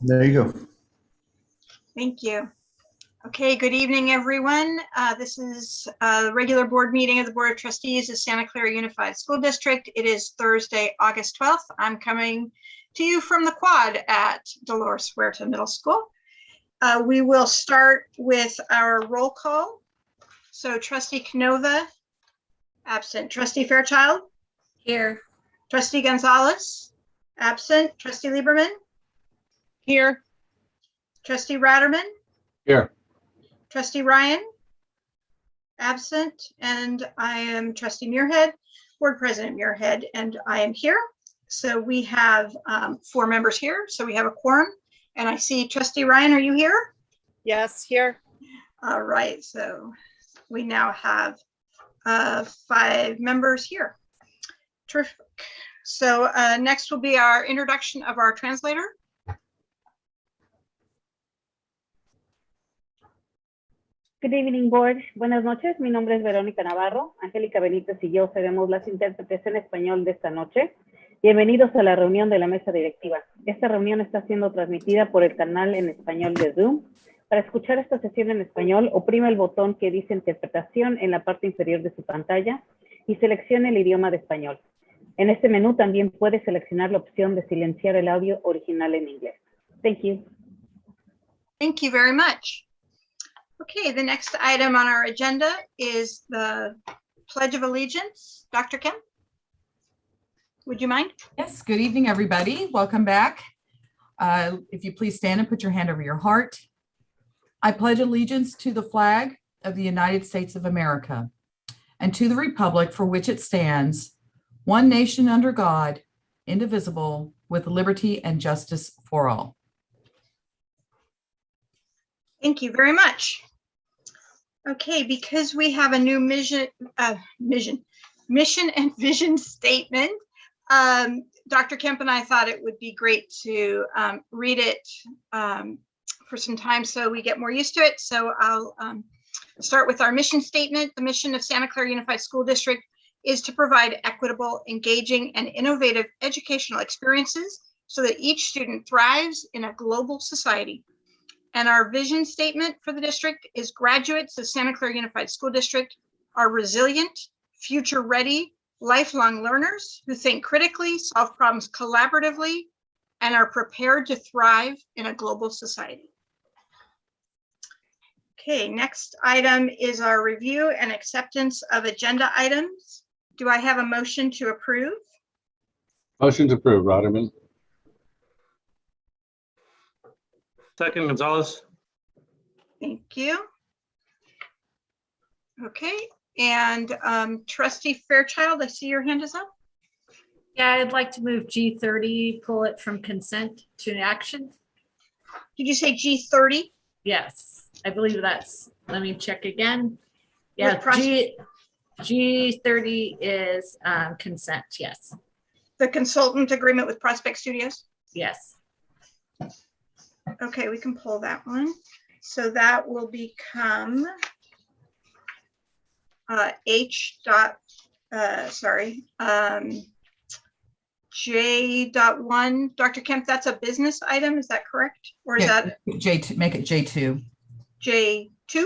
There you go. Thank you. Okay, good evening, everyone. This is a regular board meeting of the Board of Trustees of Santa Clara Unified School District. It is Thursday, August 12th. I'm coming to you from the quad at Dolores Huerta Middle School. We will start with our roll call. So Trustee Canova, absent. Trustee Fairchild? Here. Trustee Gonzalez? Absent. Trustee Lieberman? Here. Trustee Ratterman? Here. Trustee Ryan? Absent. And I am Trustee Muirhead, Board President Muirhead, and I am here. So we have 4 members here. So we have a quorum. And I see Trustee Ryan, are you here? Yes, here. All right. So we now have 5 members here. Terrific. So next will be our introduction of our translator. Good evening, board. Buenas noches. Mi nombre es Verónica Navarro. Angélica Benítez y yo seremos las intérpretes en español de esta noche. Bienvenidos a la reunión de la mesa directiva. Esta reunión está siendo transmitida por el canal en español de Zoom. Para escuchar esta sesión en español, oprime el botón que dice interpretación en la parte inferior de su pantalla y seleccione el idioma de español. En este menú también puede seleccionar la opción de silenciar el audio original en inglés. Thank you. Thank you very much. Okay, the next item on our agenda is the Pledge of Allegiance. Dr. Kim, would you mind? Yes, good evening, everybody. Welcome back. If you please stand and put your hand over your heart. I pledge allegiance to the flag of the United States of America and to the republic for which it stands, one nation under God, indivisible, with liberty and justice for all. Thank you very much. Okay, because we have a new mission and vision statement, Dr. Kemp and I thought it would be great to read it for some time so we get more used to it. So I'll start with our mission statement. The mission of Santa Clara Unified School District is to provide equitable, engaging, and innovative educational experiences so that each student thrives in a global society. And our vision statement for the district is graduates of Santa Clara Unified School District are resilient, future-ready, lifelong learners who think critically, solve problems collaboratively, and are prepared to thrive in a global society. Okay, next item is our review and acceptance of agenda items. Do I have a motion to approve? Motion to approve, Ratterman. Second, Gonzalez. Thank you. Okay, and Trustee Fairchild, I see your hand is up. Yeah, I'd like to move G30, pull it from consent to action. Did you say G30? Yes, I believe that's, let me check again. Yeah, With G30 is consent, yes. the consultant agreement with Prospect Studios? Yes. Okay, we can pull that one. So that will become J.1. Dr. Kemp, that's a business item, is that correct? Or is that J2, make it J2. J2?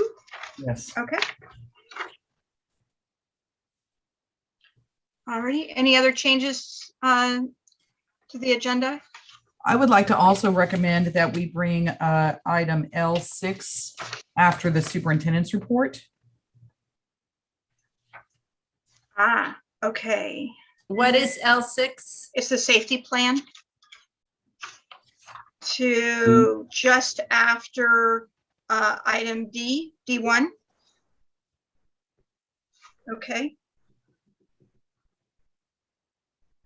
Yes. Okay. Alrighty, any other changes to the agenda? I would like to also recommend that we bring item L6 after the superintendent's report. Ah, okay. What is L6? It's the safety plan to just after item D1. Okay,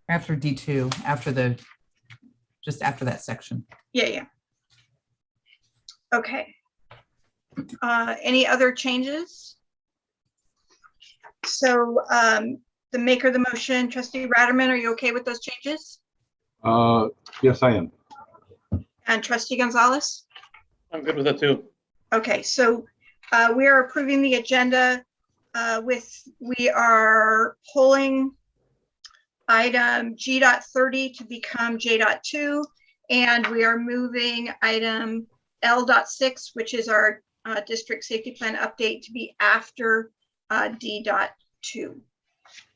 After D2, just after that section. yeah. Okay. Any other changes? So the maker of the motion, Trustee Ratterman, are you okay with those changes? Yes, I am. And Trustee Gonzalez? I'm good with that too. Okay, so we are approving the agenda we are pulling item G.30 to become J.2 And we are moving item L.6, which is our district safety plan update, to be after D.2.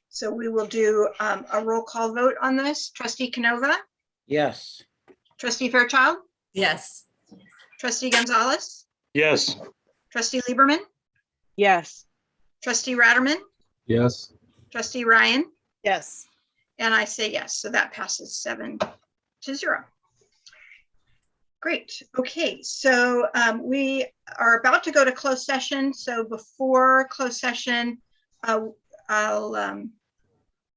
So we will do a roll call vote on this. Trustee Canova, Yes. trustee Fairchild, Yes. trustee Gonzalez, Yes. trustee Lieberman, Yes. trustee Ratterman, Yes. trustee Ryan, Yes. and I say yes. So that passes 7-0. Great. Okay, so we are about to go to closed session. So before closed session, I'll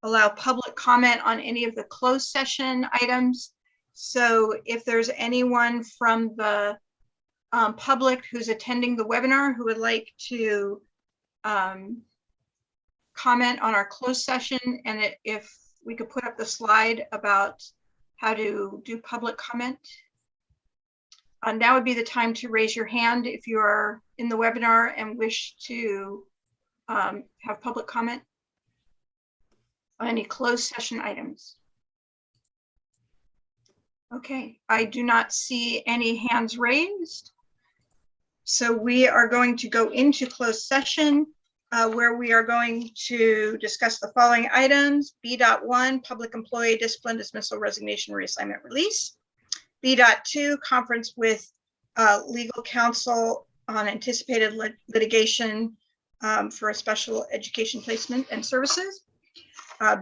allow public comment on any of the closed session items. So if there's anyone from the public who's attending the webinar who would like to comment on our closed session, and if we could put up the slide about how to do public comment. Now would be the time to raise your hand if you are in the webinar and wish to have public comment on any closed session items. Okay, I do not see any hands raised. So we are going to go into closed session where we are going to discuss the following items. B.1, public employee discipline, dismissal, resignation, reassignment, release. B.2, conference with legal counsel on anticipated litigation for a special education placement and services.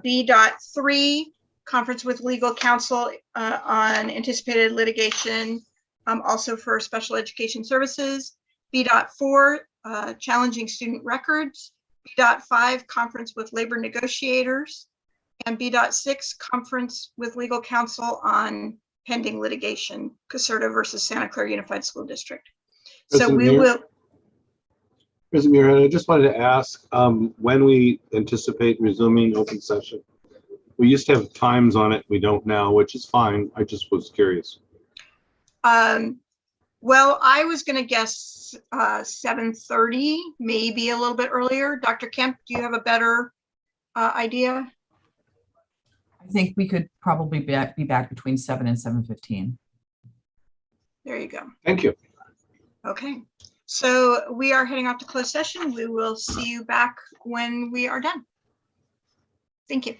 B.3, conference with legal counsel on anticipated litigation, also for special education services. B.4, challenging student records. B.5, conference with labor negotiators. And B.6, conference with legal counsel on pending litigation, Caserta versus Santa Clara Unified School District. So President we Muir? will, President Muir, I just wanted to ask when we anticipate resuming open session. We used to have times on it. We don't now, which is fine. I just was curious. well, I was going to guess 7:30, maybe a little bit earlier. Dr. Kemp, do you have a better idea? I think we could probably be back between 7 and 7:15. There you go. Thank you. Okay, so we are heading off to closed session. We will see you back when we are done. Thank you.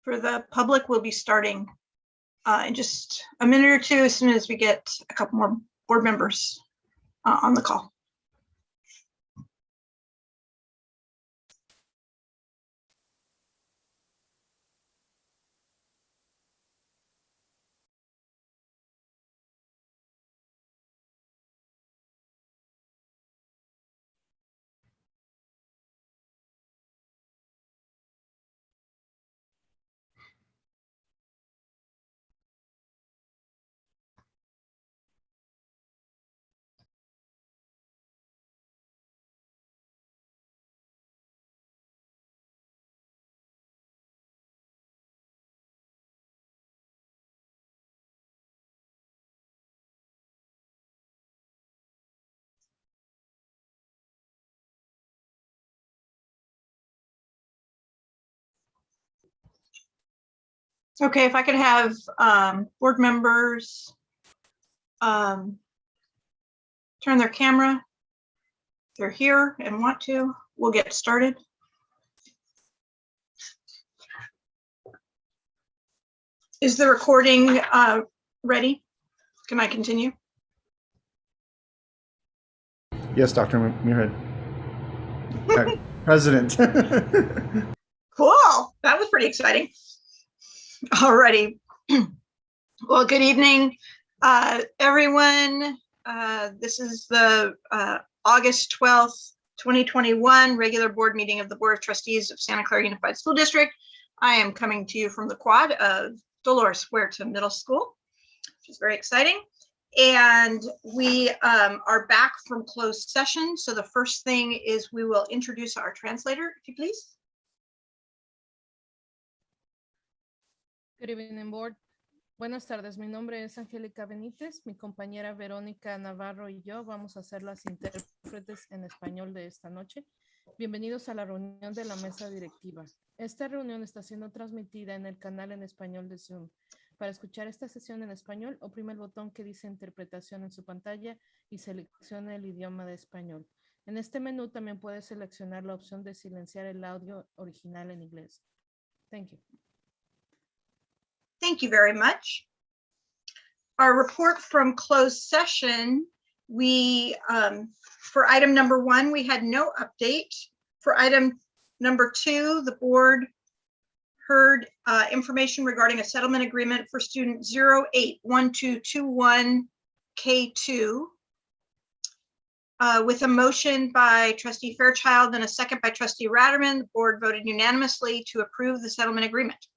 for the public will be starting in just a minute or two, as soon as we get a couple more board members on the call. Okay, if I could have board members turn their camera. If they're here and want to, we'll get started. Is the recording ready? Can I continue? Yes, Dr. Muirhead. President. Cool. That was pretty exciting. Alrighty. Well, good evening, everyone. This is the August 12th, 2021 regular board meeting of the Board of Trustees of Santa Clara Unified School District. I am coming to you from the quad of Dolores Huerta Middle School, which is very exciting. And we are back from closed session. So the first thing is we will introduce our translator, if you please. Good evening, board. Buenas tardes, mi nombre es Angélica Benítez, mi compañera Verónica Navarro y yo vamos a ser las intérpretes en español de esta noche. Bienvenidos a la reunión de la mesa directiva. Esta reunión está siendo transmitida en el canal en español de Zoom. Para escuchar esta sesión en español, oprime el botón que dice interpretación en su pantalla y seleccione el idioma de español. En este menú también puede seleccionar la opción de silenciar el audio original en inglés. Thank you. Thank you very much. Our report from closed session, we, for item number 1, we had no update. For item number 2, the board heard information regarding a settlement agreement for student 081221K2 with a motion by trustee Fairchild and a second by trustee Ratterman. The board voted unanimously to approve the settlement agreement.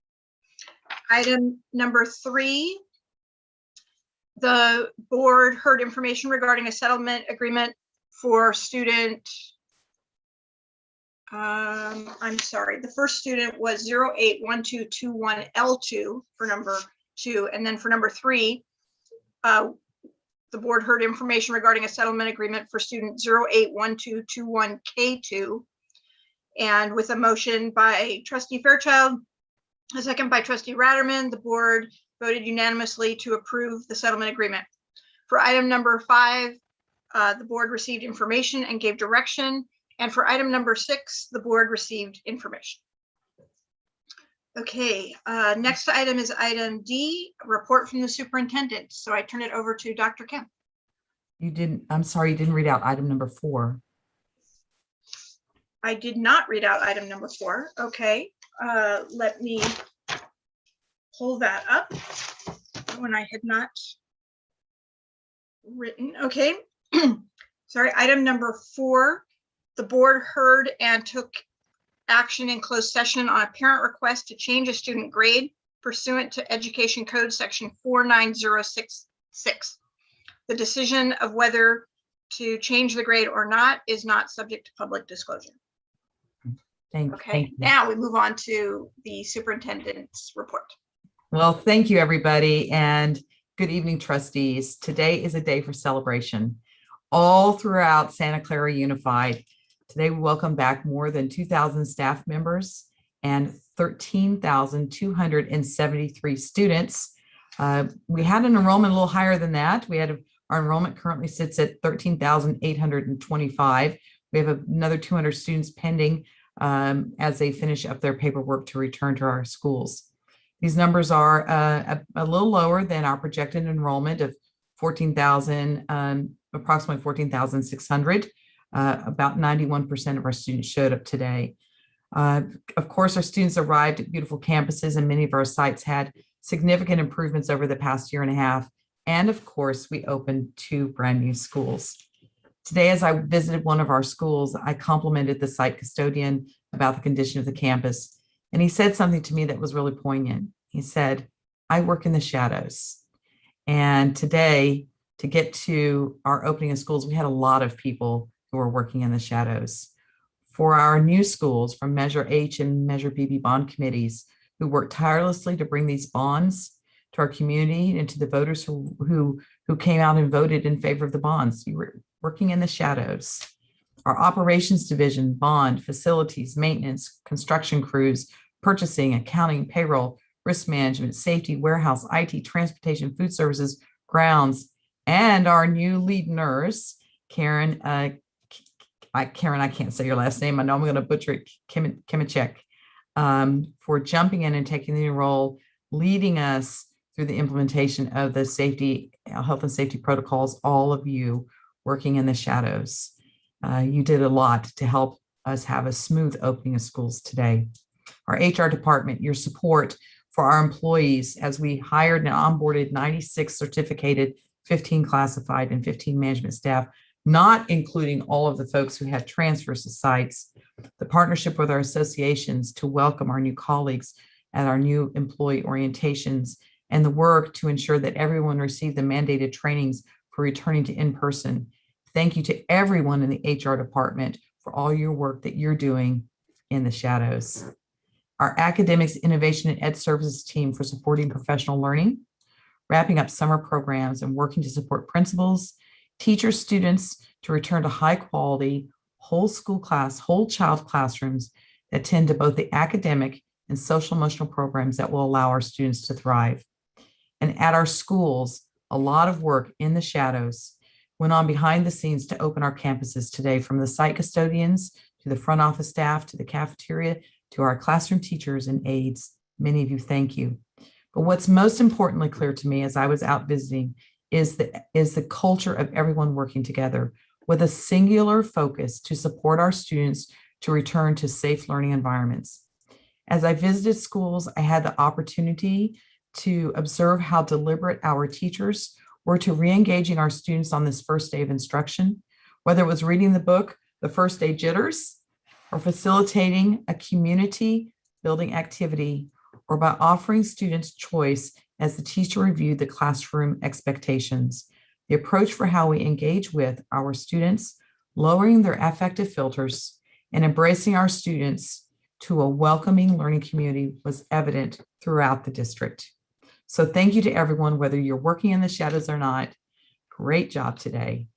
Item number 3, the board heard information regarding a settlement agreement for student, I'm sorry, the first student was 081221L2 for number 2, and then for number 3, the board heard information regarding a settlement agreement for student 081221K2, and with a motion by trustee Fairchild, a second by trustee Ratterman, the board voted unanimously to approve the settlement agreement. For item number 5, the board received information and gave direction. And for item number 6, the board received information. Okay, next item is item D, a report from the superintendent. So I turn it over to Dr. Kemp. You didn't, I'm sorry, you didn't read out item number 4. I did not read out item number 4. Okay, let me pull that up when I had not written. Okay, sorry, item number 4. The board heard and took action in closed session on a parent request to change a student grade pursuant to Education Code section 49066. The decision of whether to change the grade or not is not subject to public disclosure. Thank Okay, you. now we move on to the superintendent's report. Well, thank you, everybody, and good evening, trustees. Today is a day for celebration. All throughout Santa Clara Unified, today we welcome back more than 2,000 staff members and 13,273 students. We had an enrollment a little higher than that. Our enrollment currently sits at 13,825. We have another 200 students pending as they finish up their paperwork to return to our schools. These numbers are a little lower than our projected enrollment of 14,000, approximately 14,600. About 91% of our students showed up today. Of course, our students arrived at beautiful campuses, and many of our sites had significant improvements over the past year and a half. And of course, we opened 2 brand new schools. Today, as I visited one of our schools, I complimented the site custodian about the condition of the campus. And he said something to me that was really poignant. He said, "I work in the shadows." And today, to get to our opening of schools, we had a lot of people who were working in the shadows. For our new schools from Measure H and Measure BB bond committees, who worked tirelessly to bring these bonds to our community and to the voters who came out and voted in favor of the bonds. You were working in the shadows. Our operations division, bond, facilities, maintenance, construction crews, purchasing, accounting, payroll, risk management, safety, warehouse, IT, transportation, food services, grounds, and our new lead nurse, Karen, I can't say your last name. I know I'm going to butcher it, Kimichek, for jumping in and taking the role, leading us through the implementation of the health and safety protocols, all of you working in the shadows. You did a lot to help us have a smooth opening of schools today. Our HR department, your support for our employees as we hired and onboarded 96 certificated, 15 classified, and 15 management staff, not including all of the folks who had transfers to sites. The partnership with our associations to welcome our new colleagues at our new employee orientations, and the work to ensure that everyone received the mandated trainings for returning to in-person. Thank you to everyone in the HR department for all your work that you're doing in the shadows. Our academics, innovation, and ed services team for supporting professional learning, wrapping up summer programs, and working to support principals, teachers, students to return to high quality, whole child classrooms that tend to both the academic and social emotional programs that will allow our students to thrive. And at our schools, a lot of work in the shadows went on behind the scenes to open our campuses today, from the site custodians to the front office staff, to the cafeteria, to our classroom teachers and aides. Many of you, thank you. But what's most importantly clear to me as I was out visiting is the culture of everyone working together with a singular focus to support our students to return to safe learning environments. As I visited schools, I had the opportunity to observe how deliberate our teachers were to re-engaging our students on this first day of instruction, whether it was reading the book, The First Day Jitters, or facilitating a community building activity, or by offering students choice as the teacher reviewed the classroom expectations. The approach for how we engage with our students, lowering their affective filters, and embracing our students to a welcoming learning community was evident throughout the district. So thank you to everyone, whether you're working in the shadows or not. Great job today.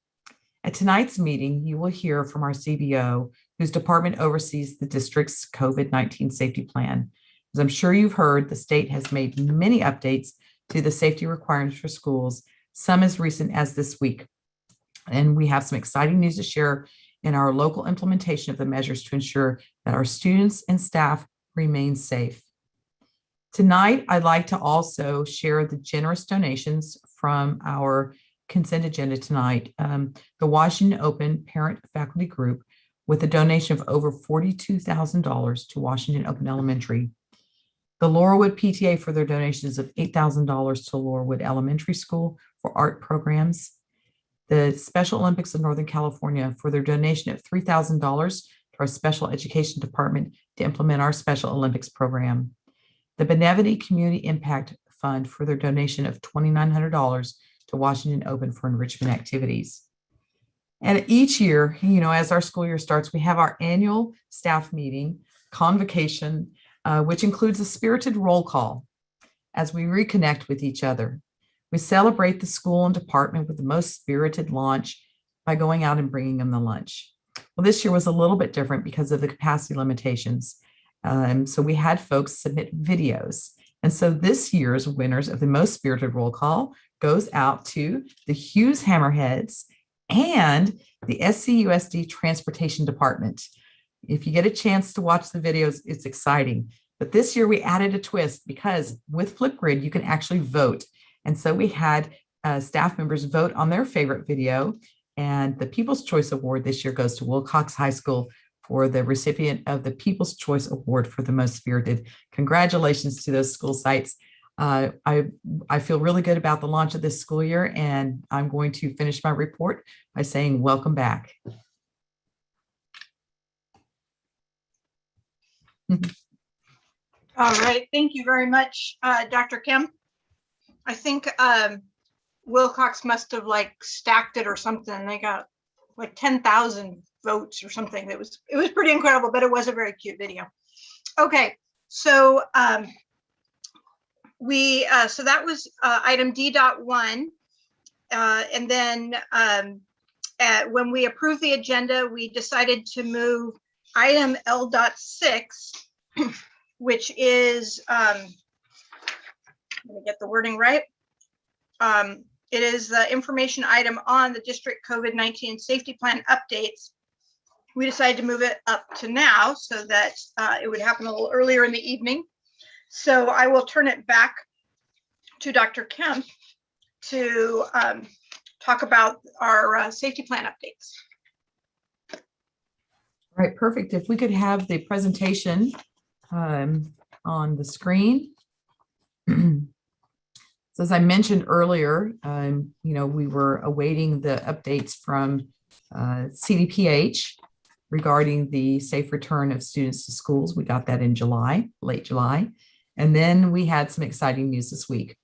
At tonight's meeting, you will hear from our CBO, whose department oversees the district's COVID-19 safety plan. As I'm sure you've heard, the state has made many updates to the safety requirements for schools, some as recent as this week. And we have some exciting news to share in our local implementation of the measures to ensure that our students and staff remain safe. Tonight, I'd like to also share the generous donations from our consent agenda tonight. The Washington Open Parent Faculty Group with a donation of over $42,000 to Washington Open Elementary. The Laurelwood PTA for their donations of $8,000 to Laurelwood Elementary School for art programs. The Special Olympics of Northern California for their donation of $3,000 to our Special Education Department to implement our Special Olympics program. The Benevity Community Impact Fund for their donation of $2,900 to Washington Open for enrichment activities. And each year, as our school year starts, we have our annual staff meeting, convocation, which includes a spirited roll call as we reconnect with each other. We celebrate the school and department with the most spirited launch by going out and bringing them the lunch. Well, this year was a little bit different because of the capacity limitations. So we had folks submit videos. And so this year's winners of the most spirited roll call goes out to the Hughes Hammerheads and the SCUSD Transportation Department. If you get a chance to watch the videos, it's exciting. But this year we added a twist because with Flipgrid, you can actually vote. And so we had staff members vote on their favorite video. And the People's Choice Award this year goes to Wilcox High School for the recipient of the People's Choice Award for the most spirited. Congratulations to those school sites. I feel really good about the launch of this school year, and I'm going to finish my report by saying welcome back. All right, thank you very much, Dr. Kim. I think Wilcox must have like stacked it or something. They got like 10,000 votes or something. It was pretty incredible, but it was a very cute video. Okay, so so that was item D.1. And then when we approved the agenda, we decided to move item L.6, which is, let me get the wording right. It is the information item on the district COVID-19 safety plan updates. We decided to move it up to now so that it would happen a little earlier in the evening. So I will turn it back to Dr. Kemp to talk about our safety plan updates. All right, perfect. If we could have the presentation on the screen. So as I mentioned earlier, we were awaiting the updates from CDPH regarding the safe return of students to schools. We got that in July, late July. And then we had some exciting news this week.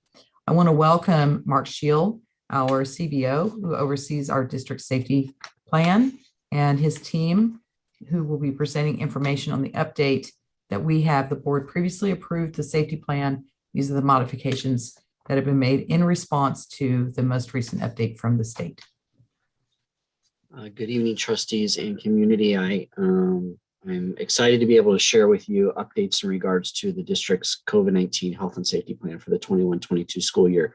I want to welcome Mark Scheel, our CBO, who oversees our district safety plan, and his team, who will be presenting information on the update that we have. The board previously approved the safety plan. These are the modifications that have been made in response to the most recent update from the state. Good evening, trustees and community. I'm excited to be able to share with you updates in regards to the district's COVID-19 health and safety plan for the 21-22 school year.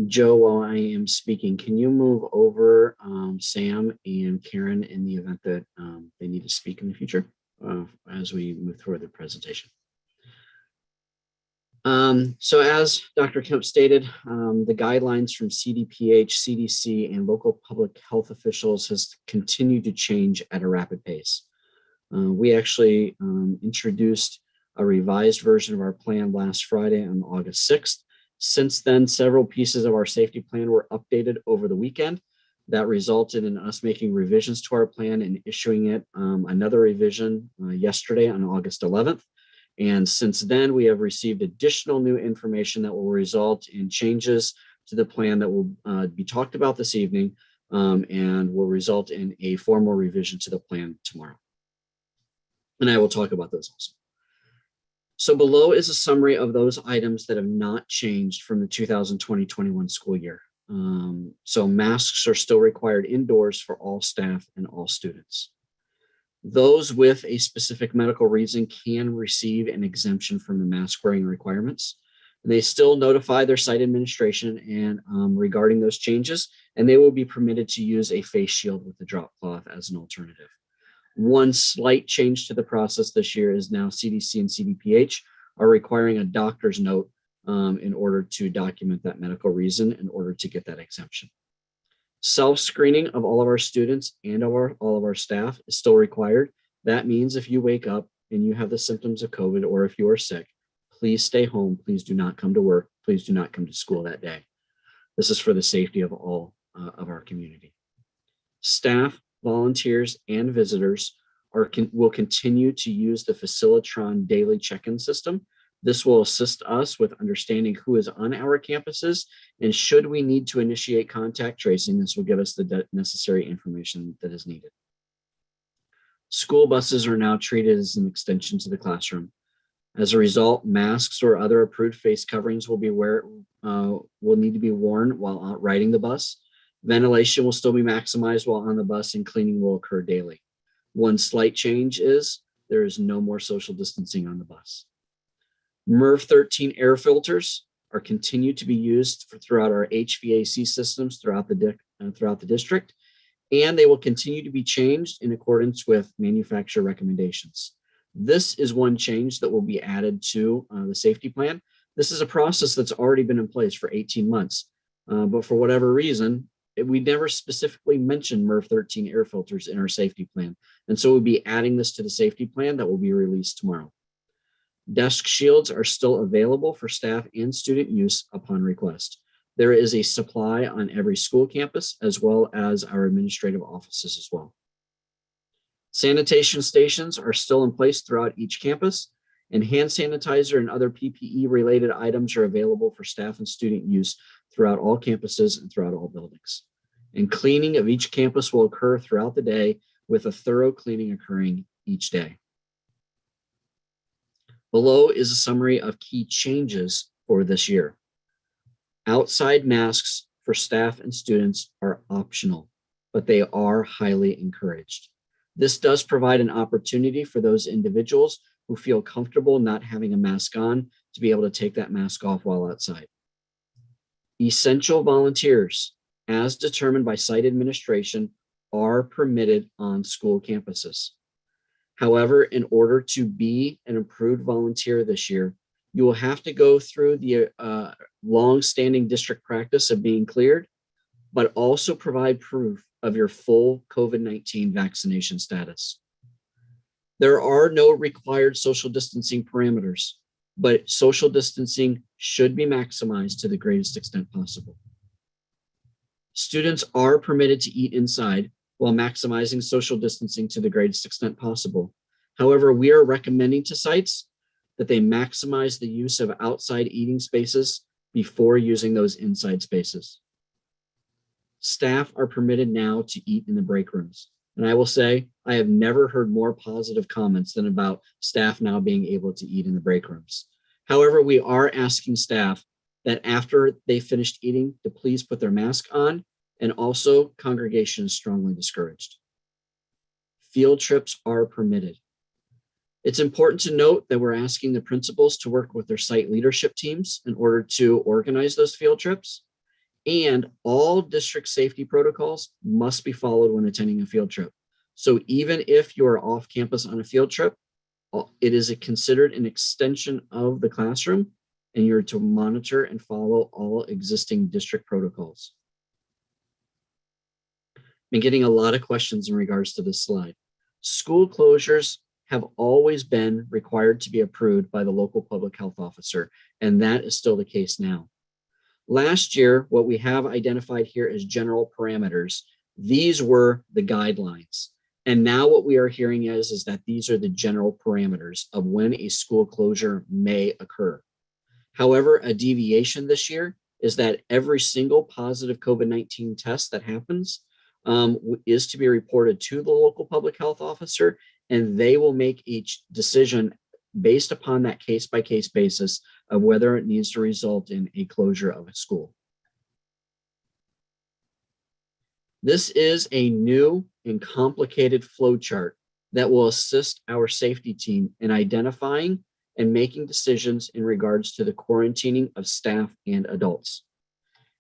Joe, while I am speaking, can you move over Sam and Karen in the event that they need to speak in the future as we move through the presentation? So as Dr. Kemp stated, the guidelines from CDPH, CDC, and local public health officials has continued to change at a rapid pace. We actually introduced a revised version of our plan last Friday on August 6th. Since then, several pieces of our safety plan were updated over the weekend. That resulted in us making revisions to our plan and issuing it another revision yesterday on August 11th. And since then, we have received additional new information that will result in changes to the plan that will be talked about this evening and will result in a formal revision to the plan tomorrow. And I will talk about those also. So below is a summary of those items that have not changed from the 2020-21 school year. So masks are still required indoors for all staff and all students. Those with a specific medical reason can receive an exemption from the mask wearing requirements. And they still notify their site administration and regarding those changes, and they will be permitted to use a face shield with a drop cloth as an alternative. One slight change to the process this year is now CDC and CDPH are requiring a doctor's note in order to document that medical reason in order to get that exemption. Self-screening of all of our students and all of our staff is still required. That means if you wake up and you have the symptoms of COVID or if you are sick, please stay home. Please do not come to work. Please do not come to school that day. This is for the safety of all of our community. Staff, volunteers, and visitors will continue to use the Facilitron daily check-in system. This will assist us with understanding who is on our campuses, and should we need to initiate contact tracing, this will give us the necessary information that is needed. School buses are now treated as an extension to the classroom. As a result, masks or other approved face coverings will need to be worn while out riding the bus. Ventilation will still be maximized while on the bus, and cleaning will occur daily. One slight change is there is no more social distancing on the bus. MERV 13 air filters are continued to be used throughout our HVAC systems throughout the district, and they will continue to be changed in accordance with manufacturer recommendations. This is one change that will be added to the safety plan. This is a process that's already been in place for 18 months, but for whatever reason, we never specifically mentioned MERV 13 air filters in our safety plan. And so we'll be adding this to the safety plan that will be released tomorrow. Desk shields are still available for staff and student use upon request. There is a supply on every school campus as well as our administrative offices as well. Sanitation stations are still in place throughout each campus, and hand sanitizer and other PPE related items are available for staff and student use throughout all campuses and throughout all buildings. And cleaning of each campus will occur throughout the day with a thorough cleaning occurring each day. Below is a summary of key changes for this year. Outside masks for staff and students are optional, but they are highly encouraged. This does provide an opportunity for those individuals who feel comfortable not having a mask on to be able to take that mask off while outside. Essential volunteers, as determined by site administration, are permitted on school campuses. However, in order to be an approved volunteer this year, you will have to go through the long-standing district practice of being cleared, but also provide proof of your full COVID-19 vaccination status. There are no required social distancing parameters, but social distancing should be maximized to the greatest extent possible. Students are permitted to eat inside while maximizing social distancing to the greatest extent possible. However, we are recommending to sites that they maximize the use of outside eating spaces before using those inside spaces. Staff are permitted now to eat in the break rooms. And I will say, I have never heard more positive comments than about staff now being able to eat in the break rooms. However, we are asking staff that after they finished eating to please put their mask on, and also congregation is strongly discouraged. Field trips are permitted. It's important to note that we're asking the principals to work with their site leadership teams in order to organize those field trips. And all district safety protocols must be followed when attending a field trip. So even if you are off campus on a field trip, it is considered an extension of the classroom, and you're to monitor and follow all existing district protocols. Been getting a lot of questions in regards to this slide. School closures have always been required to be approved by the local public health officer, and that is still the case now. Last year, what we have identified here as general parameters, these were the guidelines. And now what we are hearing is that these are the general parameters of when a school closure may occur. However, a deviation this year is that every single positive COVID-19 test that happens is to be reported to the local public health officer, and they will make each decision based upon that case-by-case basis of whether it needs to result in a closure of a school. This is a new and complicated flow chart that will assist our safety team in identifying and making decisions in regards to the quarantining of staff and adults.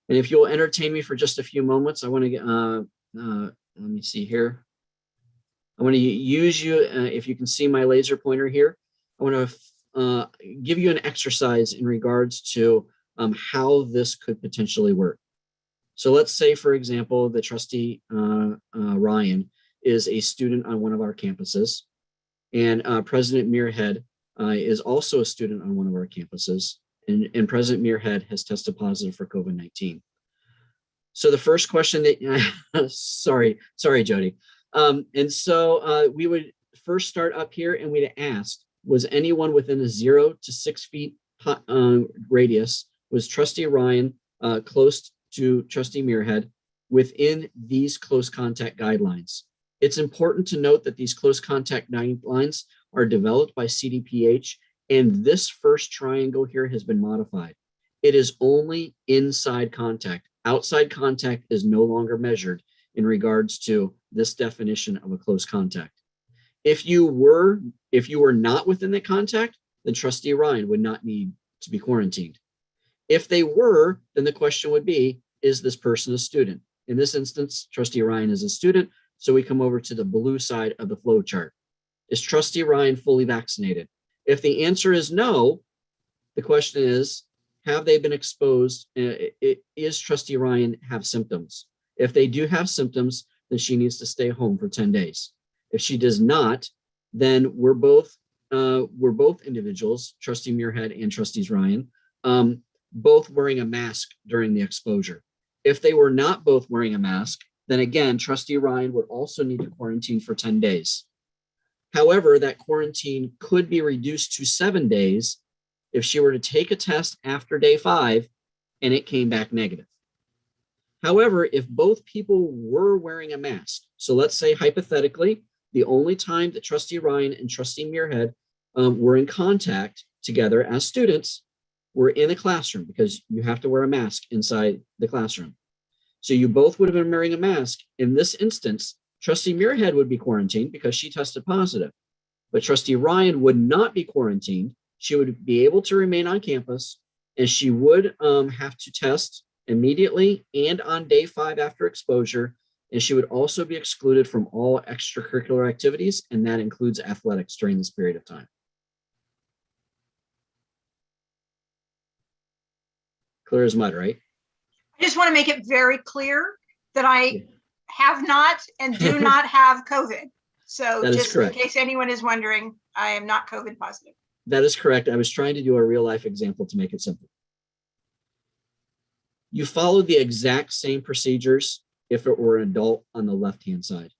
And if you'll entertain me for just a few moments, I want to let me see here. I want to use you, if you can see my laser pointer here, I want to give you an exercise in regards to how this could potentially work. So let's say, for example, the trustee Ryan is a student on one of our campuses, and President Muirhead is also a student on one of our campuses, and President Muirhead has tested positive for COVID-19. So the first question that, sorry, Jody. And so we would first start up here and we'd ask, was anyone within a 0 to 6 feet radius? Was Trustee Ryan close to Trustee Muirhead within these close contact guidelines? It's important to note that these close contact guidelines are developed by CDPH, and this first triangle here has been modified. It is only inside contact. Outside contact is no longer measured in regards to this definition of a close contact. If you were not within the contact, then Trustee Ryan would not need to be quarantined. If they were, then the question would be, is this person a student? In this instance, Trustee Ryan is a student, so we come over to the blue side of the flow chart. Is trustee Ryan fully vaccinated? If the answer is no, the question is, have they been exposed? Is trustee Ryan have symptoms? If they do have symptoms, then she needs to stay home for 10 days. If she does not, then we're both individuals, trustee Muirhead and trustees Ryan, both wearing a mask during the exposure. If they were not both wearing a mask, then again, trustee Ryan would also need to quarantine for 10 days. However, that quarantine could be reduced to 7 days if she were to take a test after day 5 and it came back negative. However, if both people were wearing a mask, so let's say hypothetically, the only time that trustee Ryan and trustee Muirhead were in contact together as students were in a classroom, because you have to wear a mask inside the classroom. So you both would have been wearing a mask. In this instance, trustee Muirhead would be quarantined because she tested positive, but trustee Ryan would not be quarantined. She would be able to remain on campus, and she would have to test immediately and on day 5 after exposure. And she would also be excluded from all extracurricular activities, and that includes athletics during this period of time. Clear as mud, right? I just want to make it very clear that I have not and do not have COVID. So That is just in correct. case anyone is wondering, I am not COVID positive. That is correct. I was trying to do a real life example to make it simple. You follow the exact same procedures if it were an adult on the left-hand side,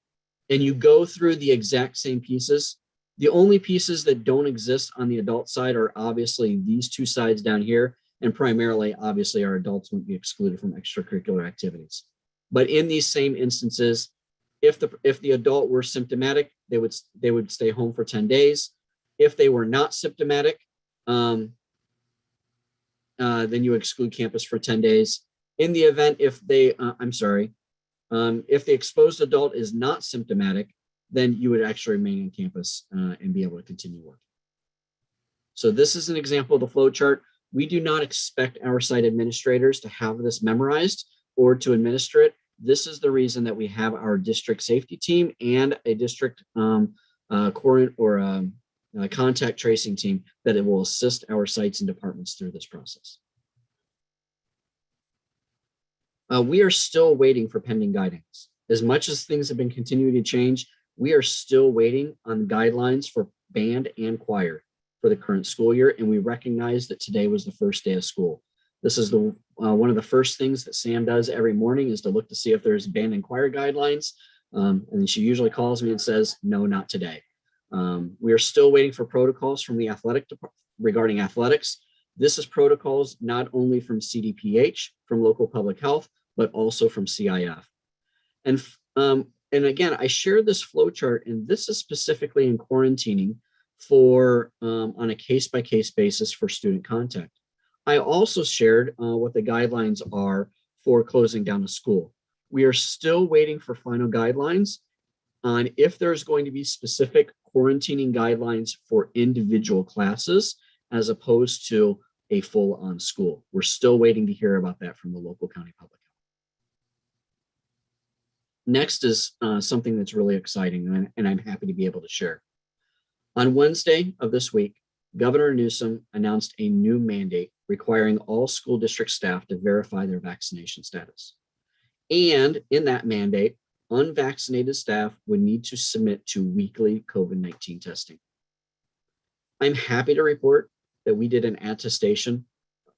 and you go through the exact same pieces. The only pieces that don't exist on the adult side are obviously these two sides down here, and primarily, obviously, our adults wouldn't be excluded from extracurricular activities. But in these same instances, if the adult were symptomatic, they would stay home for 10 days. If they were not symptomatic, then you exclude campus for 10 days. In the event if they, if the exposed adult is not symptomatic, then you would actually remain on campus and be able to continue working. So this is an example of the flow chart. We do not expect our site administrators to have this memorized or to administer it. This is the reason that we have our district safety team and a district contact tracing team that it will assist our sites and departments through this process. We are still waiting for pending guidance. As much as things have been continuing to change, we are still waiting on guidelines for band and choir for the current school year, and we recognize that today was the first day of school. This is the one of the first things that Sam does every morning, is to look to see if there's band and choir guidelines, and she usually calls me and says, no, not today. We are still waiting for protocols from the athletic department regarding athletics. This is protocols not only from CDPH, from local public health, but also from CIF. And again, I shared this flow chart, and this is specifically in quarantining for on a case-by-case basis for student contact. I also shared what the guidelines are for closing down a school. We are still waiting for final guidelines on if there's going to be specific quarantining guidelines for individual classes as opposed to a full-on school. We're still waiting to hear about that from the local county public health. Next is something that's really exciting, and I'm happy to be able to share. On Wednesday of this week, Governor Newsom announced a new mandate requiring all school district staff to verify their vaccination status. And in that mandate, unvaccinated staff would need to submit to weekly COVID-19 testing. I'm happy to report that we did an attestation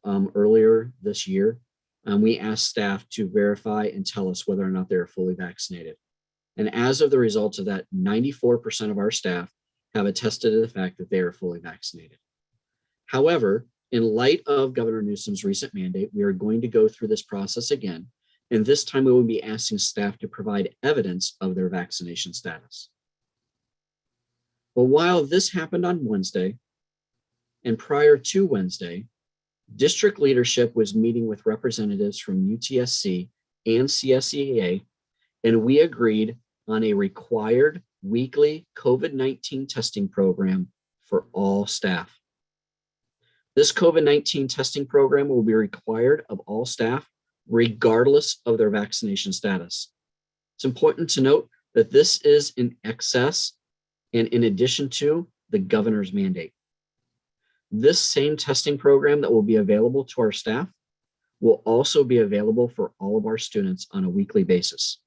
earlier this year. We asked staff to verify and tell us whether or not they're fully vaccinated. And as of the results of that, 94% of our staff have attested to the fact that they are fully vaccinated. However, in light of Governor Newsom's recent mandate, we are going to go through this process again. And this time we will be asking staff to provide evidence of their vaccination status. But while this happened on Wednesday, and prior to Wednesday, district leadership was meeting with representatives from UTSC and CSEA, and we agreed on a required weekly COVID-19 testing program for all staff. This COVID-19 testing program will be required of all staff, regardless of their vaccination status. It's important to note that this is in excess and in addition to the governor's mandate. This same testing program that will be available to our staff will also be available for all of our students on a weekly basis.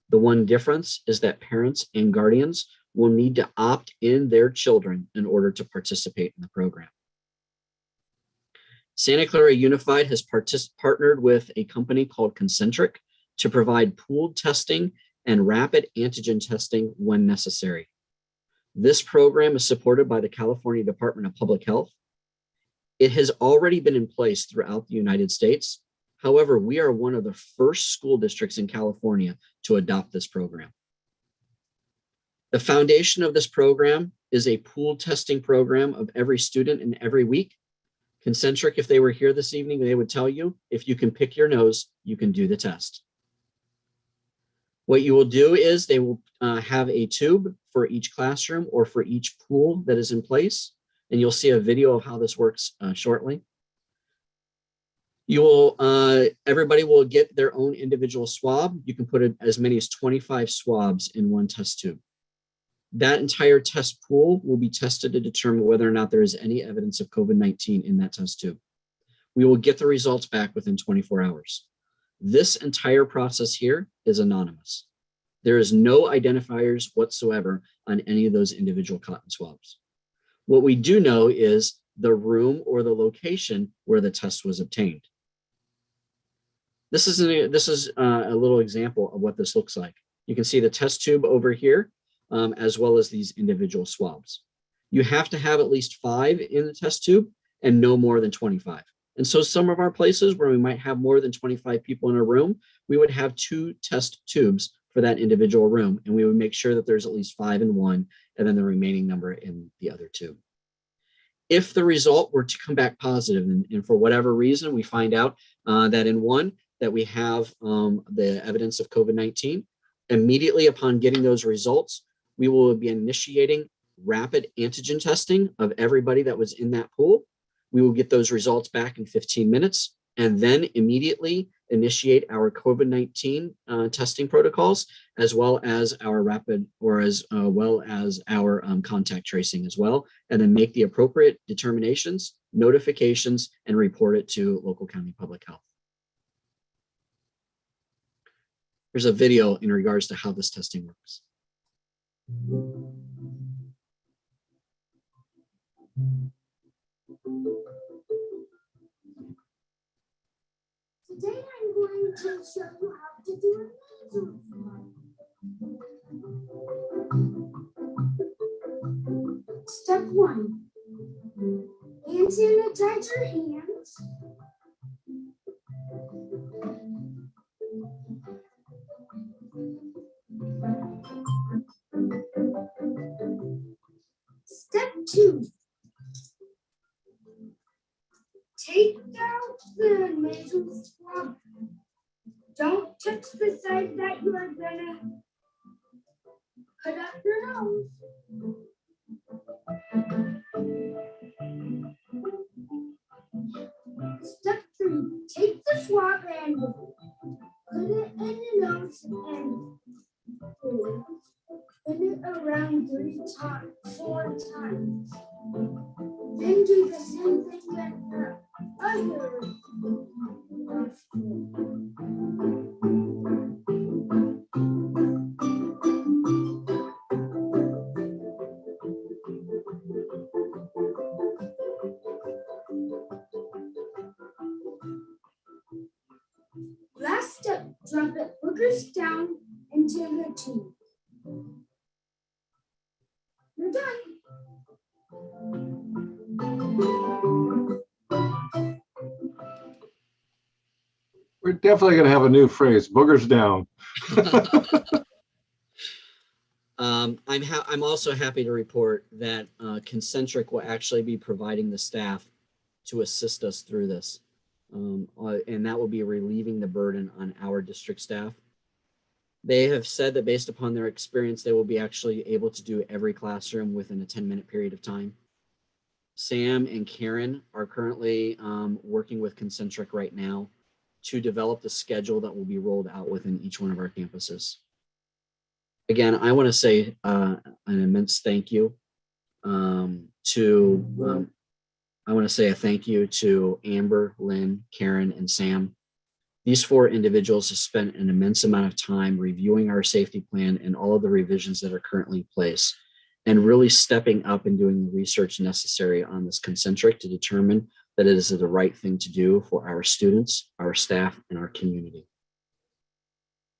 The one difference is that parents and guardians will need to opt in their children in order to participate in the program. Santa Clara Unified has partnered with a company called Concentric to provide pooled testing and rapid antigen testing when necessary. This program is supported by the California Department of Public Health. It has already been in place throughout the United States. However, we are one of the first school districts in California to adopt this program. The foundation of this program is a pooled testing program of every student in every week. Concentric, if they were here this evening, they would tell you, if you can pick your nose, you can do the test. What you will do is they will have a tube for each classroom or for each pool that is in place. And you'll see a video of how this works shortly. You will, everybody will get their own individual swab. You can put as many as 25 swabs in one test tube. That entire test pool will be tested to determine whether or not there is any evidence of COVID-19 in that test tube. We will get the results back within 24 hours. This entire process here is anonymous. There is no identifiers whatsoever on any of those individual cotton swabs. What we do know is the room or the location where the test was obtained. This is a little example of what this looks like. You can see the test tube over here, as well as these individual swabs. You have to have at least 5 in the test tube and no more than 25. And so some of our places where we might have more than 25 people in a room, we would have 2 test tubes for that individual room. And we would make sure that there's at least 5 in one and then the remaining number in the other 2. If the result were to come back positive and for whatever reason, we find out that in one that we have the evidence of COVID-19, immediately upon getting those results, we will be initiating rapid antigen testing of everybody that was in that pool. We will get those results back in 15 minutes and then immediately initiate our COVID-19 testing protocols, as well as our rapid or as well as our contact tracing as well, and then make the appropriate determinations, notifications, and report it to local county public health. Here's a video in regards to how this testing works. Today I'm going to show you how to do a nasal swab. Step 1. Hand sanitize your hands. Step 2. Take out the nasal swab. Don't touch the side that you are gonna put up your nose. Step 3. Take the swab and put it in your nose and spin it around 4 times. Then do the same thing with the other nostril. Last step, drop it boogers down into the tube. You're done. We're definitely going to have a new phrase, boogers down. I'm also happy to report that Concentric will actually be providing the staff to assist us through this. And that will be relieving the burden on our district staff. They have said that based upon their experience, they will be actually able to do every classroom within a 10-minute period of time. Sam and Karen are currently working with Concentric right now to develop the schedule that will be rolled out within each one of our campuses. again, I want to say an immense thank you I want to say a thank you to Amber, Lynn, Karen, and Sam. These 4 individuals have spent an immense amount of time reviewing our safety plan and all of the revisions that are currently in place, and really stepping up and doing the research necessary on this concentric to determine that it is the right thing to do for our students, our staff, and our community.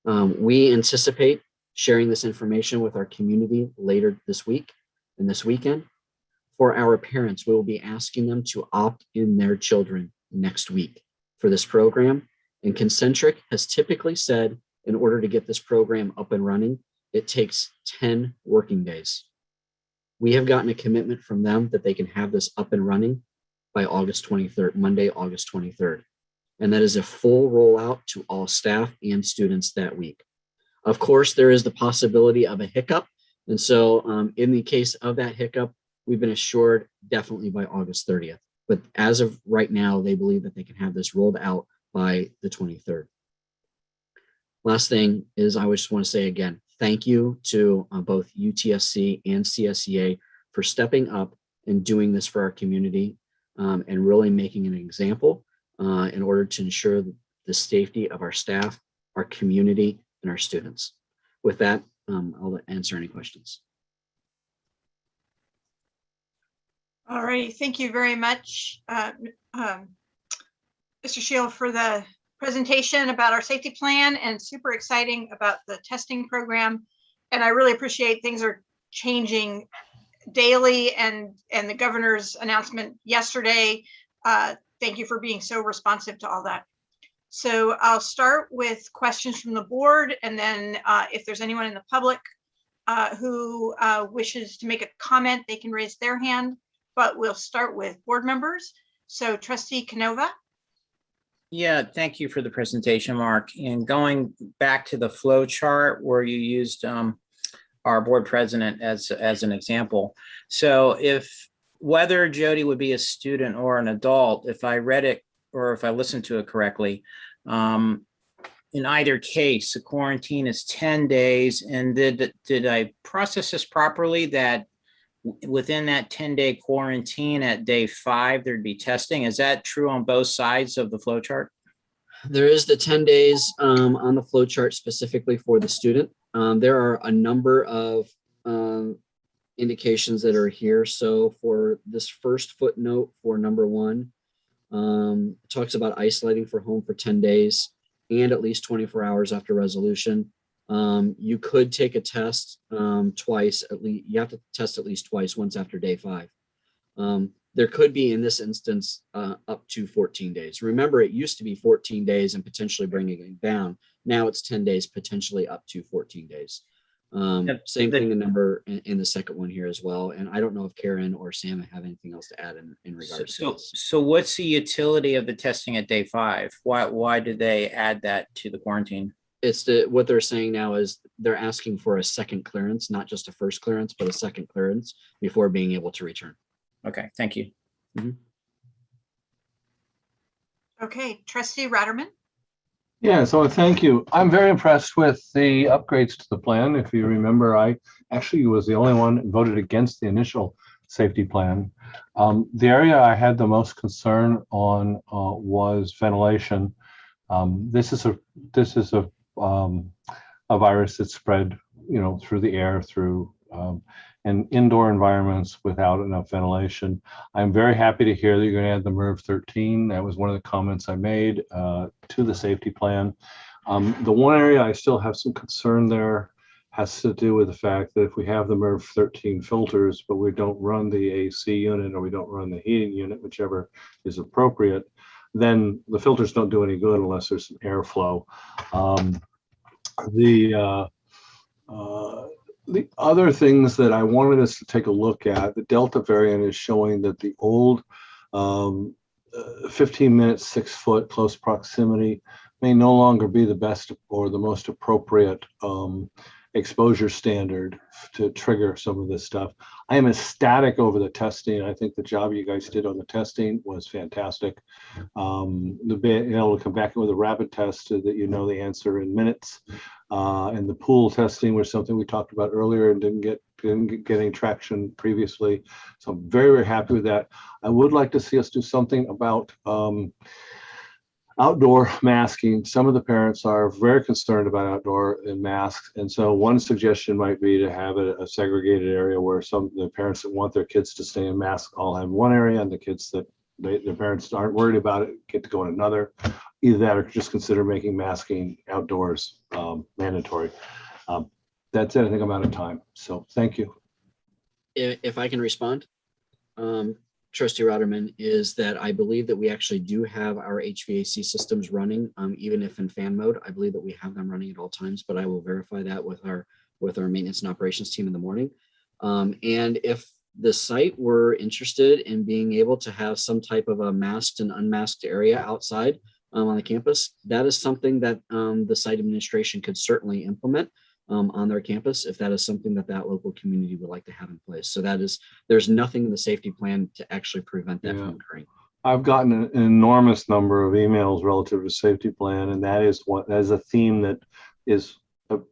We anticipate sharing this information with our community later this week and this weekend. For our parents, we will be asking them to opt in their children next week for this program. And Concentric has typically said, in order to get this program up and running, it takes 10 working days. We have gotten a commitment from them that they can have this up and running by August 23rd, Monday, August 23rd. And that is a full rollout to all staff and students that week. Of course, there is the possibility of a hiccup. And so in the case of that hiccup, we've been assured definitely by August 30th. But as of right now, they believe that they can have this rolled out by the 23rd. Last thing is, I just want to say again, thank you to both UTSC and CSEA for stepping up and doing this for our community and really making an example in order to ensure the safety of our staff, our community, and our students. With that, I'll answer any questions. All right, thank you very much, Mr. Shield, for the presentation about our safety plan, and super exciting about the testing program. And I really appreciate things are changing daily, and the governor's announcement yesterday. Thank you for being so responsive to all that. So I'll start with questions from the board, and then if there's anyone in the public who wishes to make a comment, they can raise their hand. But we'll start with board members. So Trustee Canova. Yeah, thank you for the presentation, Mark. And going back to the flow chart where you used our board president as an example. So if whether Jody would be a student or an adult, if I read it or if I listened to it correctly, in either case, the quarantine is 10 days. And did I process this properly that within that 10-day quarantine at day 5, there'd be testing? Is that true on both sides of the flow chart? There is the 10 days on the flow chart specifically for the student. There are a number of indications that are here. So for this first footnote for number 1, it talks about isolating for home for 10 days and at least 24 hours after resolution. You could take a test twice, at least. You have to test at least twice, once after day 5. There could be, in this instance, up to 14 days. Remember, it used to be 14 days and potentially bringing it down. Now it's 10 days, potentially up to 14 days. Same thing, the number in the second one here as well. And I don't know if Karen or Sam have anything else to add in regards to this. So what's the utility of the testing at day 5? Why did they add that to the quarantine? It's what they're saying now is they're asking for a second clearance, not just a first clearance, but a second clearance before being able to return. Okay, thank you. Mm-hmm. Okay, Trustee Ratterman. Yeah, so thank you. I'm very impressed with the upgrades to the plan. If you remember, I actually was the only one that voted against the initial safety plan. The area I had the most concern on was ventilation. This is a virus that's spread, through the air, through and indoor environments without enough ventilation. I'm very happy to hear that you're going to add the MERV 13. That was one of the comments I made to the safety plan. The one area I still have some concern there has to do with the fact that if we have the MERV 13 filters, but we don't run the AC unit or we don't run the heating unit, whichever is appropriate, then the filters don't do any good unless there's some airflow. The other things that I wanted us to take a look at, the Delta variant is showing that the old 15 minutes, 6 foot close proximity may no longer be the best or the most appropriate exposure standard to trigger some of this stuff. I am ecstatic over the testing. I think the job you guys did on the testing was fantastic. Being able to come back with a rapid test so that you know the answer in minutes. And the pool testing was something we talked about earlier and didn't get any traction previously. So I'm very, very happy with that. I would like to see us do something about outdoor masking. Some of the parents are very concerned about outdoor masks. And so one suggestion might be to have a segregated area where the parents that want their kids to stay in masks all have one area, and the kids that their parents aren't worried about it get to go in another. Either that or just consider making masking outdoors mandatory. That's it. I think I'm out of time. So thank you. If I can respond, Trustee Rotterman, is that I believe that we actually do have our HVAC systems running, even if in fan mode. I believe that we have them running at all times, but I will verify that with our maintenance and operations team in the morning. And if the site were interested in being able to have some type of a masked and unmasked area outside on the campus, that is something that the site administration could certainly implement on their campus if that is something that local community would like to have in place. So there's nothing in the safety plan to actually prevent that from occurring. I've gotten an enormous number of emails relative to safety plan, and that is a theme that is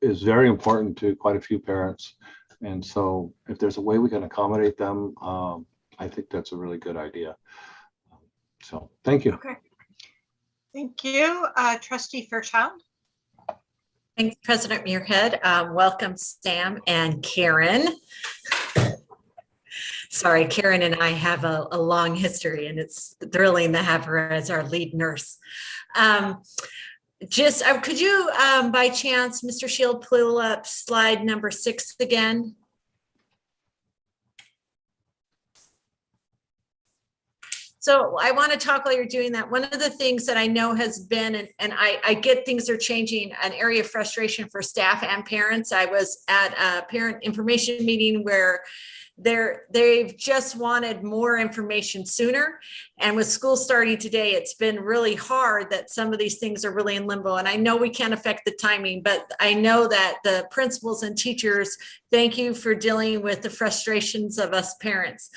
very important to quite a few parents. And so if there's a way we can accommodate them, I think that's a really good idea. So thank you. Okay. Thank you. Trustee Fairchild. Thanks, President Muirhead. Welcome, Sam and Karen. Sorry, Karen and I have a long history, and it's thrilling to have her as our lead nurse. Could you, by chance, Mr. Shield, pull up slide number 6 again? So I want to talk while you're doing that. One of the things that I know has been, and I get things are changing, an area of frustration for staff and parents. I was at a parent information meeting where they've just wanted more information sooner. And with school starting today, it's been really hard that some of these things are really in limbo. And I know we can't affect the timing, but I know that the principals and teachers, thank you for dealing with the frustrations of us parents.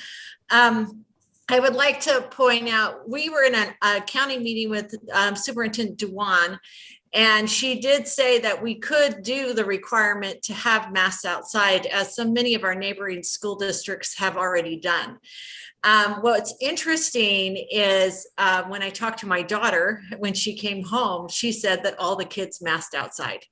I would like to point out, we were in a county meeting with Superintendent Dewan, and she did say that we could do the requirement to have masks outside, as so many of our neighboring school districts have already done. What's interesting is when I talked to my daughter, when she came home, she said that all the kids masked outside.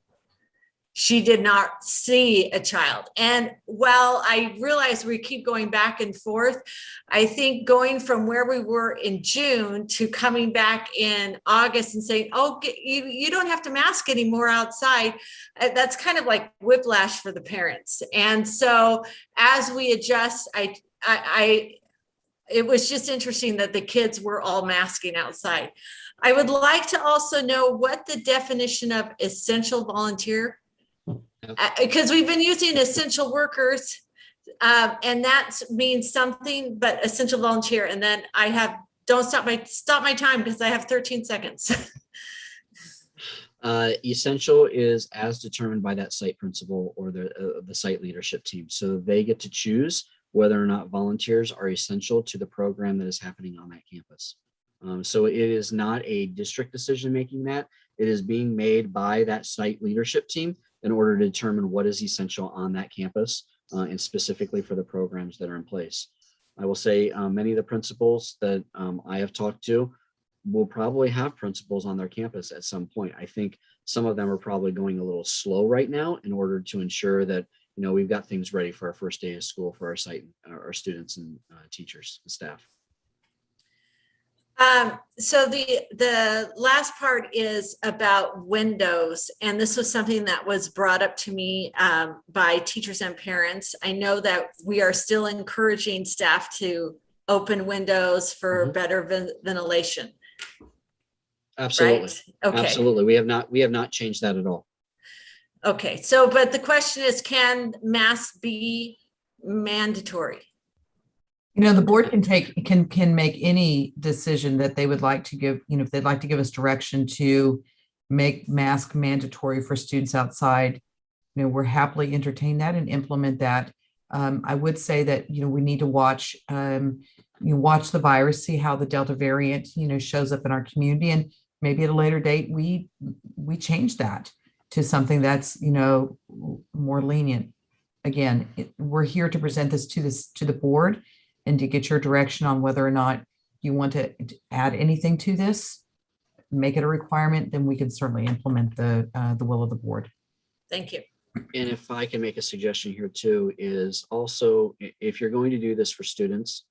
She did not see a child. And while I realize we keep going back and forth, I think going from where we were in June to coming back in August and saying, oh, you don't have to mask anymore outside, that's kind of like whiplash for the parents. And so as we adjust, it was just interesting that the kids were all masking outside. I would like to also know what the definition of essential volunteer, because we've been using essential workers, and that means something, but essential volunteer. And then I have, stop my time because I have 13 seconds. Essential is as determined by that site principal or the site leadership team. So they get to choose whether or not volunteers are essential to the program that is happening on that campus. So it is not a district decision making that. It is being made by that site leadership team in order to determine what is essential on that campus and specifically for the programs that are in place. I will say many of the principals that I have talked to will probably have principals on their campus at some point. I think some of them are probably going a little slow right now in order to ensure that, you know, we've got things ready for our first day of school for our site, our students and teachers and staff. So the last part is about windows, and this was something that was brought up to me by teachers and parents. I know that we are still encouraging staff to open windows for better ventilation. Absolutely. Right? Okay. Absolutely. We have not changed that at all. Okay. So, but the question is, can masks be mandatory? You know, the board can make any decision that they would like to give, you know, if they'd like to give us direction to make mask mandatory for students outside, we're happily entertain that and implement that. I would say that, we need to watch, watch the virus, see how the Delta variant, shows up in our community, and maybe at a later date, we change that to something that's, more lenient. Again, we're here to present this to the board and to get your direction on whether or not you want to add anything to this, make it a requirement, then we can certainly implement the will of the board. Thank you. And if I can make a suggestion here too, is also if you're going to do this for students,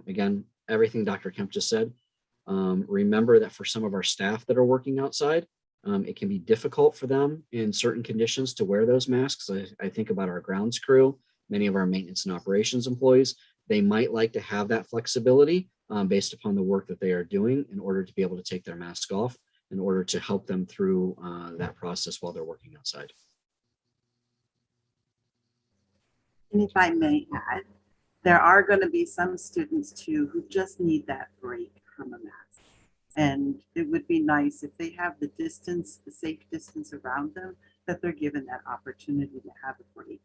again, everything Dr. Kemp just said, remember that for some of our staff that are working outside, it can be difficult for them in certain conditions to wear those masks. I think about our grounds crew, many of our maintenance and operations employees, they might like to have that flexibility based upon the work that they are doing in order to be able to take their mask off in order to help them through that process while they're working outside. And if I may add, there are going to be some students too who just need that break from a mask. And it would be nice if they have the distance, the safe distance around them, that they're given that opportunity to have a break.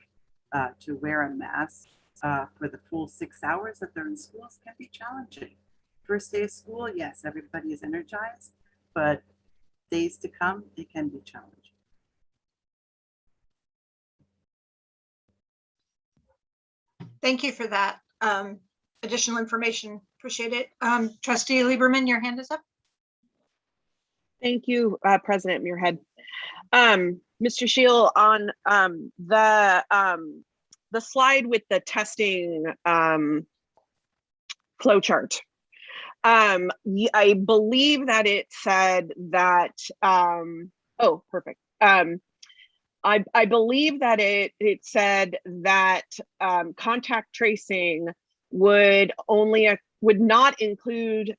To wear a mask for the full 6 hours that they're in schools can be challenging. First day of school, yes, everybody is energized, but days to come, it can be challenging. Thank you for that additional information. Appreciate it. Trustee Lieberman, your hand is up. Thank you, President Muirhead. Mr. Scheel, on the slide with the testing flow chart, I believe that it said that, oh, perfect. I believe that it said that contact tracing would not include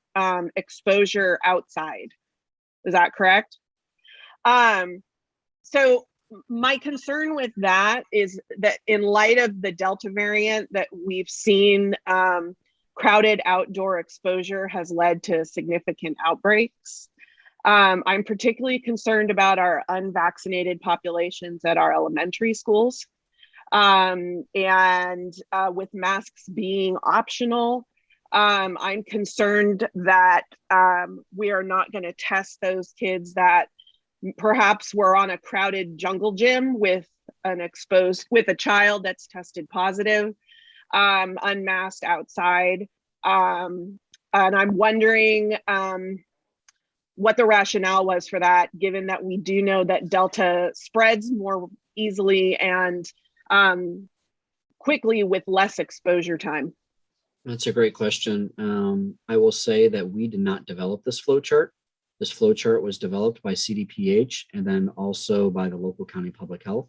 exposure outside. Is that correct? So my concern with that is that in light of the Delta variant that we've seen, crowded outdoor exposure has led to significant outbreaks. I'm particularly concerned about our unvaccinated populations at our elementary schools. And with masks being optional, I'm concerned that we are not going to test those kids that perhaps were on a crowded jungle gym with a child that's tested positive, unmasked outside. And I'm wondering what the rationale was for that, given that we do know that Delta spreads more easily and quickly with less exposure time. That's a great question. I will say that we did not develop this flow chart. This flow chart was developed by CDPH and then also by the local county public health.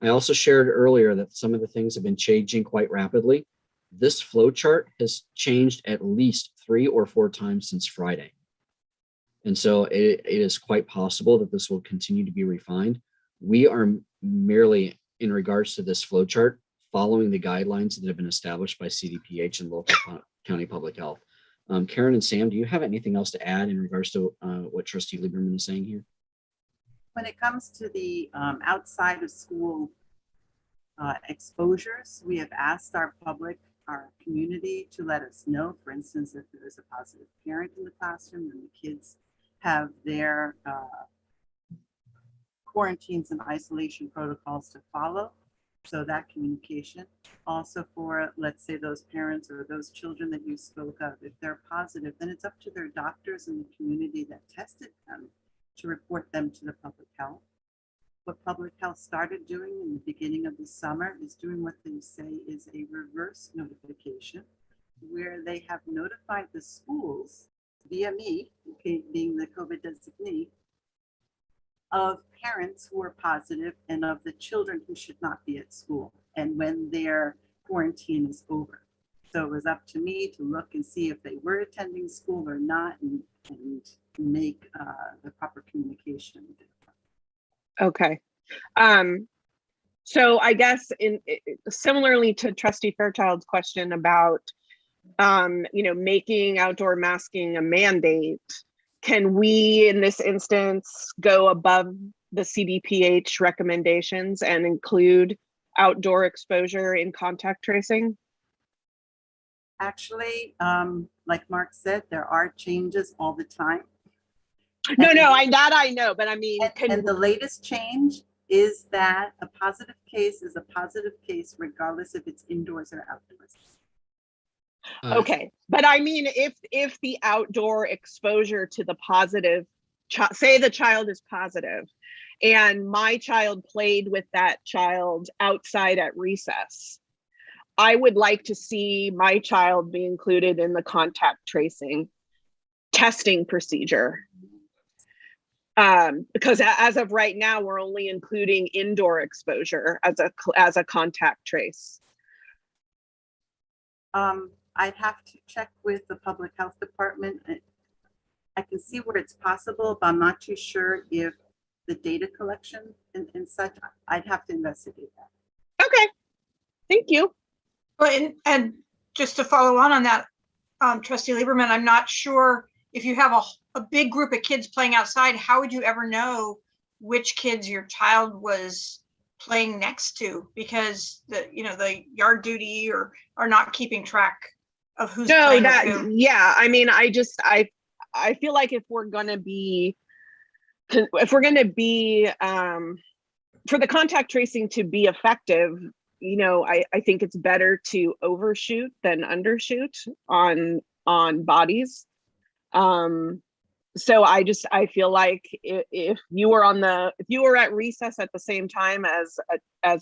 I also shared earlier that some of the things have been changing quite rapidly. This flow chart has changed at least 3 or 4 times since Friday. And so it is quite possible that this will continue to be refined. We are merely, in regards to this flow chart, following the guidelines that have been established by CDPH and local county public health. Karen and Sam, do you have anything else to add in regards to what Trustee Lieberman is saying here? When it comes to the outside of school exposures, we have asked our public, our community to let us know, for instance, if there is a positive parent in the classroom and the kids have their quarantines and isolation protocols to follow. So that communication also for, let's say, those parents or those children that you spoke of, if they're positive, then it's up to their doctors and the community that tested them to report them to the public health. What public health started doing in the beginning of the summer is doing what they say is a reverse notification, where they have notified the schools via me, being the COVID designee, of parents who are positive and of the children who should not be at school and when their quarantine is over. So it was up to me to look and see if they were attending school or not and make the proper communication. Okay. So I guess similarly to Trustee Fairchild's question about making outdoor masking a mandate, can we in this instance go above the CDPH recommendations and include outdoor exposure in contact tracing? Actually, like Mark said, there are changes all the time. No, And- no, I know, but I mean, And the latest change is that a positive case is a positive case regardless if it's indoors or outdoors. okay, but I mean, if the outdoor exposure to the positive, say the child is positive, and my child played with that child outside at recess, I would like to see my child be included in the contact tracing testing procedure. Because as of right now, we're only including indoor exposure as a contact trace. I'd have to check with the public health department. I can see where it's possible, but I'm not too sure if the data collection and such, I'd have to investigate that. Okay, thank you. Well, and just to follow on that, Trustee Lieberman, I'm not sure if you have a big group of kids playing outside, how would you ever know which kids your child was playing next to? Because the yard duty or are not keeping track of who's playing with who. Yeah, I mean, I feel like if we're gonna be for the contact tracing to be effective, I think it's better to overshoot than undershoot on bodies. So I feel like if you were at recess at the same time as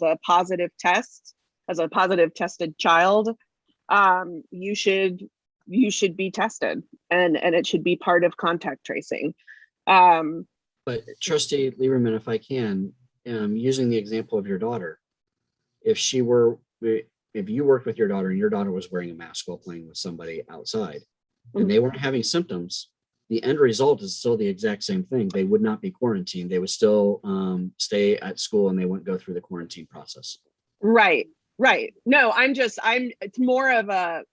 a positive test, as a positive tested child, you should be tested and it should be part of contact tracing. But Trustee Lieberman, if I can, using the example of your daughter, if you worked with your daughter and your daughter was wearing a mask while playing with somebody outside and they weren't having symptoms, the end result is still the exact same thing. They would not be quarantined. They would still stay at school and they wouldn't go through the quarantine process. Right. No, it's more of a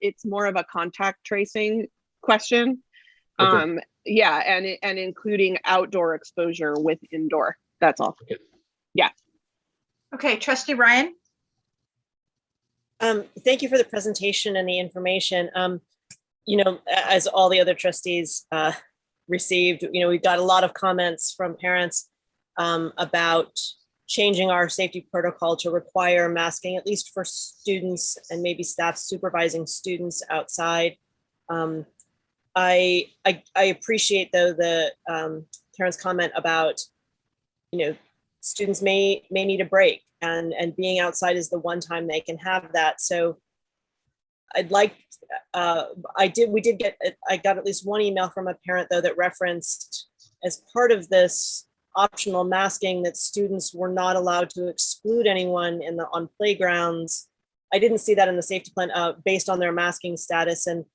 contact tracing question. Okay. Yeah, and including outdoor exposure with indoor. That's all. Okay. Yeah. Okay, Trustee Ryan. Thank you for the presentation and the information. As all the other trustees received, we've got a lot of comments from parents about changing our safety protocol to require masking, at least for students and maybe staff supervising students outside. I appreciate though the Karen's comment about, students may need a break and being outside is the one time they can have that. So I got at least one email from a parent though that referenced as part of this optional masking that students were not allowed to exclude anyone on playgrounds. I didn't see that in the safety plan based on their masking status. And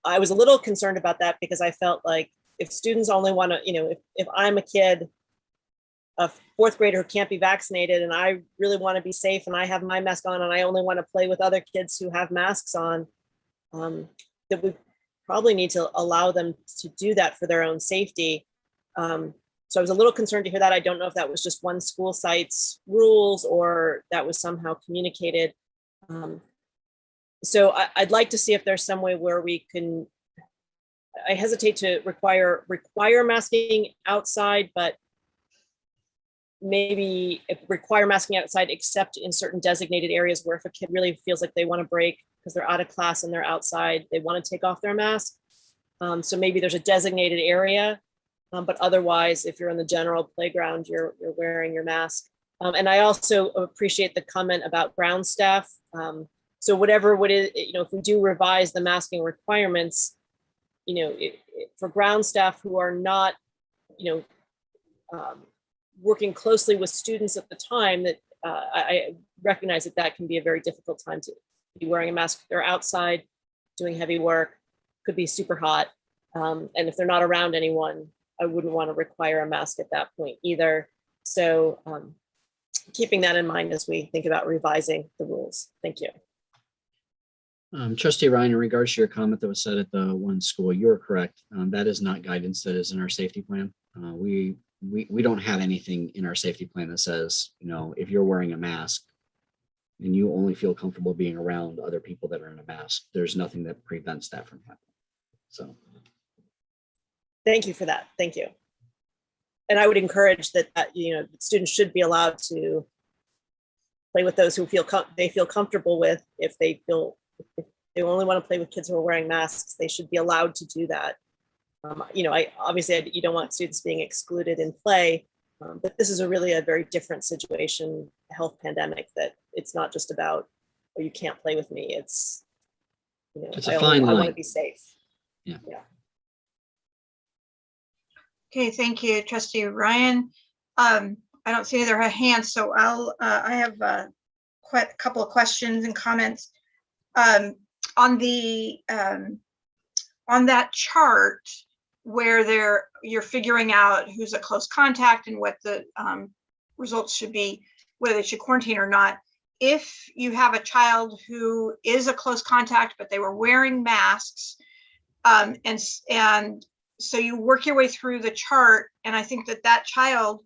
I was a little concerned about that because I felt like if students only want to, if I'm a kid, a fourth grader who can't be vaccinated and I really want to be safe and I have my mask on and I only want to play with other kids who have masks on, that we probably need to allow them to do that for their own safety. So I was a little concerned to hear that. I don't know if that was just one school site's rules or that was somehow communicated. So I'd like to see if there's some way where we can, I hesitate to require masking outside, but maybe require masking outside except in certain designated areas where if a kid really feels like they want to break because they're out of class and they're outside, they want to take off their mask. So maybe there's a designated area, but otherwise, if you're in the general playground, you're wearing your mask. And I also appreciate the comment about ground staff. So whatever if we do revise the masking requirements, for ground staff who are not, working closely with students at the time, that I recognize that can be a very difficult time to be wearing a mask. They're outside doing heavy work, could be super hot. And if they're not around anyone, I wouldn't want to require a mask at that point either. So keeping that in mind as we think about revising the rules. Thank you. Trustee Ryan, in regards to your comment that was said at the one school, you are correct. That is not guidance that is in our safety plan. We we don't have anything in our safety plan that says, you know, if you're wearing a mask and you only feel comfortable being around other people that are in a mask, there's nothing that prevents that from happening. So. Thank you for that. Thank you. And I would encourage that, you know, students should be allowed to play with those who they feel comfortable with. If they only want to play with kids who are wearing masks, they should be allowed to do that. You know, you don't want students being excluded in play, but this is really a very different situation, health pandemic, that it's not just about, oh, you can't play with me. It's, you know, it's a fine line. I want to be safe. Yeah. Okay, thank you, Trustee Ryan. I don't see any other hands, so I have quite a couple of questions and comments. On that chart where you're figuring out who's a close contact and what the results should be, whether they should quarantine or not. If you have a child who is a close contact, but they were wearing masks, and so you work your way through the chart, and I think that child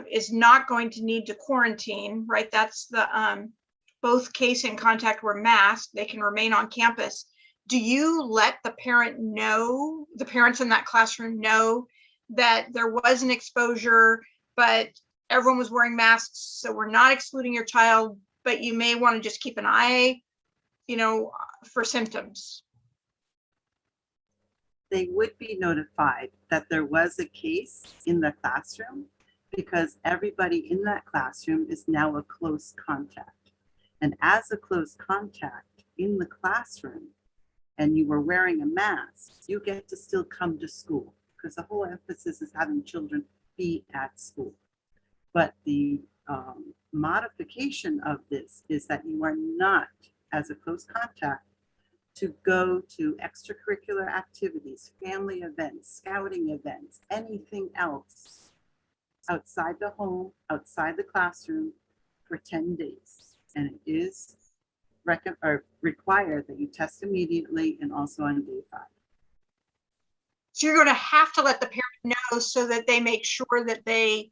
is not going to need to quarantine, right? That's the both case and contact were masked. They can remain on campus. Do you let the parent know, the parents in that classroom know that there was an exposure, but everyone was wearing masks, so we're not excluding your child, but you may want to just keep an eye, you know, for symptoms? They would be notified that there was a case in the classroom because everybody in that classroom is now a close contact. And as a close contact in the classroom, and you were wearing a mask, you get to still come to school because the whole emphasis is having children be at school. But the modification of this is that you are not, as a close contact, to go to extracurricular activities, family events, scouting events, anything else outside the home, outside the classroom for 10 days. And it is required that you test immediately and also on day 5. So you're going to have to let the parent know so that they make sure that they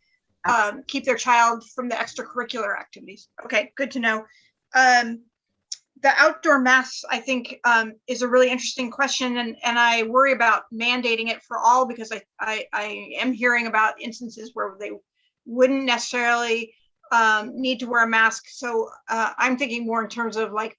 keep their child from the extracurricular activities. Okay, good to know. The outdoor masks, I think, is a really interesting question, and I worry about mandating it for all because I am hearing about instances where they wouldn't necessarily need to wear a mask. So I'm thinking more in terms of like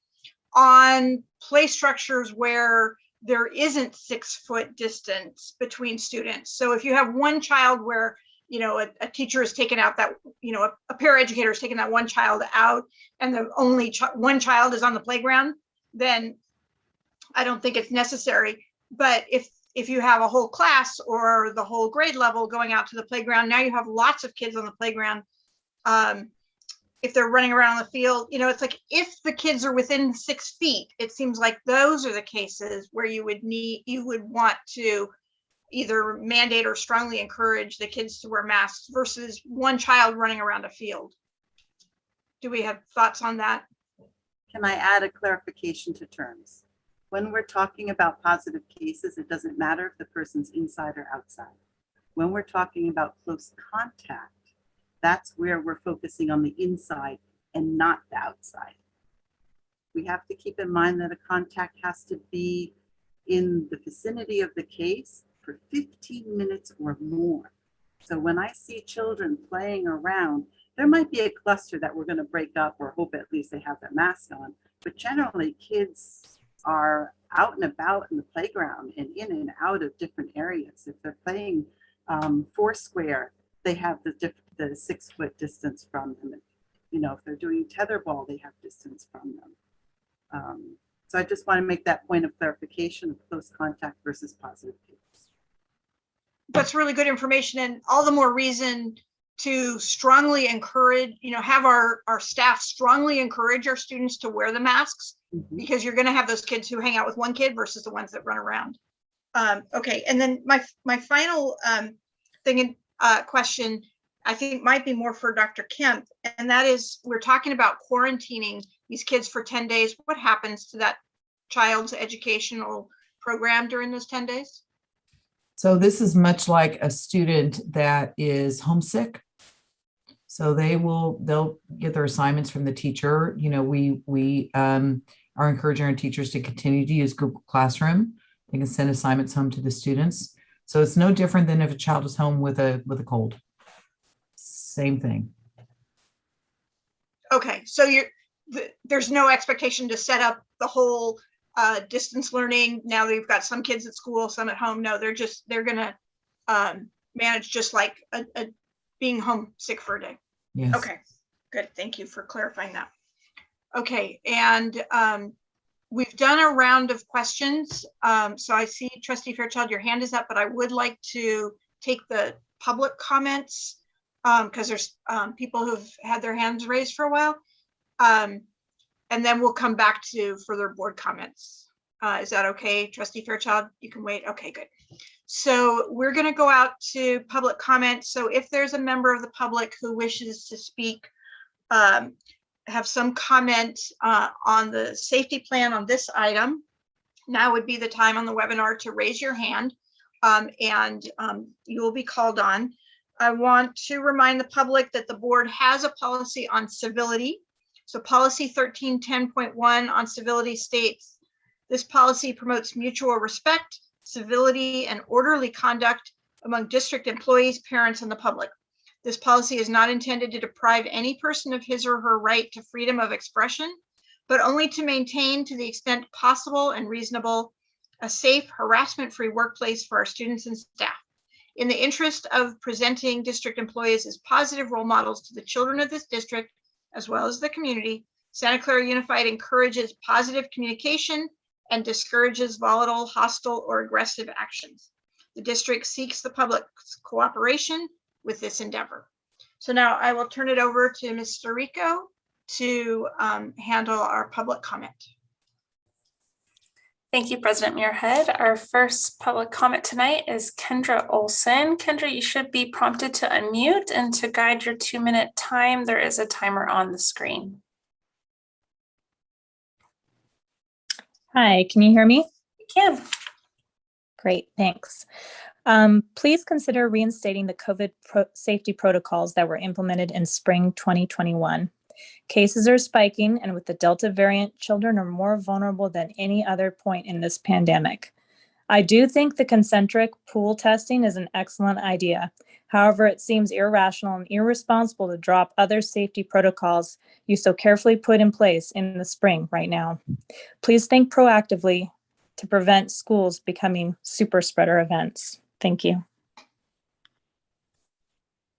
on play structures where there isn't 6-foot distance between students. So if you have one child where, you know, a teacher has taken out that, you know, a paraeducator has taken that one child out and the only one child is on the playground, then I don't think it's necessary. But if you have a whole class or the whole grade level going out to the playground, now you have lots of kids on the playground. If they're running around the field, you know, it's like if the kids are within 6 feet, it seems like those are the cases where you would want to either mandate or strongly encourage the kids to wear masks versus one child running around a field. Do we have thoughts on that? Can I add a clarification to terms? When we're talking about positive cases, it doesn't matter if the person's inside or outside. When we're talking about close contact, that's where we're focusing on the inside and not the outside. We have to keep in mind that a contact has to be in the vicinity of the case for 15 minutes or more. So when I see children playing around, there might be a cluster that we're going to break up or hope at least they have their mask on. But generally, kids are out and about in the playground and in and out of different areas. If they're playing foursquare, they have the 6-foot distance from them. You know, if they're doing tetherball, they have distance from them. So I just want to make that point of clarification of close contact versus positive cases. That's really good information, and all the more reason to strongly encourage, you know, have our staff strongly encourage our students to wear the masks, because you're going to have those kids who hang out with one kid versus the ones that run around. Okay, and then my final question, I think might be more for Dr. Kemp, and that is, we're talking about quarantining these kids for 10 days. What happens to that child's educational program during those 10 days? So this is much like a student that is homesick. So they'll get their assignments from the teacher. You know, we are encouraging our teachers to continue to use Google Classroom. They can send assignments home to the students. So it's no different than if a child is home with a cold. Same thing. Okay, so there's no expectation to set up the whole distance learning. Now that you've got some kids at school, some at home. No, they're gonna manage just like a being homesick for a day. Yes. Okay, good. Thank you for clarifying that. Okay, and we've done a round of questions. So I see Trustee Fairchild, your hand is up, but I would like to take the public comments because there's people who've had their hands raised for a while. And then we'll come back to further board comments. Is that okay, Trustee Fairchild? You can wait. Okay, good. So we're going to go out to public comment. So if there's a member of the public who wishes to speak, have some comment on the safety plan on this item, now would be the time on the webinar to raise your hand and you will be called on. I want to remind the public that the board has a policy on civility. So policy 1310.1 on civility states, this policy promotes mutual respect, civility, and orderly conduct among district employees, parents, and the public. This policy is not intended to deprive any person of his or her right to freedom of expression, but only to maintain, to the extent possible and reasonable, a safe, harassment-free workplace for our students and staff. In the interest of presenting district employees as positive role models to the children of this district, as well as the community, Santa Clara Unified encourages positive communication and discourages volatile, hostile, or aggressive actions. The district seeks the public's cooperation with this endeavor. So now I will turn it over to Mr. Rico to handle our public comment. Thank you, President Muirhead. Our first public comment tonight is Kendra Olson. Kendra, you should be prompted to unmute, and to guide your 2-minute time, there is a timer on the screen. Hi, can you hear me? You can. Great, thanks. Please consider reinstating the COVID safety protocols that were implemented in spring 2021. Cases are spiking, and with the Delta variant, children are more vulnerable than any other point in this pandemic. I do think the concentric pool testing is an excellent idea. However, it seems irrational and irresponsible to drop other safety protocols you so carefully put in place in the spring right now. Please think proactively to prevent schools becoming super spreader events. Thank you.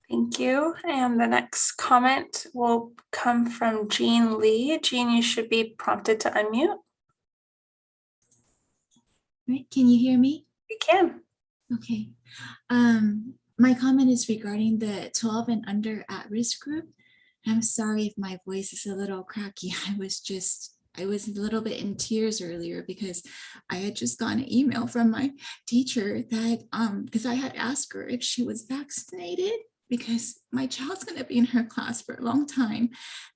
Thank you. And the next comment will come from Jean Lee. Jean, you should be prompted to unmute. Right, can you hear me? You can. Okay. My comment is regarding the 12 and under at-risk group. I'm sorry if my voice is a little cracky. I was a little bit in tears earlier because I had just gotten an email from my teacher that because I had asked her if she was vaccinated, because my child's going to be in her class for a long time.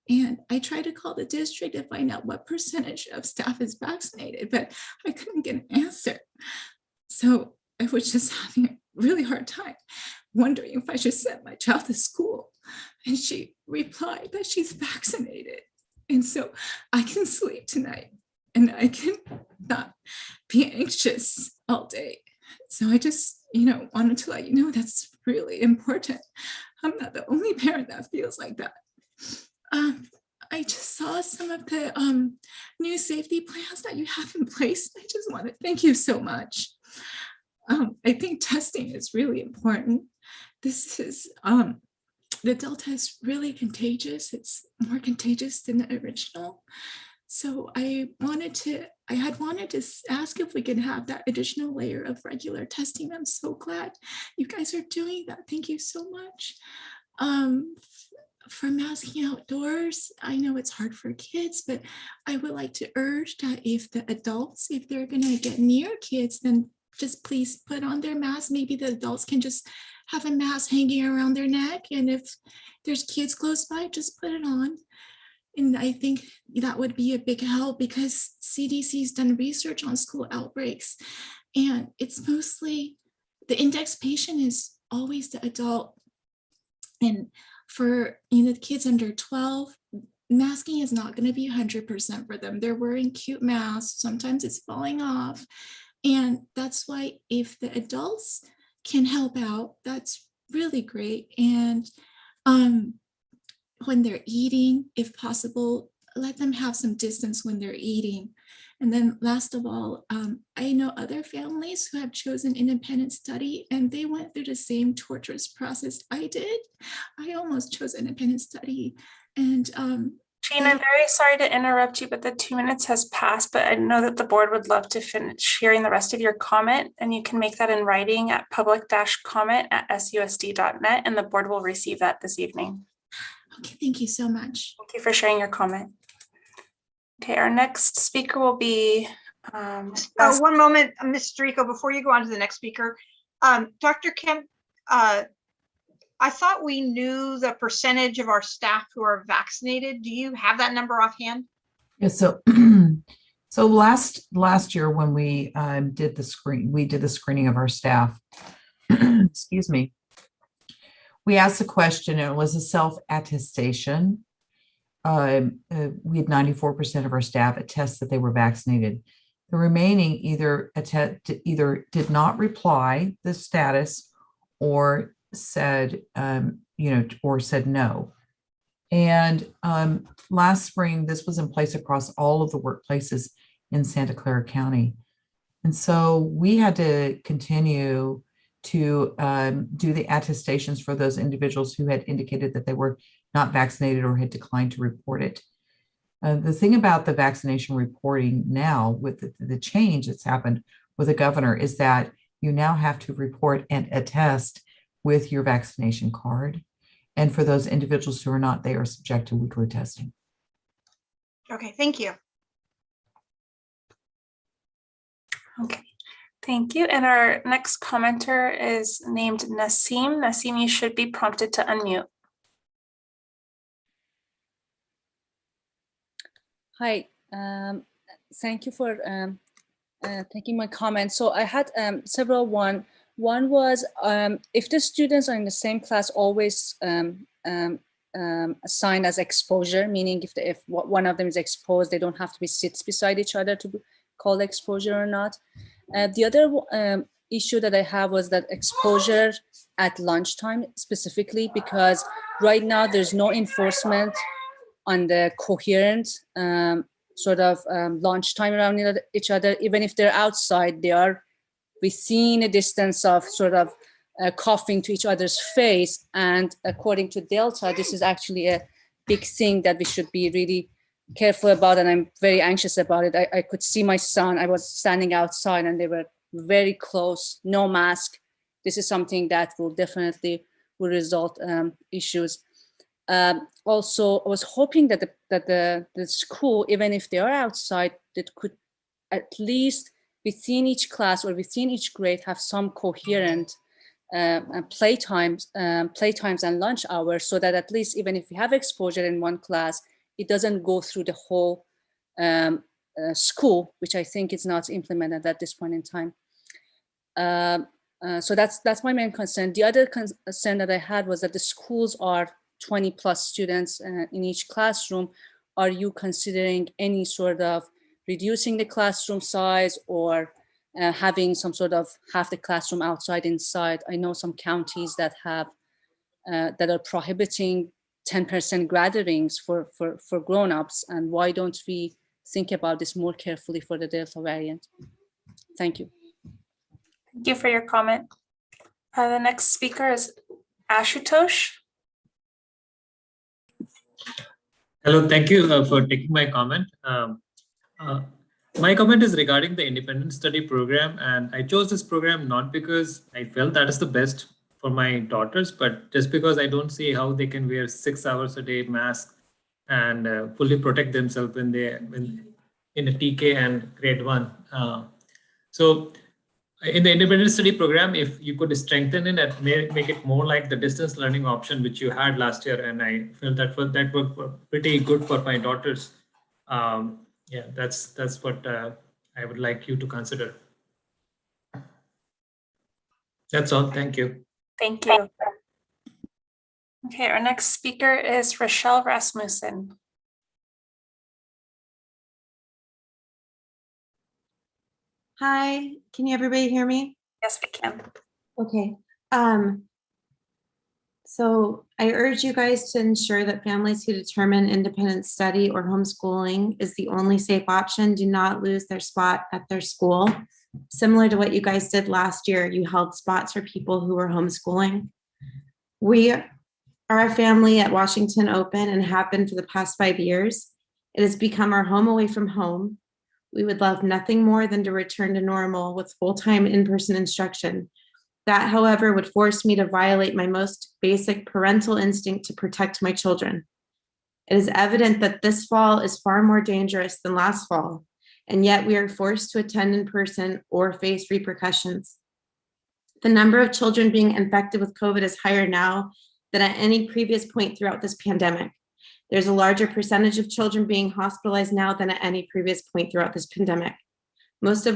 And I tried to call the district to find out what percentage of staff is vaccinated, but I couldn't get an answer. So I was just having a really hard time wondering if I should send my child to school. And she replied that she's vaccinated. And so I can sleep tonight and I can not be anxious all day. So I just, wanted to let you know that's really important. I'm not the only parent that feels like that. I just saw some of the new safety plans that you have in place. I just want to thank you so much. I think testing is really important. This is, the Delta is really contagious. It's more contagious than the original. So I had wanted to ask if we could have that additional layer of regular testing. I'm so glad you guys are doing that. Thank you so much. For masking outdoors, I know it's hard for kids, but I would like to urge that if the adults, if they're gonna get near kids, then just please put on their mask. Maybe the adults can just have a mask hanging around their neck. And if there's kids close by, just put it on. And I think that would be a big help because CDC's done research on school outbreaks. And it's mostly the index patient is always the adult. And for the kids under 12, masking is not going to be 100% for them. They're wearing cute masks. Sometimes it's falling off. And that's why if the adults can help out, that's really great. And when they're eating, if possible, let them have some distance when they're eating. And then last of all, I know other families who have chosen independent study and they went through the same torturous process I did. I almost chose independent study. And Jean, I'm very sorry to interrupt you, but the 2 minutes has passed, but I know that the board would love to finish hearing the rest of your comment, and you can make that in writing at public-comment@susd.net, and the board will receive that this evening. Okay, thank you so much. Thank you for sharing your comment. Okay, our next speaker will be. One moment, Ms. Rico, before you go on to the next speaker. Dr. Kemp, I thought we knew the percentage of our staff who are vaccinated. Do you have that number offhand? Yeah, so last year when we did the screening of our staff, excuse me, we asked the question, and it was a self-attestation. We had 94% of our staff attest that they were vaccinated. The remaining either did not reply the status or said, or said no. And last spring, this was in place across all of the workplaces in Santa Clara County. And so we had to continue to do the attestations for those individuals who had indicated that they were not vaccinated or had declined to report it. The thing about the vaccination reporting now with the change that's happened with the governor is that you now have to report and attest with your vaccination card. And for those individuals who are not, they are subject to weekly testing. Okay, thank you. Okay, thank you. And our next commenter is named Nasim. Nasim, you should be prompted to unmute. Hi, thank you for taking my comment. So I had several. One was if the students are in the same class, always assigned as exposure, meaning if one of them is exposed, they don't have to be sits beside each other to be called exposure or not. The other issue that I have was that exposure at lunchtime specifically, because right now there's no enforcement on the coherent lunchtime around each other. Even if they're outside, they are within a distance of coughing to each other's face. And according to Delta, this is actually a big thing that we should be really careful about. And I'm very anxious about it. I could see my son, I was standing outside and they were very close, no mask. This is something that will definitely result issues. Also, I was hoping that the school, even if they are outside, that could at least within each class or within each grade have some coherent playtimes and lunch hours, so that at least even if we have exposure in one class, it doesn't go through the whole school, which I think is not implemented at this point in time. So that's my main concern. The other concern that I had was that the schools are 20 plus students in each classroom. Are you considering any sort of reducing the classroom size or having some sort of half the classroom outside, inside? I know some counties that have that are prohibiting 10% gatherings for grown-ups, and why don't we think about this more carefully for the Delta variant? Thank you. Thank you for your comment. The next speaker is Ashutosh. Hello, thank you for taking my comment. My comment is regarding the independent study program, and I chose this program not because I felt that is the best for my daughters, but just because I don't see how they can wear 6 hours a day mask and fully protect themselves when they in a TK and grade 1. So in the independent study program, if you could strengthen it and make it more like the distance learning option which you had last year, and I felt that worked pretty good for my daughters. Yeah, that's what I would like you to consider. That's all. Thank you. Thank you. Okay, our next speaker is Rochelle Rasmussen. Hi, can you everybody hear me? Yes, we can. Okay. So I urge you guys to ensure that families who determine independent study or homeschooling is the only safe option do not lose their spot at their school. Similar to what you guys did last year, you held spots for people who were homeschooling. We are a family at Washington Open and have been for the past 5 years. It has become our home away from home. We would love nothing more than to return to normal with full-time in-person instruction. That, however, would force me to violate my most basic parental instinct to protect my children. It is evident that this fall is far more dangerous than last fall, and yet we are forced to attend in person or face repercussions. The number of children being infected with COVID is higher now than at any previous point throughout this pandemic. There's a larger percentage of children being hospitalized now than at any previous point throughout this pandemic. Most if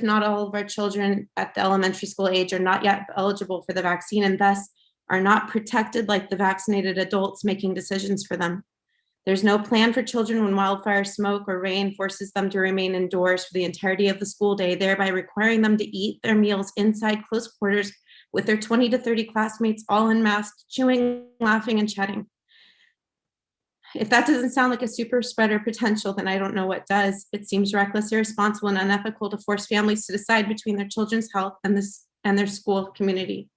not all of our children at the elementary school age are not yet eligible for the vaccine and thus are not protected like the vaccinated adults making decisions for them. There's no plan for children when wildfire smoke or rain forces them to remain indoors for the entirety of the school day, thereby requiring them to eat their meals inside close quarters with their 20 to 30 classmates all in masks, chewing, laughing, and chatting. If that doesn't sound like a super spreader potential, then I don't know what does. It seems reckless, irresponsible, and unethical to force families to decide between their children's health and their school community.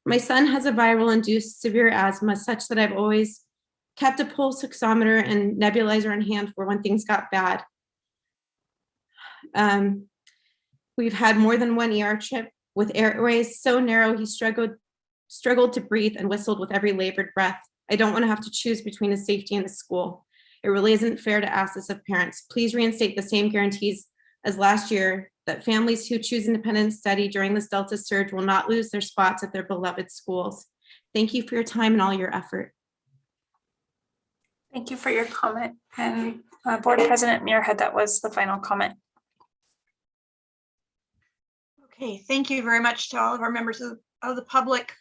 My son has a viral-induced severe asthma such that I've always kept a pulse oximeter and nebulizer in hand for when things got bad. We've had more than one ER trip with airways so narrow he struggled to breathe and whistled with every labored breath. I don't want to have to choose between his safety and his school. It really isn't fair to ask this of parents. Please reinstate the same guarantees as last year that families who choose independent study during this Delta surge will not lose their spots at their beloved schools. Thank you for your time and all your effort. Thank you for your comment. And Board President Muirhead, that was the final comment. Okay, thank you very much to all of our members of the public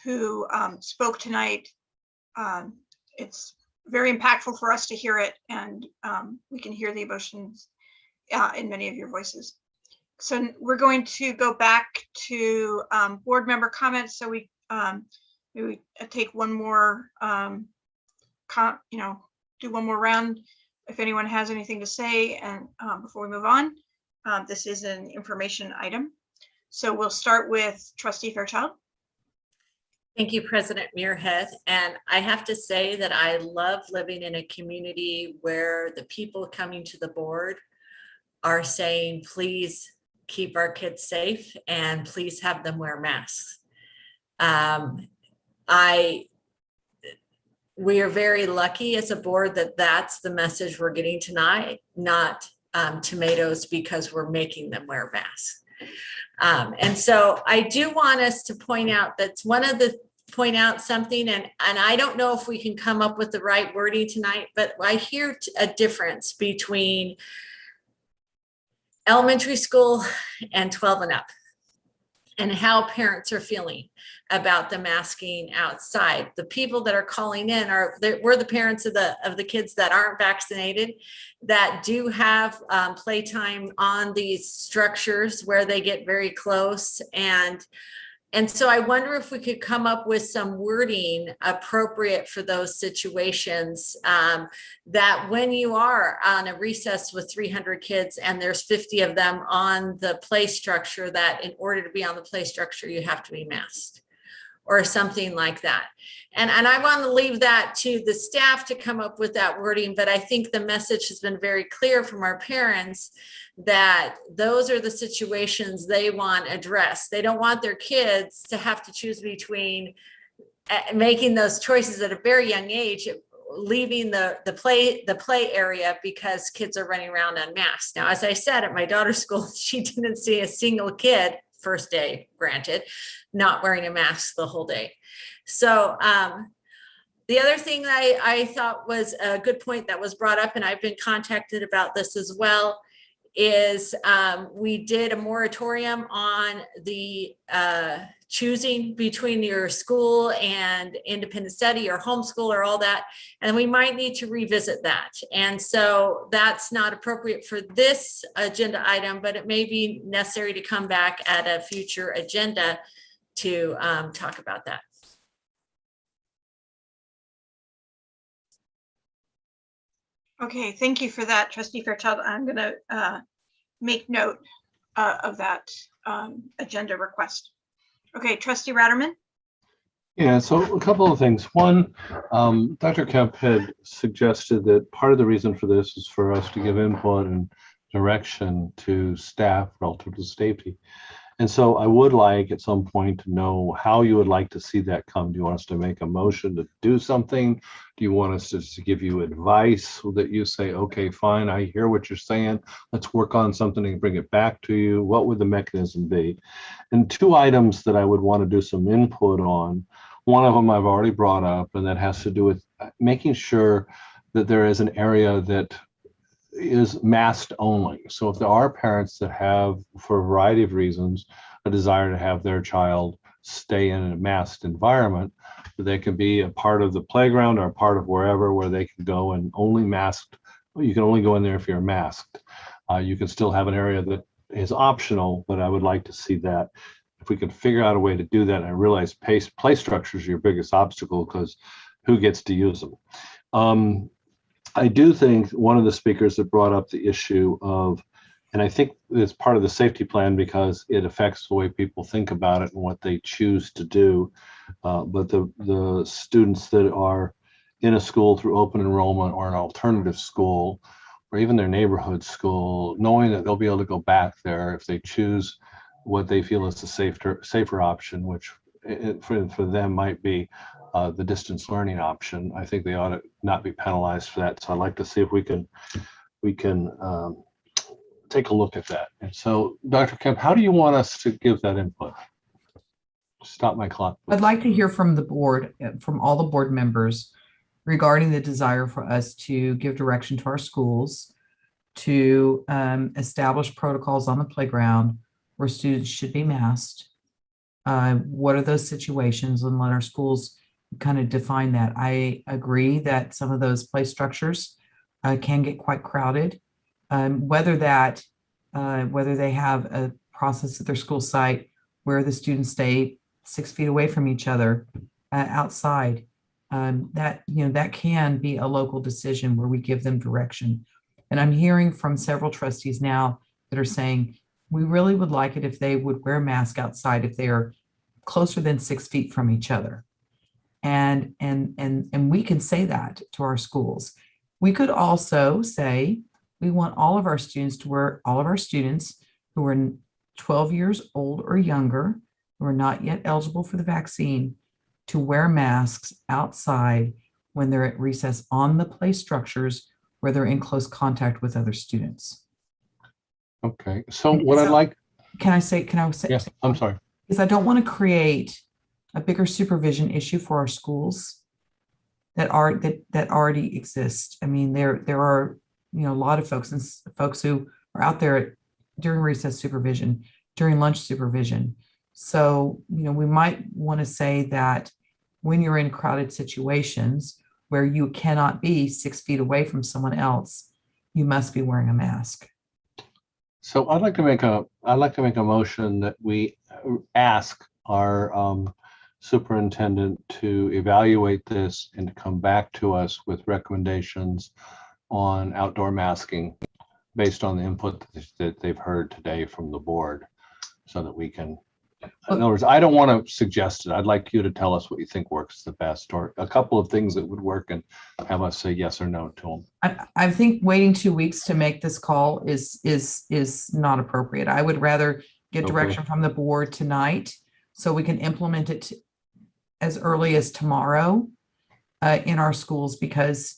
who spoke tonight. It's very impactful for us to hear it, and we can hear the emotions in many of your voices. So we're going to go back to board member comments. So we maybe take one more, do one more round if anyone has anything to say, and before we move on. This is an information item. So we'll start with Trustee Fairchild. Thank you, President Muirhead. And I have to say that I love living in a community where the people coming to the board are saying, please keep our kids safe and please have them wear masks. We are very lucky as a board that that's the message we're getting tonight, not tomatoes because we're making them wear masks. And so I do want us to point out something, and I don't know if we can come up with the right wording tonight, but I hear a difference between elementary school and 12 and up and how parents are feeling about the masking outside. The people that are calling in we're the parents of the kids that aren't vaccinated, that do have playtime on these structures where they get very close. And so I wonder if we could come up with some wording appropriate for those situations, that when you are on a recess with 300 kids and there's 50 of them on the play structure, that in order to be on the play structure, you have to be masked or something like that. And I want to leave that to the staff to come up with that wording, but I think the message has been very clear from our parents that those are the situations they want addressed. They don't want their kids to have to choose between making those choices at a very young age, leaving the play area because kids are running around unmasked. Now, as I said, at my daughter's school, she didn't see a single kid, first day, granted, not wearing a mask the whole day. So the other thing I thought was a good point that was brought up, and I've been contacted about this as well, is we did a moratorium on the choosing between your school and independent study or homeschool or all that. And we might need to revisit that. And so that's not appropriate for this agenda item, but it may be necessary to come back at a future agenda to talk about that. Okay, thank you for that, Trustee Fairchild. I'm going to make note of that agenda request. Okay, Trustee Ratterman. Yeah, so a couple of things. One, Dr. Kemp had suggested that part of the reason for this is for us to give input and direction to staff relative to safety. And so I would like at some point to know how you would like to see that come. Do you want us to make a motion to do something? Do you want us to give you advice so that you say, okay, fine, I hear what you're saying. Let's work on something and bring it back to you. What would the mechanism be? And two items that I would want to do some input on. One of them I've already brought up, and that has to do with making sure that there is an area that is masked only. So if there are parents that have, for a variety of reasons, a desire to have their child stay in a masked environment, they can be a part of the playground or a part of wherever where they can go and only masked. You can only go in there if you're masked. You can still have an area that is optional, but I would like to see that. If we could figure out a way to do that, and I realize play structures are your biggest obstacle because who gets to use them? I do think one of the speakers that brought up the issue of, and I think it's part of the safety plan because it affects the way people think about it and what they choose to do. But the students that are in a school through open enrollment or an alternative school, or even their neighborhood school, knowing that they'll be able to go back there if they choose what they feel is the safer option, which for them might be the distance learning option. I think they ought to not be penalized for that. So I'd like to see if we can take a look at that. And so, Dr. Kemp, how do you want us to give that input? Stop my clock. I'd like to hear from the board, from all the board members, regarding the desire for us to give direction to our schools to establish protocols on the playground where students should be masked. What are those situations, and let our schools kind of define that. I agree that some of those play structures can get quite crowded. Whether they have a process at their school site where the students stay 6 feet away from each other outside, that can be a local decision where we give them direction. And I'm hearing from several trustees now that are saying we really would like it if they would wear a mask outside if they are closer than 6 feet from each other. And we can say that to our schools. We could also say we want all of our students who are 12 years old or younger, who are not yet eligible for the vaccine, to wear masks outside when they're at recess on the play structures where they're in close contact with other students. Okay, so what I'd like. Can I say? Yeah, I'm sorry. Because I don't want to create a bigger supervision issue for our schools that already exist. I mean, there are a lot of folks who are out there during recess supervision, during lunch supervision. So we might want to say that when you're in crowded situations where you cannot be 6 feet away from someone else, you must be wearing a mask. So I'd like to make a motion that we ask our superintendent to evaluate this and to come back to us with recommendations on outdoor masking based on the input that they've heard today from the board, so that we can, in other words, I don't want to suggest it. I'd like you to tell us what you think works the best, or a couple of things that would work, and have us say yes or no to them. I think waiting 2 weeks to make this call is not appropriate. I would rather get direction from the board tonight so we can implement it as early as tomorrow in our schools, because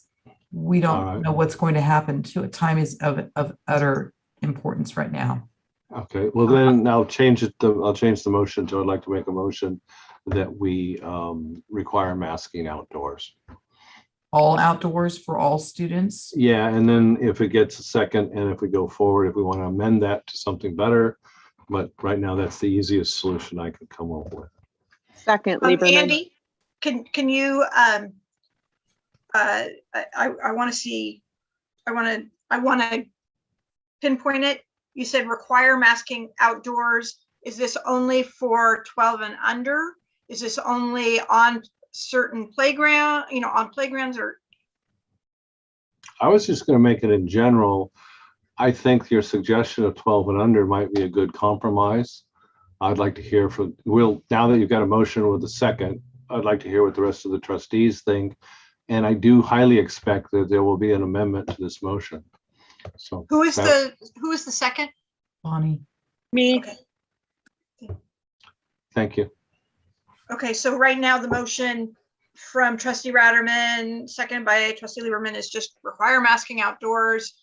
we don't know what's going to happen. To a time is of utter importance right now. Okay, well then I'll change it. I'll change the motion to, I'd like to make a motion that we require masking outdoors. All outdoors for all students? Yeah, and then if it gets a second, and if we go forward, if we want to amend that to something better, but right now that's the easiest solution I could come up with. Second, Lieberman. Andy, can you, I want to see, I want to pinpoint it. You said require masking outdoors. Is this only for 12 and under? Is this only on certain playground, on playgrounds, or? I was just going to make it in general. I think your suggestion of 12 and under might be a good compromise. I'd like to hear from, now that you've got a motion with a second, I'd like to hear what the rest of the trustees think. And I do highly expect that there will be an amendment to this motion. So Who is the second? Bonnie. Me. Okay. Thank you. Okay, so right now the motion from trustee Ratterman, seconded by trustee Lieberman, is just require masking outdoors.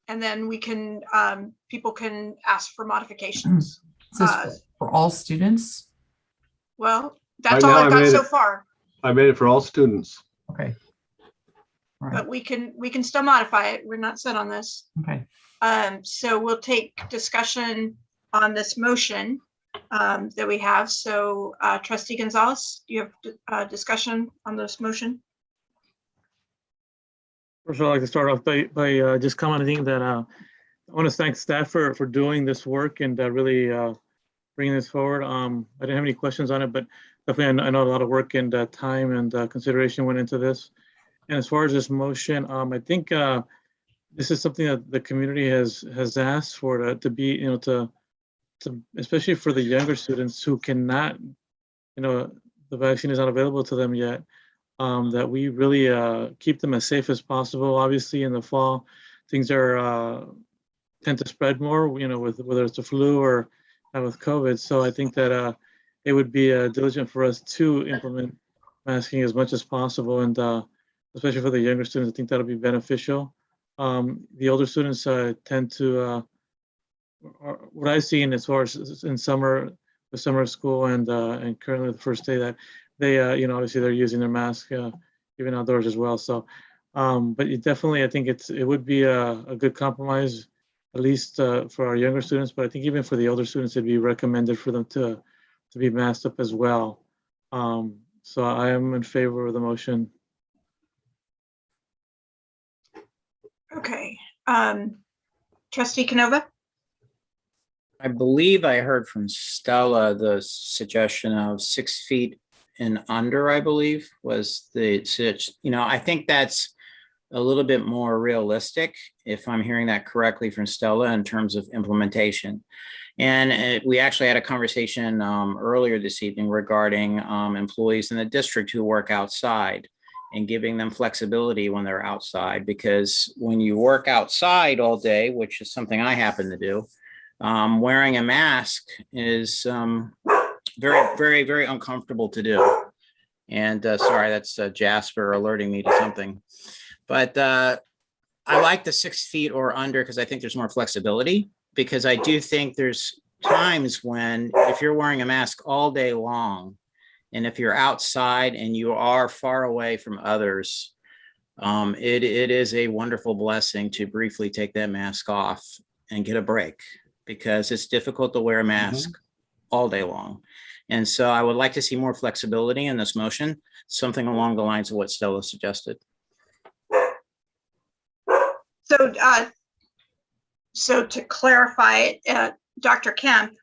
And then we can, people can ask for modifications. Is this for all students? Well, that's Right all now, I've got so far, I made it for all students. Okay. All right. but we can still modify it. We're not set on this. Okay. So we'll take discussion on this motion that we have. So trustee Gonzalez, do you have discussion on this motion? First of all, I'd like to start off by just commenting that I want to thank staff for doing this work and really bringing this forward. I didn't have any questions on it, but definitely I know a lot of work and time and consideration went into this. And as far as this motion, I think this is something that the community has asked for to be, to especially for the younger students who cannot, the vaccine is not available to them yet. That we really keep them as safe as possible. Obviously, in the fall, things tend to spread more, with whether it's the flu or with COVID. So I think that it would be diligent for us to implement masking as much as possible, and especially for the younger students, I think that'll be beneficial. The older students tend to, what I've seen as far as in summer school and currently the first day, that they, obviously they're using their mask even outdoors as well. So, but definitely, I think it would be a good compromise, at least for our younger students. But I think even for the older students, it'd be recommended for them to be masked up as well. So I am in favor of the motion. Okay. Trustee Canova? I believe I heard from Stella the suggestion of 6 feet and under, I believe, was I think that's a little bit more realistic, if I'm hearing that correctly from Stella, in terms of implementation. And we actually had a conversation earlier this evening regarding employees in the district who work outside and giving them flexibility when they're outside, because when you work outside all day, which is something I happen to do, wearing a mask is very, very, very uncomfortable to do. And sorry, that's Jasper alerting me to something. But I like the 6 feet or under because I think there's more flexibility, because I do think there's times when if you're wearing a mask all day long, and if you're outside and you are far away from others, it is a wonderful blessing to briefly take that mask off and get a break, because it's difficult to wear a mask all day long. And so I would like to see more flexibility in this motion, something along the lines of what Stella suggested. So to clarify, Dr. Kemp,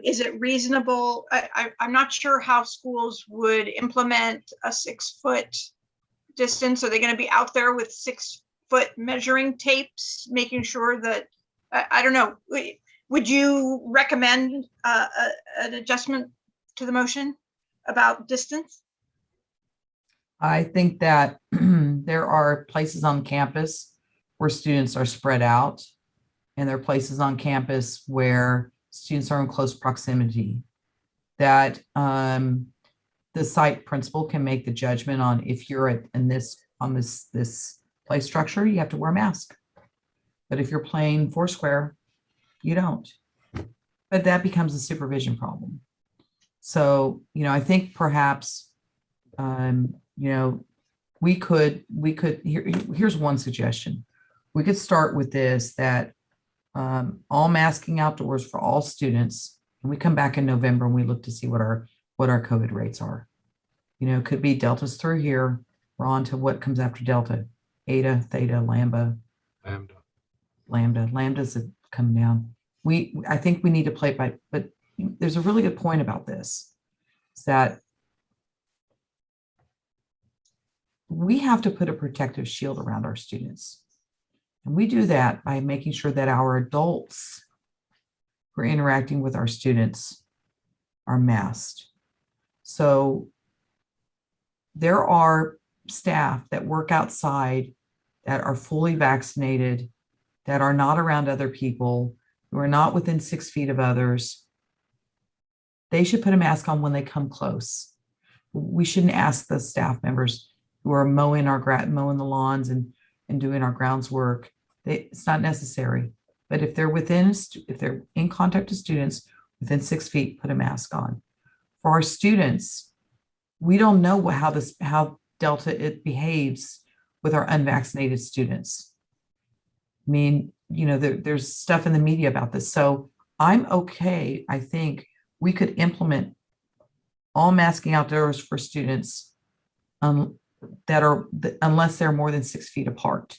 is it reasonable? I'm not sure how schools would implement a 6 foot distance. Are they going to be out there with 6 foot measuring tapes, making sure that, I don't know. Would you recommend an adjustment to the motion about distance? I think that there are places on campus where students are spread out, and there are places on campus where students are in close proximity, that the site principal can make the judgment on if you're on this play structure, you have to wear a mask. But if you're playing Foursquare, you don't. But that becomes a supervision problem. So, I think perhaps You know, here's one suggestion. We could start with this, that all masking outdoors for all students. And we come back in November and we look to see what our COVID rates are. You know, it could be Delta's through here. We're on to what comes after Delta, Eta, Theta, Lambda. Lambda's come down. I think we need to play by, but there's a really good point about this, is that we have to put a protective shield around our students. And we do that by making sure that our adults who are interacting with our students are masked. So there are staff that work outside that are fully vaccinated, that are not around other people, who are not within 6 feet of others. They should put a mask on when they come close. We shouldn't ask the staff members who are mowing the lawns and doing our grounds work. It's not necessary. But if they're in contact with students within 6 feet, put a mask on. For our students, we don't know how Delta behaves with our unvaccinated students. I mean, you know, there's stuff in the media about this. So I'm okay. I think we could implement all masking outdoors for students unless they're more than 6 feet apart.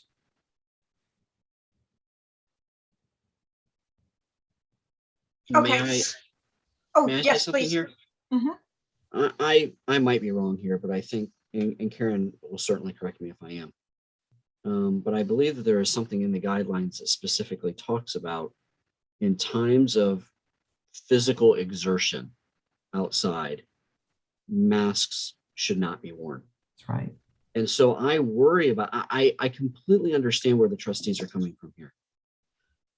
Okay. May I say yes, something please. here? Mhm. I might be wrong here, but I think, and Karen will certainly correct me if I am. But I believe that there is something in the guidelines that specifically talks about, in times of physical exertion outside, masks should not be worn. That's right. And so I worry about, I completely understand where the trustees are coming from here,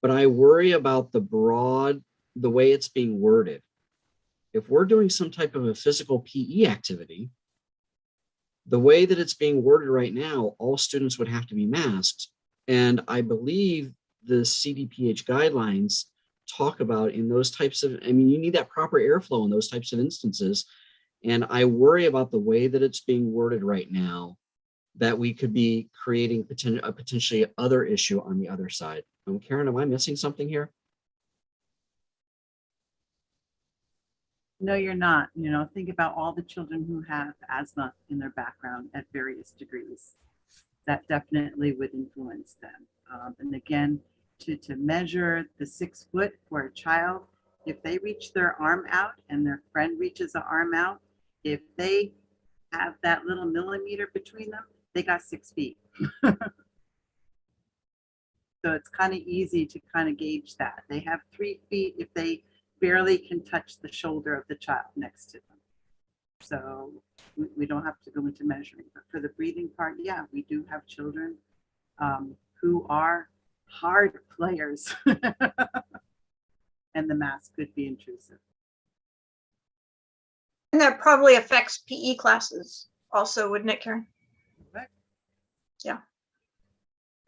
but I worry about the way it's being worded. If we're doing some type of a physical PE activity, the way that it's being worded right now, all students would have to be masked. And I believe the CDPH guidelines talk about in those types of, I mean, you need that proper airflow in those types of instances. And I worry about the way that it's being worded right now, that we could be creating a potentially other issue on the other side. Karen, am I missing something here? No, you're not. You know, think about all the children who have asthma in their background at various degrees. That definitely would influence them. And again, to measure the 6 foot for a child, if they reach their arm out and their friend reaches an arm out, if they have that little millimeter between them, they got 6 feet. So it's kind of easy to kind of gauge that. They have 3 feet if they barely can touch the shoulder of the child next to them. So we don't have to go into measuring, but for the breathing part, yeah, we do have children who are hard players and the mask could be intrusive. And that probably affects PE classes also, wouldn't it, Karen? Right. Yeah.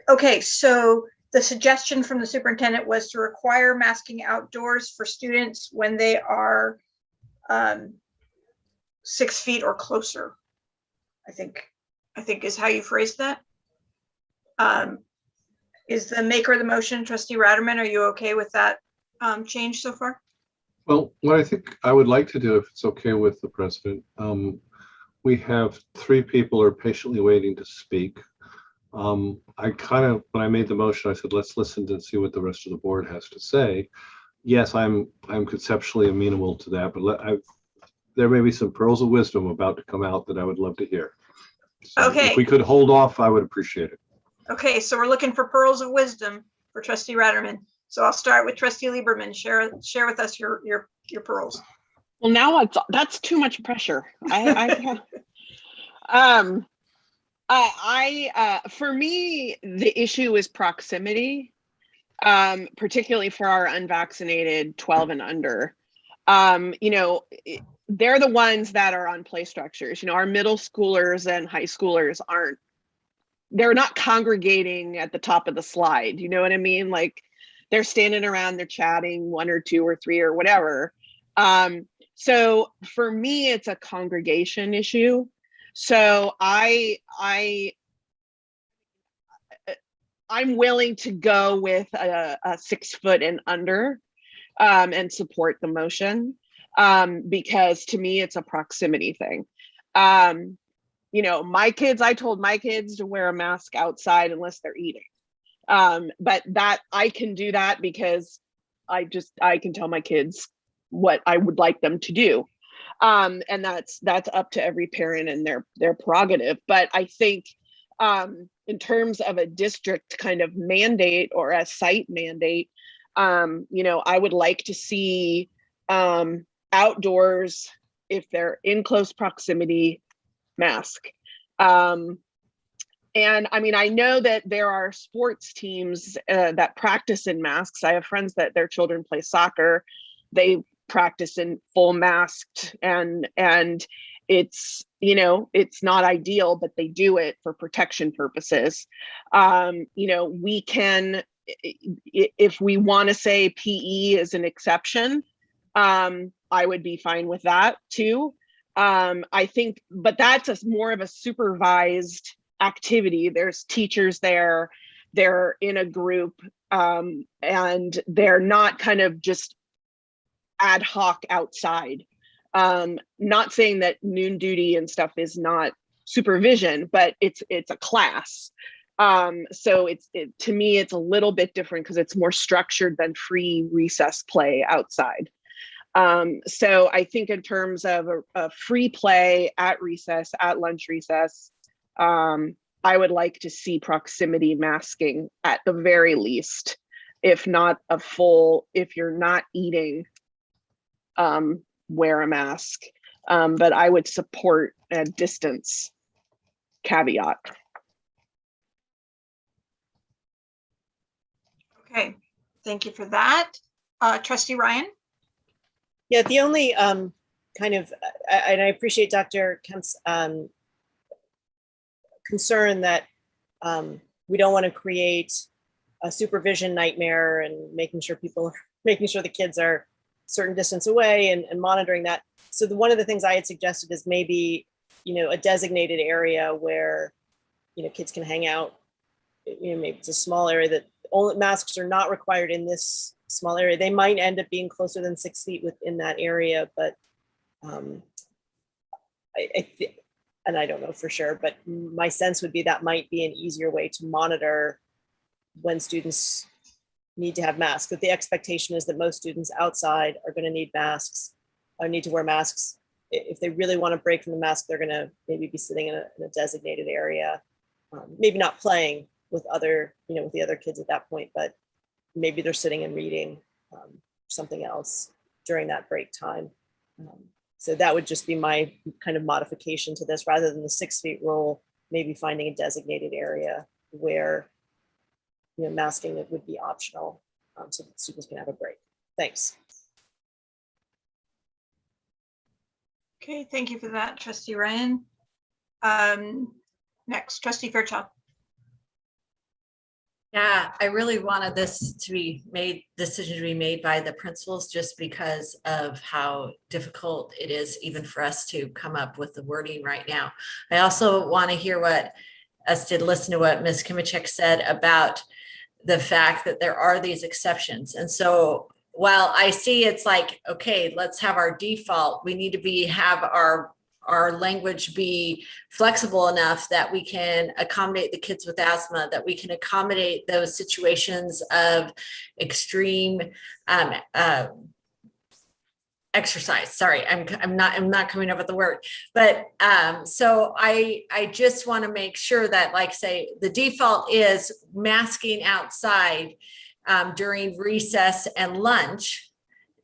Okay, so the suggestion from the superintendent was to require masking outdoors for students when they are 6 feet or closer. I think is how you phrased that. Is the maker of the motion, Trustee Ratterman, are you okay with that change so far? Well, what I think I would like to do, if it's okay with the president, we have 3 people who are patiently waiting to speak. When I made the motion, I said, let's listen to see what the rest of the board has to say. Yes, I'm conceptually amenable to that, but there may be some pearls of wisdom about to come out that I would love to hear. So Okay. If we could hold off, I would appreciate it. Okay, so we're looking for pearls of wisdom for Trustee Ratterman. So I'll start with Trustee Lieberman. Share with us your pearls. Well, now that's too much pressure. For me, the issue is proximity, particularly for our unvaccinated 12 and under. You know, they're the ones that are on play structures. You know, our middle schoolers and high schoolers they're not congregating at the top of the slide. You know what I mean? Like they're standing around, they're chatting, 1 or 2 or 3 or whatever. So for me, it's a congregation issue. So I'm willing to go with a 6 foot and under and support the motion because to me it's a proximity thing. You know, I told my kids to wear a mask outside unless they're eating. But that I can do that because I can tell my kids what I would like them to do. And that's up to every parent and their prerogative. But I think in terms of a district kind of mandate or a site mandate, you know, I would like to see outdoors, if they're in close proximity, mask. And I mean, I know that there are sports teams that practice in masks. I have friends that their children play soccer. They practice in full masked, and it's, you know, it's not ideal, but they do it for protection purposes. You know, we can, if we want to say PE is an exception, I would be fine with that too. I think, but that's more of a supervised activity. There's teachers there, they're in a group, and they're not kind of just ad hoc outside. Not saying that noon duty and stuff is not supervision, but it's a class. So to me, it's a little bit different because it's more structured than free recess play outside. So I think in terms of a free play at recess, at lunch recess, I would like to see proximity masking at the very least, if not a full, if you're not eating, wear a mask. But I would support a distance caveat. Okay, thank you for that. Trustee Ryan? Yeah, the only kind of, and I appreciate Dr. Kemp's concern that we don't want to create a supervision nightmare and making sure the kids are a certain distance away and monitoring that. So one of the things I had suggested is maybe, you know, a designated area where, you know, kids can hang out. You know, maybe it's a small area that only masks are not required in this small area. They might end up being closer than 6 feet within that area, but and I don't know for sure, but my sense would be that might be an easier way to monitor when students need to have masks. But the expectation is that most students outside are going to need masks or need to wear masks. If they really want to break from the mask, they're going to maybe be sitting in a designated area, maybe not playing with other, you know, with the other kids at that point, but maybe they're sitting and reading something else during that break time. So that would just be my kind of modification to this, rather than the 6 feet rule, maybe finding a designated area where, you know, masking it would be optional, so that students can have a break. Thanks. Okay, thank you for that, Trustee Ryan. Next, Trustee Fairchild. Yeah, I really wanted this to be made, decision to be made by the principals, just because of how difficult it is even for us to come up with the wording right now. I also want to hear listen to what Ms. Kimichek said about the fact that there are these exceptions. And so while I see it's like, okay, let's have our default, we need to have our language be flexible enough that we can accommodate the kids with asthma, that we can accommodate those situations of extreme exercise. Sorry, I'm not coming up with the word, but so I just want to make sure that, like, say the default is masking outside during recess and lunch,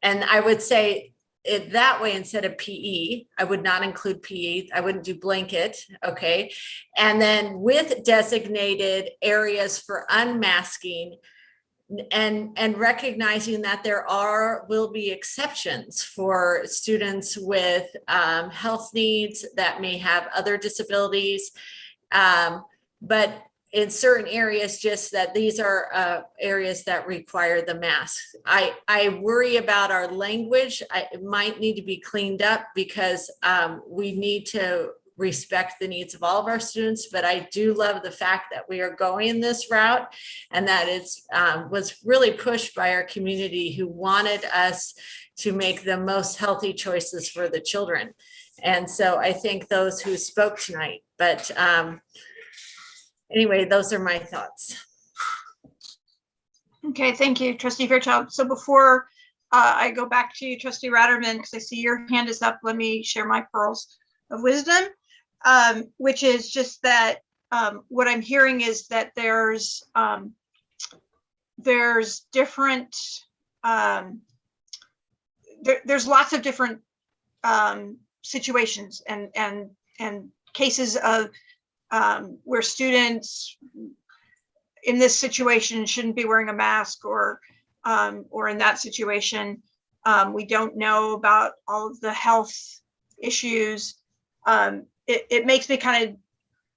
and I would say it that way instead of PE. I would not include PE. I wouldn't do blanket. Okay. And then with designated areas for unmasking, and recognizing that there will be exceptions for students with health needs that may have other disabilities. But in certain areas, just that these are areas that require the mask. I worry about our language. It might need to be cleaned up, because we need to respect the needs of all of our students, but I do love the fact that we are going this route and that it's was really pushed by our community who wanted us to make the most healthy choices for the children. And so I thank those who spoke tonight. But anyway, those are my thoughts. Okay, thank you, Trustee Fairchild. So before I go back to you, Trustee Ratterman, because I see your hand is up, let me share my pearls of wisdom, which is just that what I'm hearing is that there's different, there's lots of different situations and cases of where students in this situation shouldn't be wearing a mask, or in that situation, we don't know about all of the health issues. It makes me kind of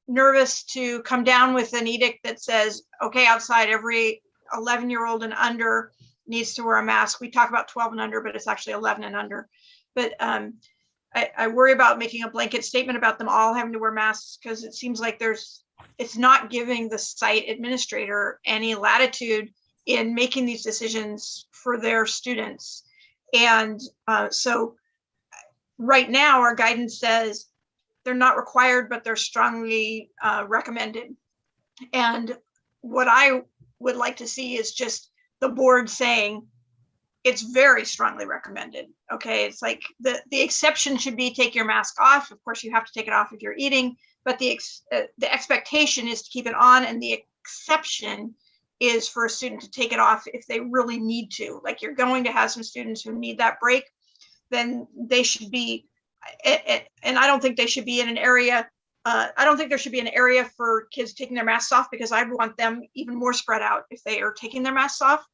nervous to come down with an edict that says, okay, outside every 11-year-old and under needs to wear a mask. We talk about 12 and under, but it's actually 11 and under. But I worry about making a blanket statement about them all having to wear masks, because it seems like it's not giving the site administrator any latitude in making these decisions for their students. And so right now our guidance says they're not required, but they're strongly recommended. And what I would like to see is just the board saying it's very strongly recommended. Okay, it's like the exception should be take your mask off. Of course, you have to take it off if you're eating, but the expectation is to keep it on, and the exception is for a student to take it off if they really need to. Like, you're going to have some students who need that break, then they should be, and I don't think they should be in an area, I don't think there should be an area for kids taking their masks off, because I want them even more spread out if they are taking their masks off.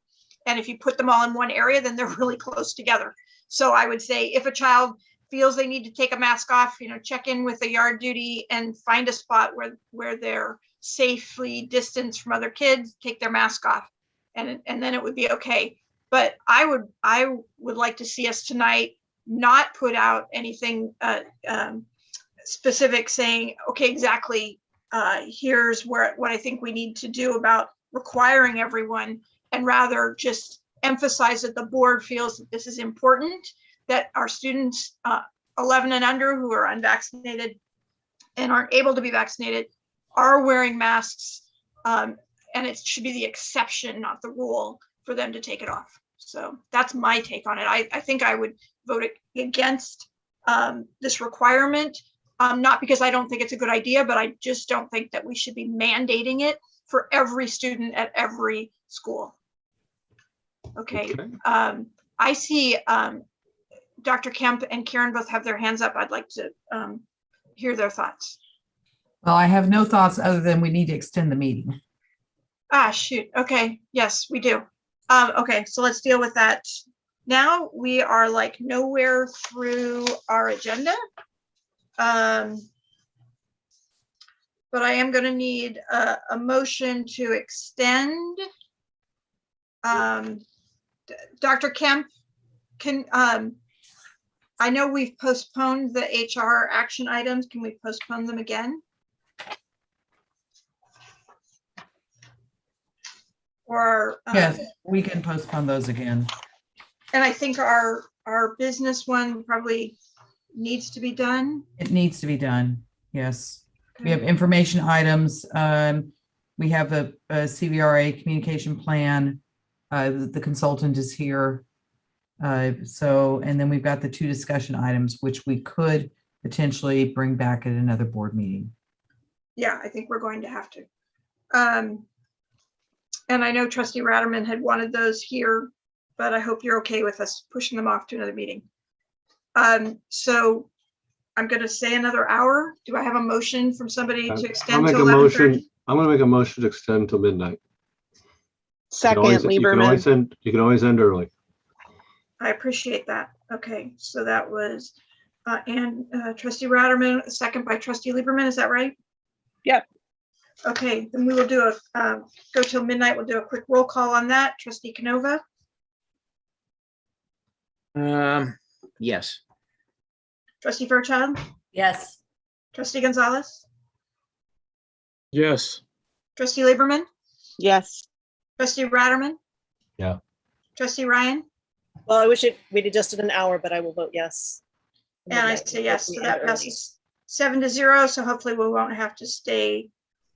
And if you put them all in one area, then they're really close together. So I would say if a child feels they need to take a mask off, check in with the yard duty and find a spot where they're safely distanced from other kids, take their mask off, and then it would be okay. But I would like to see us tonight not put out anything specific saying, okay, exactly, here's what I think we need to do about requiring everyone, and rather just emphasize that the board feels that this is important, that our students 11 and under who are unvaccinated and aren't able to be vaccinated are wearing masks, and it should be the exception, not the rule, for them to take it off. So that's my take on it. I think I would vote against this requirement, not because I don't think it's a good idea, but I just don't think that we should be mandating it for every student at every school. Okay. I see Dr. Kemp and Karen both have their hands up. I'd like to hear their thoughts. Well, I have no thoughts other than we need to extend the meeting. Ah, shoot. Okay. Yes, we do. Okay, so let's deal with that. Now we are like nowhere through our agenda. But I am going to need a motion to extend. Dr. Kemp, I know we've postponed the HR action items. Can we postpone them again? Or yes, we can postpone those again. And I think our business one probably needs to be done. It needs to be done. Yes. Okay. We have information items. We have a CVRA communication plan. The consultant is here. And then we've got the 2 discussion items, which we could potentially bring back at another board meeting. Yeah, I think we're going to have to. And I know Trustee Ratterman had wanted those here, but I hope you're okay with us pushing them off to another meeting. So I'm going to say another hour. Do I have a motion from somebody to extend to 11:30? I'm going to make a motion to extend till midnight. Second, Lieberman. You can always end early. I appreciate that. Okay, so that was Trustee Ratterman, second by Trustee Lieberman. Is that right? Yep. Okay, then we will do go till midnight. We'll do a quick roll call on that. Trustee Canova? Yes. Trustee Fairchild? Yes. Trustee Gonzalez, Yes. Trustee Lieberman, Yes. Trustee Ratterman, Yeah. Trustee Ryan, Well, I wish we'd adjusted an hour, but I will vote yes. and I say yes, so that passes 7-0. So hopefully we won't have to stay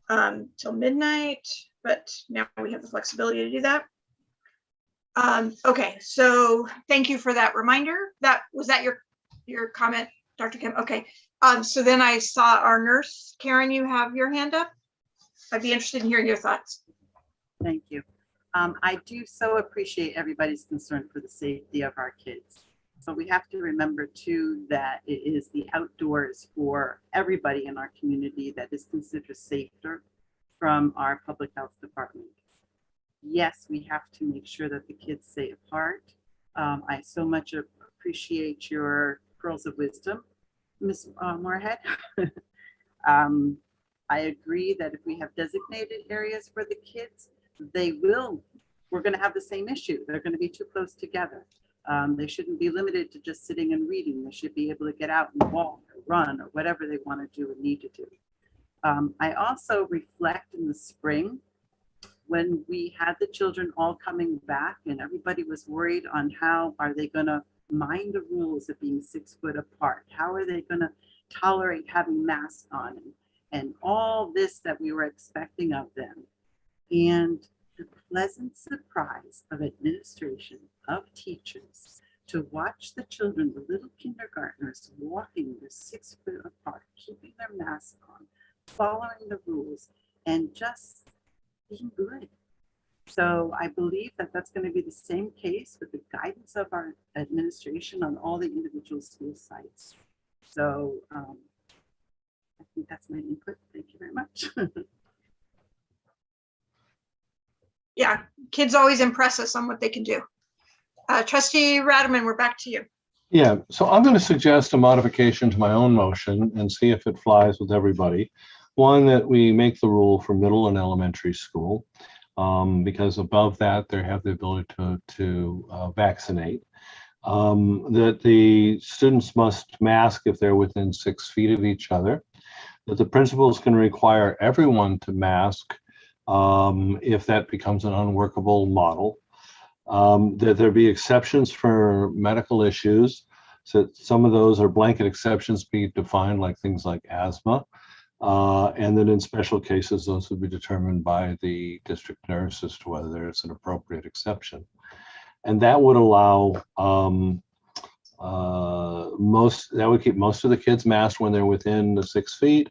till midnight, but now we have the flexibility to do that. Okay, so thank you for that reminder. Was that your comment, Dr. Kim? Okay. So then I saw our nurse, Karen, you have your hand up. I'd be interested in hearing your thoughts. Thank you. I do so appreciate everybody's concern for the safety of our kids. So we have to remember too that it is the outdoors for everybody in our community that is considered safer from our public health department. Yes, we have to make sure that the kids stay apart. I so much appreciate your pearls of wisdom, Ms. Moorhead. I agree that if we have designated areas for the kids, we're going to have the same issue. They're going to be too close together. They shouldn't be limited to just sitting and reading. They should be able to get out and walk or run or whatever they want to do and need to do. I also reflect in the spring when we had the children all coming back and everybody was worried on how are they going to mind the rules of being 6 foot apart? How are they going to tolerate having masks on and all this that we were expecting of them? And the pleasant surprise of administration, of teachers, to watch the children, the little kindergartners, walking the 6 foot apart, keeping their mask on, following the rules, and just being good. So I believe that that's going to be the same case with the guidance of our administration on all the individual school sites. So I think that's my input. Thank you very much. Yeah, kids always impress us on what they can do. Trustee Ratterman, we're back to you. Yeah, so I'm going to suggest a modification to my own motion and see if it flies with everybody. One, that we make the rule for middle and elementary school, because above that, they have the ability to vaccinate. That the students must mask if they're within 6 feet of each other. That the principals can require everyone to mask if that becomes an unworkable model. That there be exceptions for medical issues. So some of those are blanket exceptions be defined, like things like asthma. And then in special cases, those would be determined by the district nurse as to whether there's an appropriate exception. And that would allow that would keep most of the kids masked when they're within the 6 feet.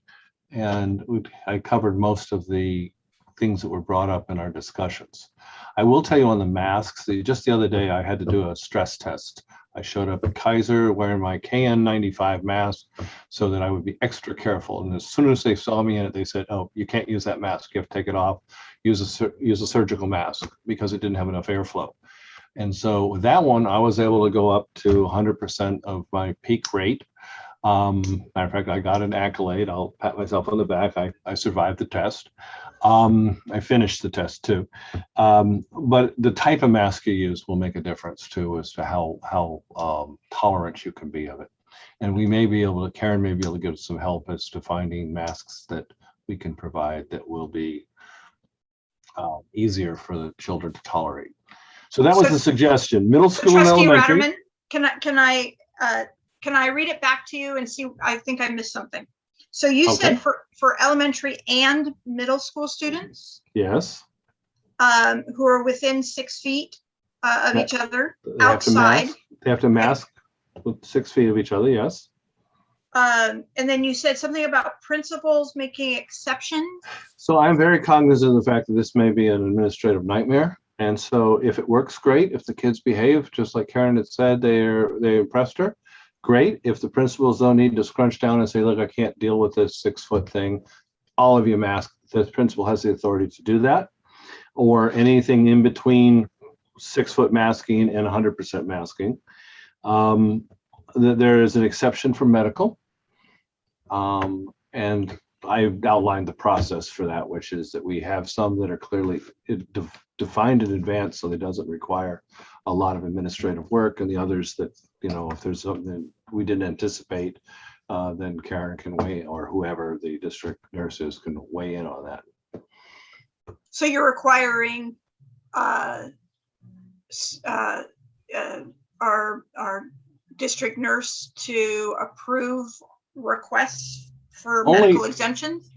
And I covered most of the things that were brought up in our discussions. I will tell you on the masks, just the other day, I had to do a stress test. I showed up at Kaiser wearing my KN95 mask so that I would be extra careful. And as soon as they saw me in it, they said, "Oh, you can't use that mask. You have to take it off. Use a surgical mask," because it didn't have enough airflow. And so with that one, I was able to go up to 100% of my peak rate. Matter of fact, I got an accolade. I'll pat myself on the back. I survived the test. I finished the test too. But the type of mask you use will make a difference too, as to how tolerant you can be of it. And we may be able to, Karen may be able to give us some help as to finding masks that we can provide that will be easier for the children to tolerate. So that was the suggestion. Middle school and elementary. Ratterman, can I read it back to you and see? I think I missed something. So you said for elementary and middle school students? Yes. Who are within 6 feet of each other outside. They have to mask with 6 feet of each other, yes. And then you said something about principals making exceptions. So I'm very cognizant of the fact that this may be an administrative nightmare. And so if it works, great. If the kids behave, just like Karen had said, they impressed her, great. If the principals don't need to scrunch down and say, "Look, I can't deal with this 6 foot thing," all of you mask. The principal has the authority to do that, or anything in between 6 foot masking and 100% masking. There is an exception for medical. And I've outlined the process for that, which is that we have some that are clearly defined in advance, so it doesn't require a lot of administrative work, and the others that, if there's something we didn't anticipate, then Karen can weigh, or whoever the district nurse is can weigh in on that. So you're requiring our district nurse to approve requests for Only- medical exemptions?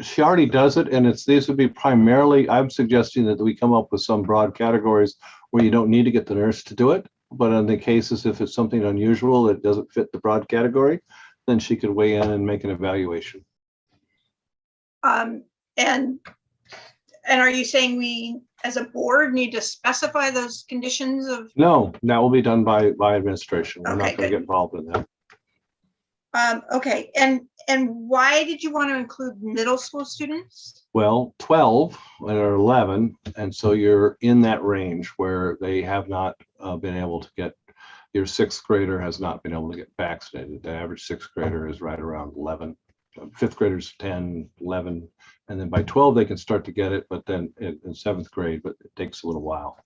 She already does it, and these would be primarily, I'm suggesting that we come up with some broad categories where you don't need to get the nurse to do it. But in the cases, if it's something unusual that doesn't fit the broad category, then she could weigh in and make an evaluation. And are you saying we, as a board, need to specify those conditions of? No, that will be done by administration. We're Okay, not going to good. get involved in that. Okay, and why did you want to include middle school students? Well, 12 or 11, and so you're in that range where they have not been able to get, your sixth grader has not been able to get vaccinated. The average sixth grader is right around 11. Fifth graders 10, 11, and then by 12 they can start to get it, but then in seventh grade, but it takes a little while.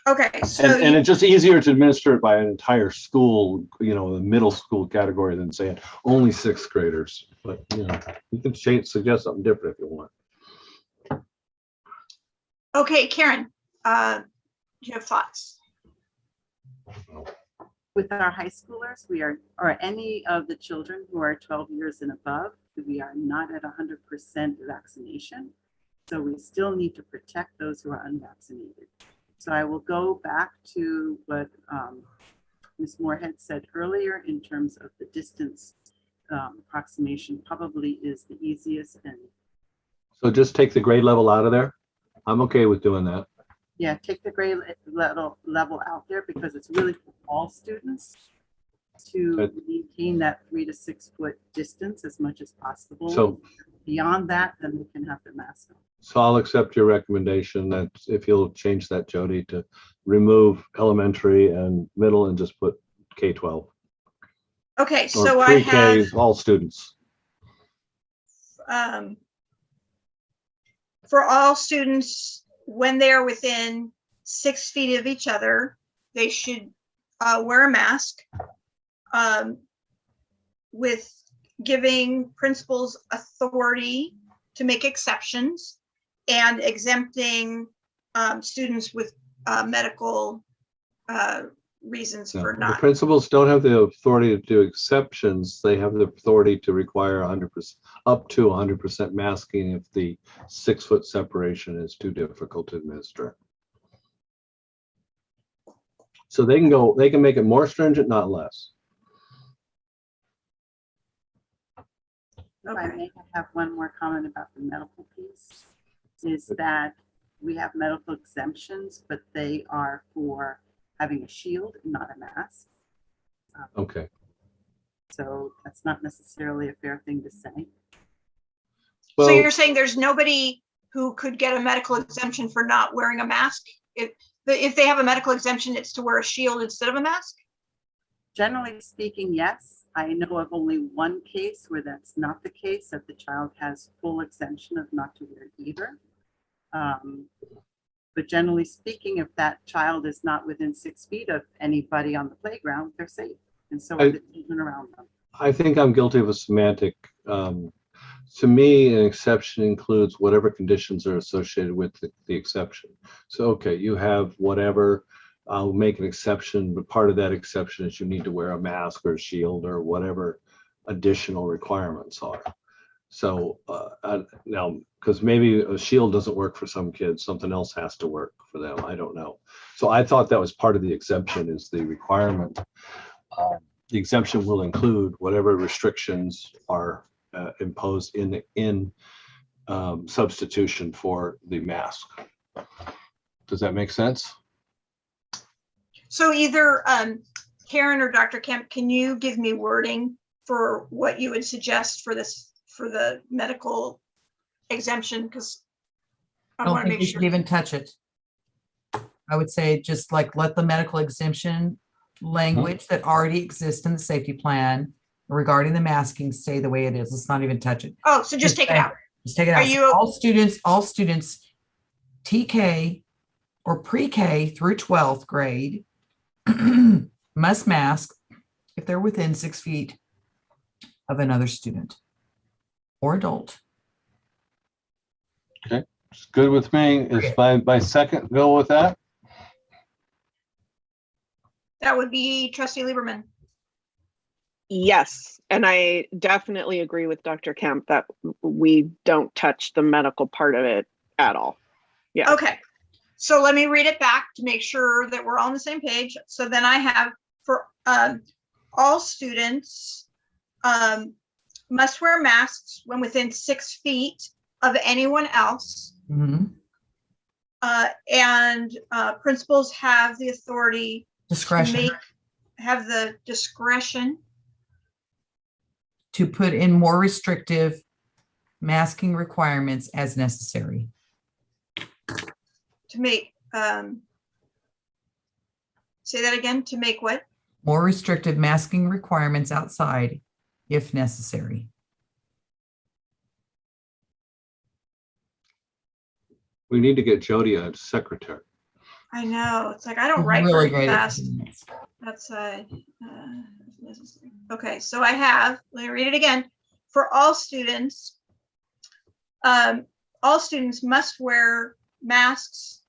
Okay, so And it's just easier to administer it by an entire school, you know, the middle school category than saying only sixth graders. But you know, you can suggest something different if you want. okay, Karen, do you have thoughts? With our high schoolers, we are, or any of the children who are 12 years and above, we are not at 100% vaccination. So we still need to protect those who are unvaccinated. So I will go back to what Ms. Moorhead said earlier in terms of the distance approximation probably is the easiest. And So just take the grade level out of there. I'm okay with doing that. yeah, take the grade level out there because it's really for all students to maintain that 3 to 6 foot distance as much as possible. So- beyond that, then we can have the mask on. So I'll accept your recommendation that if you'll change that, Jody, to remove elementary and middle and just put K-12. Okay, Or so I pre-K, have all students. for all students, when they are within 6 feet of each other, they should wear a mask, with giving principals authority to make exceptions and exempting students with medical reasons No, for the not. principals don't have the authority to do exceptions. They have the authority to require 100%, up to 100% masking if the 6 foot separation is too difficult to administer. So they can make it more stringent, not less. If I may have one more comment about the medical piece, is that we have medical exemptions, but they are for having a shield and not a mask. Okay. So that's not necessarily a fair thing to say. So Well- you're saying there's nobody who could get a medical exemption for not wearing a mask? If they have a medical exemption, it's to wear a shield instead of a mask? Generally speaking, yes. I know of only one case where that's not the case, that the child has full exemption of not to wear either. But generally speaking, if that child is not within 6 feet of anybody on the playground, they're safe. And so are the children around them. I think I'm guilty of a semantic. To me, an exception includes whatever conditions are associated with the exception. So, okay, you have whatever, I'll make an exception, but part of that exception is you need to wear a mask or a shield or whatever additional requirements are. So now, because maybe a shield doesn't work for some kids, something else has to work for them. I don't know. So I thought that was part of the exception, is the requirement. The exemption will include whatever restrictions are imposed in substitution for the mask. Does that make sense? So either Karen or Dr. Kemp, can you give me wording for what you would suggest for this, for the medical exemption? Because I I don't want to think make we sure. should even touch it. I would say just like let the medical exemption language that already exists in the safety plan regarding the masking stay the way it is. Let's not even touch it. Oh, so just take it out. Just take it Are out. So you- all students TK or pre-K through 12th grade must mask if they're within 6 feet of another student or adult. Okay, it's good with me. Is my second go with that? That would be trustee Lieberman. Yes, and I definitely agree with Dr. Kemp that we don't touch the medical part of it at all. Yeah. Okay, so let me read it back to make sure that we're all on the same page. So then I have for all students must wear masks when within 6 feet of anyone else. Mhm. And principals have the authority Discretion. have the discretion To put in more restrictive masking requirements as necessary. to make, say that again, to make what? More restrictive masking requirements outside if necessary. We need to get Jody a secretary. I know, it's like, I don't write Really very great at fast. doing this. That's necessary. Okay, so I have, let me read it again. For all students must wear masks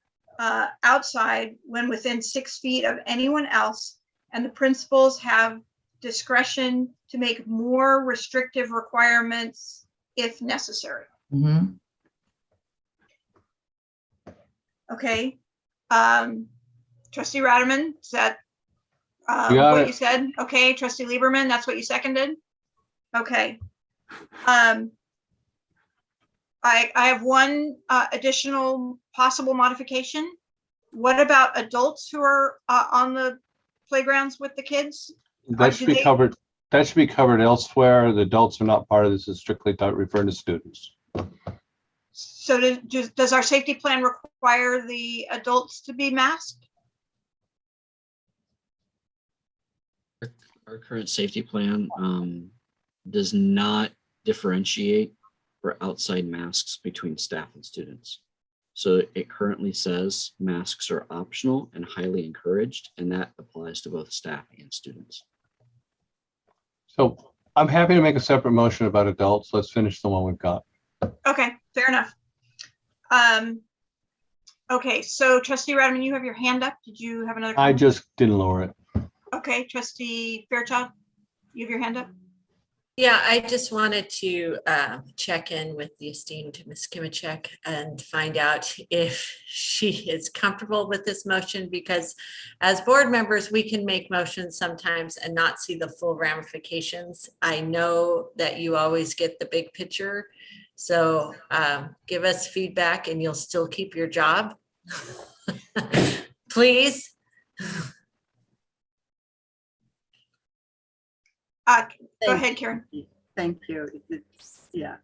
outside when within 6 feet of anyone else, and the principals have discretion to make more restrictive requirements if necessary. Mhm. Okay. Trustee Rademan, is that You got what it. you said? Okay, trustee Lieberman, that's what you seconded? Okay. I have one additional possible modification. What about adults who are on the playgrounds with the kids? That should be covered. That should be covered elsewhere. The adults are not part of this. It's strictly referring to students. So does our safety plan require the adults to be masked? Our current safety plan does not differentiate for outside masks between staff and students. So it currently says masks are optional and highly encouraged, and that applies to both staff and students. So I'm happy to make a separate motion about adults. Let's finish the one we've got. Okay, fair enough. Okay, so trustee Rademan, you have your hand up. Did you have another? I comment? just didn't lower it. Okay, trustee Fairchild, you have your hand up? Yeah, I just wanted to check in with the esteemed Ms. Kimachek and find out if she is comfortable with this motion, because as board members, we can make motions sometimes and not see the full ramifications. I know that you always get the big picture, so give us feedback and you'll still keep your job. Please. Go ahead, Karen. Thank you. Yeah.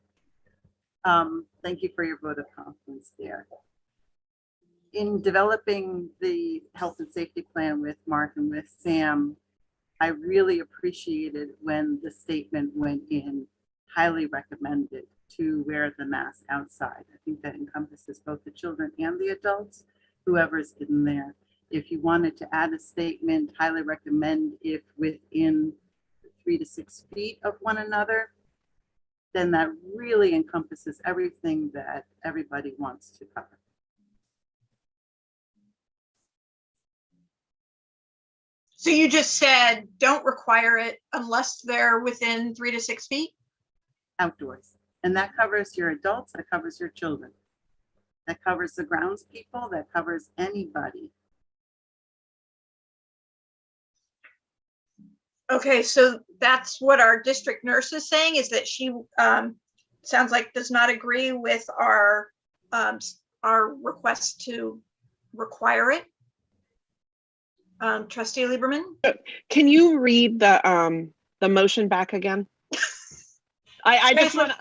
Thank you for your vote of confidence there. In developing the health and safety plan with Mark and with Sam, I really appreciated when the statement went in, highly recommended to wear the mask outside. I think that encompasses both the children and the adults, whoever's in there. If you wanted to add a statement, highly recommend if within 3 to 6 feet of one another, then that really encompasses everything that everybody wants to cover. So you just said, don't require it unless they're within 3 to 6 feet? Outdoors. And that covers your adults, that covers your children. That covers the grounds people, that covers anybody. Okay, so that's what our district nurse is saying, is that she sounds like does not agree with our request to require it. Trustee Lieberman? Can you read the motion back again? I just want to,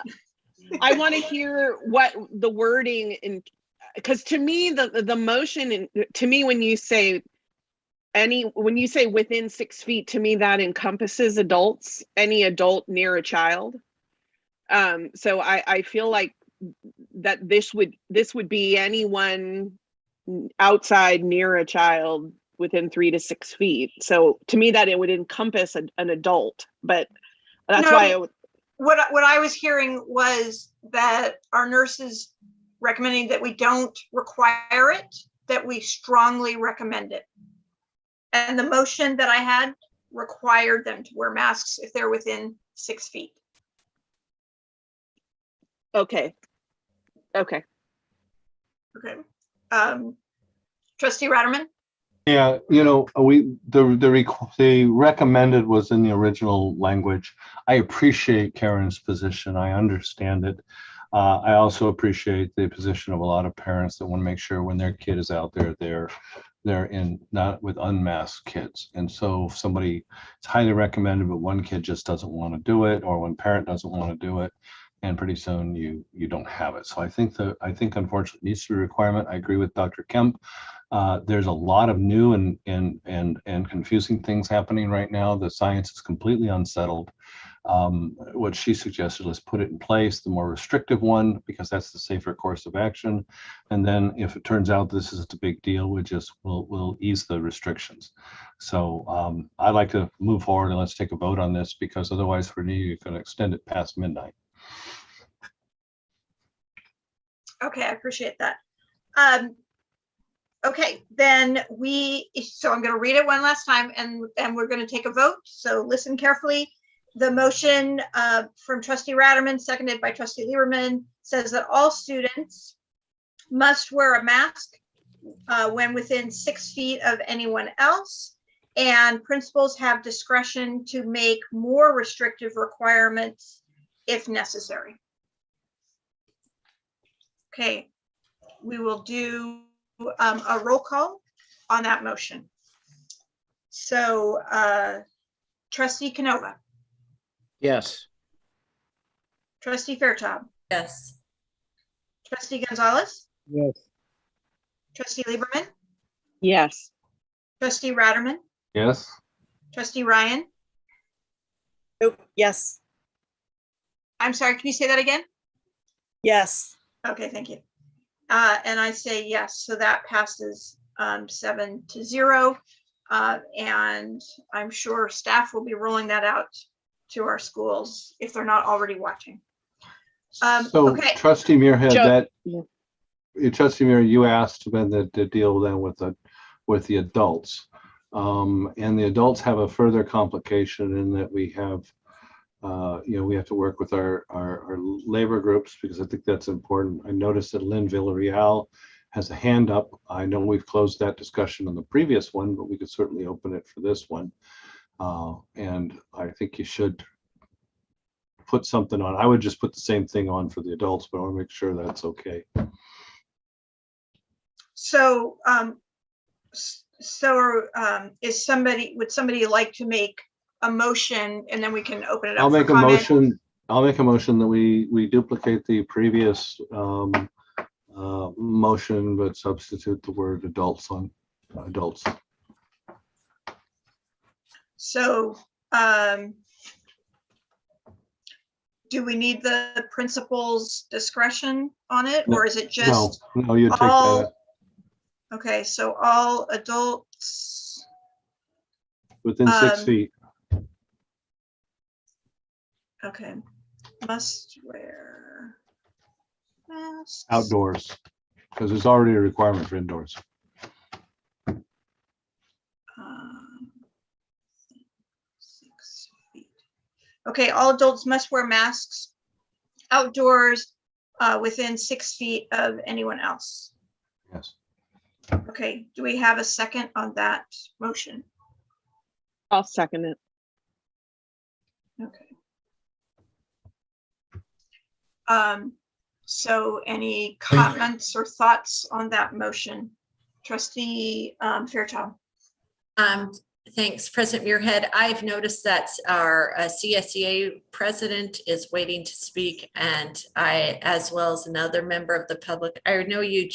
I want to hear what the wording in, because to me, the motion, to me, when you say within 6 feet, to me, that encompasses adults, any adult near a child. So I feel like that this would be anyone outside near a child within 3 to 6 feet. So to me, that it would encompass an adult, but that's why what I was hearing was that our nurses recommending that we don't require it, that we strongly recommend it. And the motion that I had required them to wear masks if they're within 6 feet. Okay. Okay. Okay. Trustee Ratterman? Yeah, the recommended was in the original language. I appreciate Karen's position. I understand it. I also appreciate the position of a lot of parents that want to make sure when their kid is out there, they're in not with unmasked kids. And so if somebody, it's highly recommended, but one kid just doesn't want to do it, or one parent doesn't want to do it, and pretty soon you don't have it. So I think unfortunately it needs to be a requirement. I agree with Dr. Kemp. There's a lot of new and confusing things happening right now. The science is completely unsettled. What she suggested, let's put it in place, the more restrictive one, because that's the safer course of action. And then if it turns out this is a big deal, we'll ease the restrictions. So I'd like to move forward and let's take a vote on this, because otherwise for me, you're going to extend it past midnight. Okay, I appreciate that. Okay, then so I'm going to read it one last time and we're going to take a vote. So listen carefully. The motion from Trustee Ratterman, seconded by Trustee Lieberman, says that all students must wear a mask when within 6 feet of anyone else, and principals have discretion to make more restrictive requirements if necessary. Okay, we will do a roll call on that motion. So Trustee Canova. Yes. Trustee Fairchild. Yes. Trustee Gonzalez. Yes. Trustee Lieberman. Yes. Trustee Ratterman. Yes. Trustee Ryan. Nope. Yes. I'm sorry, can you say that again? Yes. Okay, thank you. And I say yes, so that passes 7-0. And I'm sure staff will be rolling that out to our schools if they're not already watching. So okay. Trustee Muirhead, Yeah. Trustee Muir, you asked about the deal then with the adults. And the adults have a further complication in that we have we have to work with our labor groups, because I think that's important. I noticed that Lynn Villarreal has a hand up. I know we've closed that discussion on the previous one, but we could certainly open it for this one. And I think you should put something on. I would just put the same thing on for the adults, but I want to make sure that's okay. So, would somebody like to make a motion, and then we can open it up? I'll make for a comment? motion. I'll make a motion that we duplicate the previous motion, but substitute the word adults on adults. So, do we need the principal's discretion on it, or is it just no, you take all? that Okay, so all adults within 6 feet. Okay, must wear masks Outdoors, because there's already a requirement for indoors. 6 feet. Okay, all adults must wear masks outdoors within 6 feet of anyone else. Yes. Okay, do we have a second on that motion? I'll second it. Okay. So any comments or thoughts on that motion? Trustee Fairchild. Thanks, President Muirhead. I've noticed that our CSEA president is waiting to speak, and I, as well as another member of the public, I know you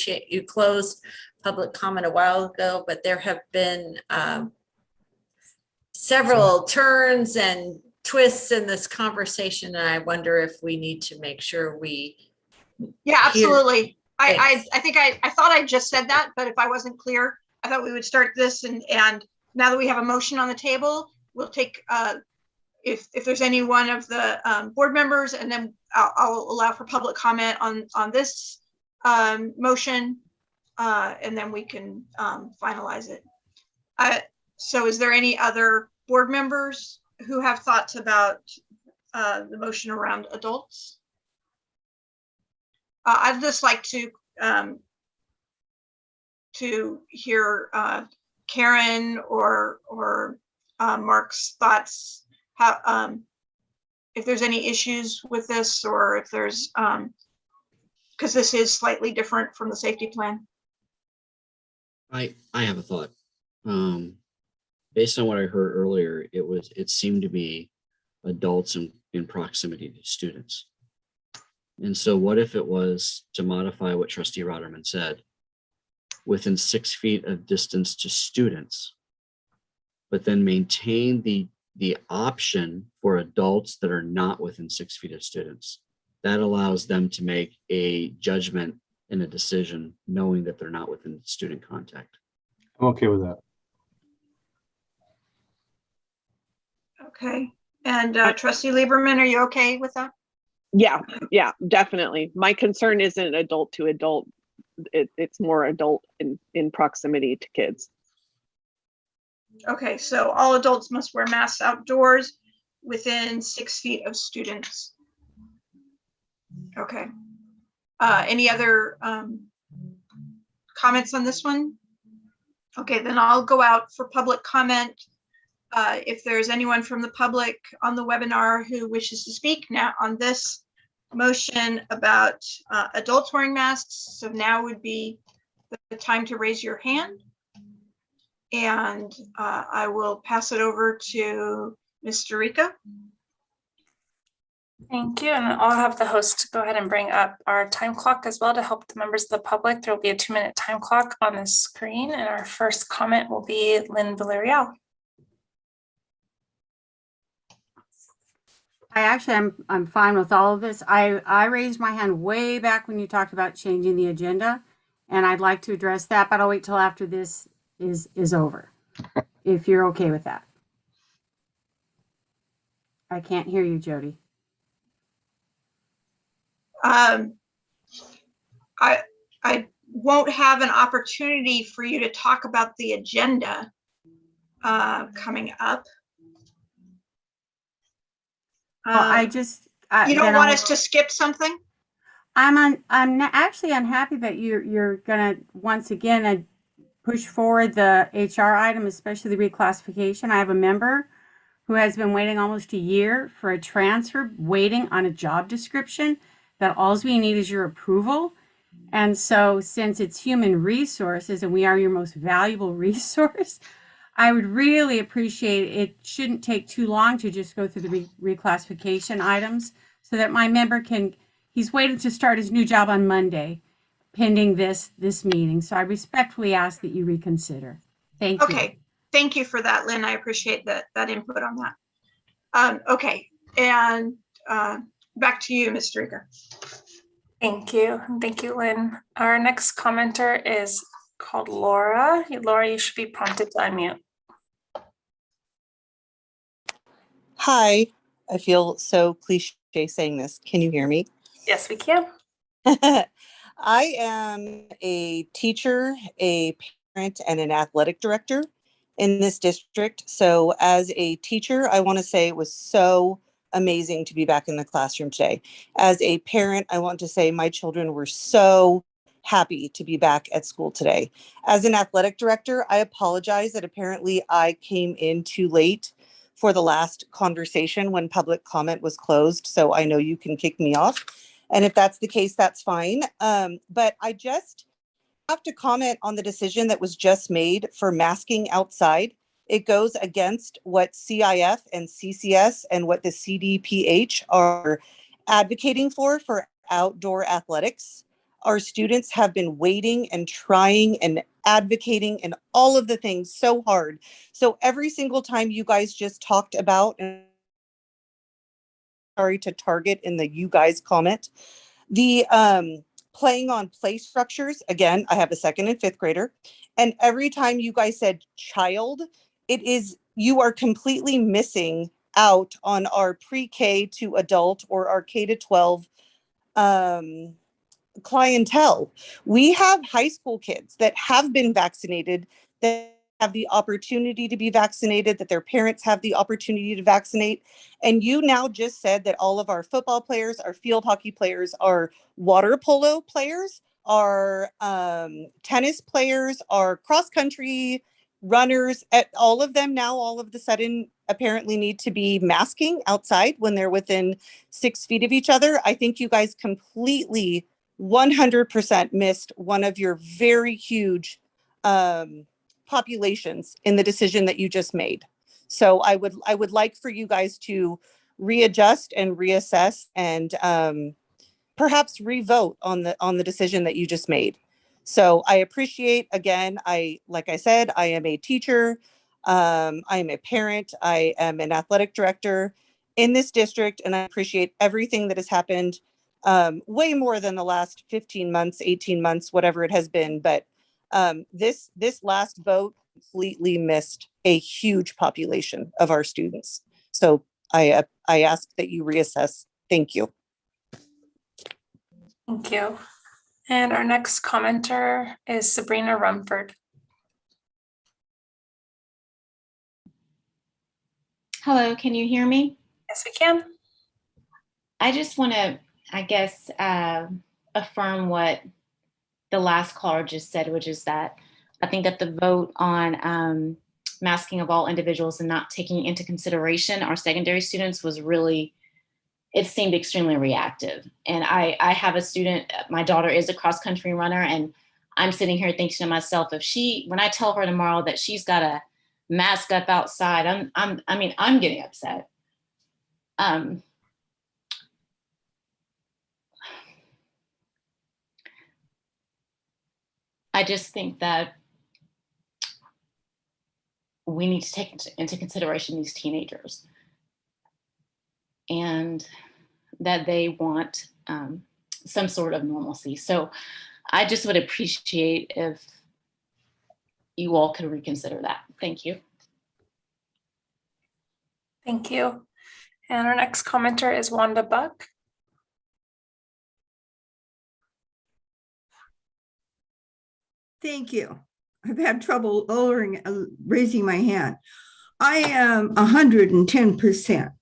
closed public comment a while ago, but there have been several turns and twists in this conversation, and I wonder if we need to make sure we. Yeah, absolutely. I think I thought I just said that, but if I wasn't clear, I thought we would start this, and now that we have a motion on the table, we'll take if there's any one of the board members, and then I'll allow for public comment on this motion, and then we can finalize it. So is there any other board members who have thoughts about the motion around adults? I'd just like to hear Karen or Mark's thoughts, how if there's any issues with this, or if there's because this is slightly different from the safety plan. I have a thought. Based on what I heard earlier, it seemed to be adults in proximity to students. And so what if it was to modify what Trustee Rotterman said, within 6 feet of distance to students, but then maintain the option for adults that are not within 6 feet of students. That allows them to make a judgment and a decision knowing that they're not within student contact. I'm okay with that. Okay, and Trustee Lieberman, are you okay with that? Yeah, definitely. My concern isn't adult to adult. It's more adult in proximity to kids. Okay, so all adults must wear masks outdoors within 6 feet of students. Okay. Any other comments on this one? Okay, then I'll go out for public comment. If there's anyone from the public on the webinar who wishes to speak now on this motion about adults wearing masks, so now would be the time to raise your hand. And I will pass it over to Ms. Dorica. Thank you. And I'll have the host go ahead and bring up our time clock as well to help the members of the public. There will be a 2-minute time clock on the screen. And our first comment will be Lynn Villarreal. I'm fine with all of this. I raised my hand way back when you talked about changing the agenda, and I'd like to address that, but I'll wait till after this is over, if you're okay with that. I can't hear you, Jody. I won't have an opportunity for you to talk about the agenda coming up. Well, you don't want us to skip something? I'm actually unhappy that you're gonna once again push forward the HR item, especially the reclassification. I have a member who has been waiting almost a year for a transfer, waiting on a job description, that all we need is your approval. And so since it's human resources and we are your most valuable resource, I would really appreciate it. Shouldn't take too long to just go through the reclassification items so that my member he's waiting to start his new job on Monday, pending this meeting. So I respectfully ask that you reconsider. Thank you. Okay, thank you for that, Lynn. I appreciate that input on that. Okay, and back to you, Ms. Dorica. Thank you. Thank you, Lynn. Our next commenter is called Laura. Laura, you should be prompted to unmute. Hi, I feel so cliche saying this. Can you hear me? Yes, we can. I am a teacher, a parent, and an athletic director in this district. So as a teacher, I want to say it was so amazing to be back in the classroom today. As a parent, I want to say my children were so happy to be back at school today. As an athletic director, I apologize that apparently I came in too late for the last conversation when public comment was closed. So I know you can kick me off. And if that's the case, that's fine. But I just have to comment on the decision that was just made for masking outside. It goes against what CIF and CCS and what the CDPH are advocating for outdoor athletics. Our students have been waiting and trying and advocating and all of the things so hard. So every single time you guys just talked about, and sorry to target in the you guys comment, the playing on play structures. Again, I have a 2nd and 5th grader. And every time you guys said child, you are completely missing out on our pre-K to adult or our K to 12 clientele. We have high school kids that have been vaccinated, that have the opportunity to be vaccinated, that their parents have the opportunity to vaccinate. And you now just said that all of our football players, our field hockey players, our water polo players, our tennis players, our cross country runners, all of them now all of a sudden apparently need to be masking outside when they're within 6 feet of each other. I think you guys completely 100% missed one of your very huge populations in the decision that you just made. So I would like for you guys to readjust and reassess and perhaps revote on the decision that you just made. So I appreciate, again, like I said, I am a teacher, I am a parent, I am an athletic director in this district, and I appreciate everything that has happened, way more than the last 15 months, 18 months, whatever it has been. But this last vote completely missed a huge population of our students. So I ask that you reassess. Thank you. Thank you. And our next commenter is Sabrina Rumford. Hello, can you hear me? Yes, we can. I just want to, I guess, affirm what the last caller just said, which is that I think that the vote on masking of all individuals and not taking into consideration our secondary students was really, it seemed extremely reactive. And I have a student, my daughter is a cross country runner, and I'm sitting here thinking to myself, when I tell her tomorrow that she's got to mask up outside, I'm getting upset. I just think that we need to take into consideration these teenagers and that they want some sort of normalcy. So I just would appreciate if you all could reconsider that. Thank you. Thank you. And our next commenter is Wanda Buck. Thank you. I've had trouble raising my hand. I am 110%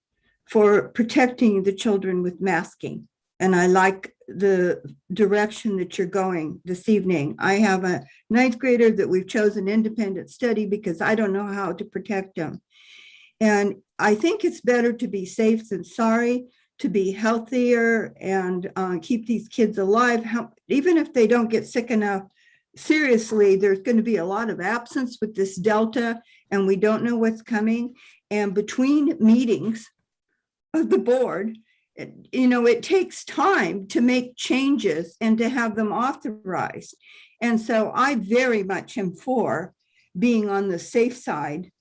for protecting the children with masking. And I like the direction that you're going this evening. I have a 9th grader that we've chosen independent study because I don't know how to protect him. And I think it's better to be safe than sorry, to be healthier and keep these kids alive. Even if they don't get sick enough, seriously, there's going to be a lot of absence with this Delta, and we don't know what's coming. And between meetings of the board, it takes time to make changes and to have them authorized. And so I very much am for being on the safe side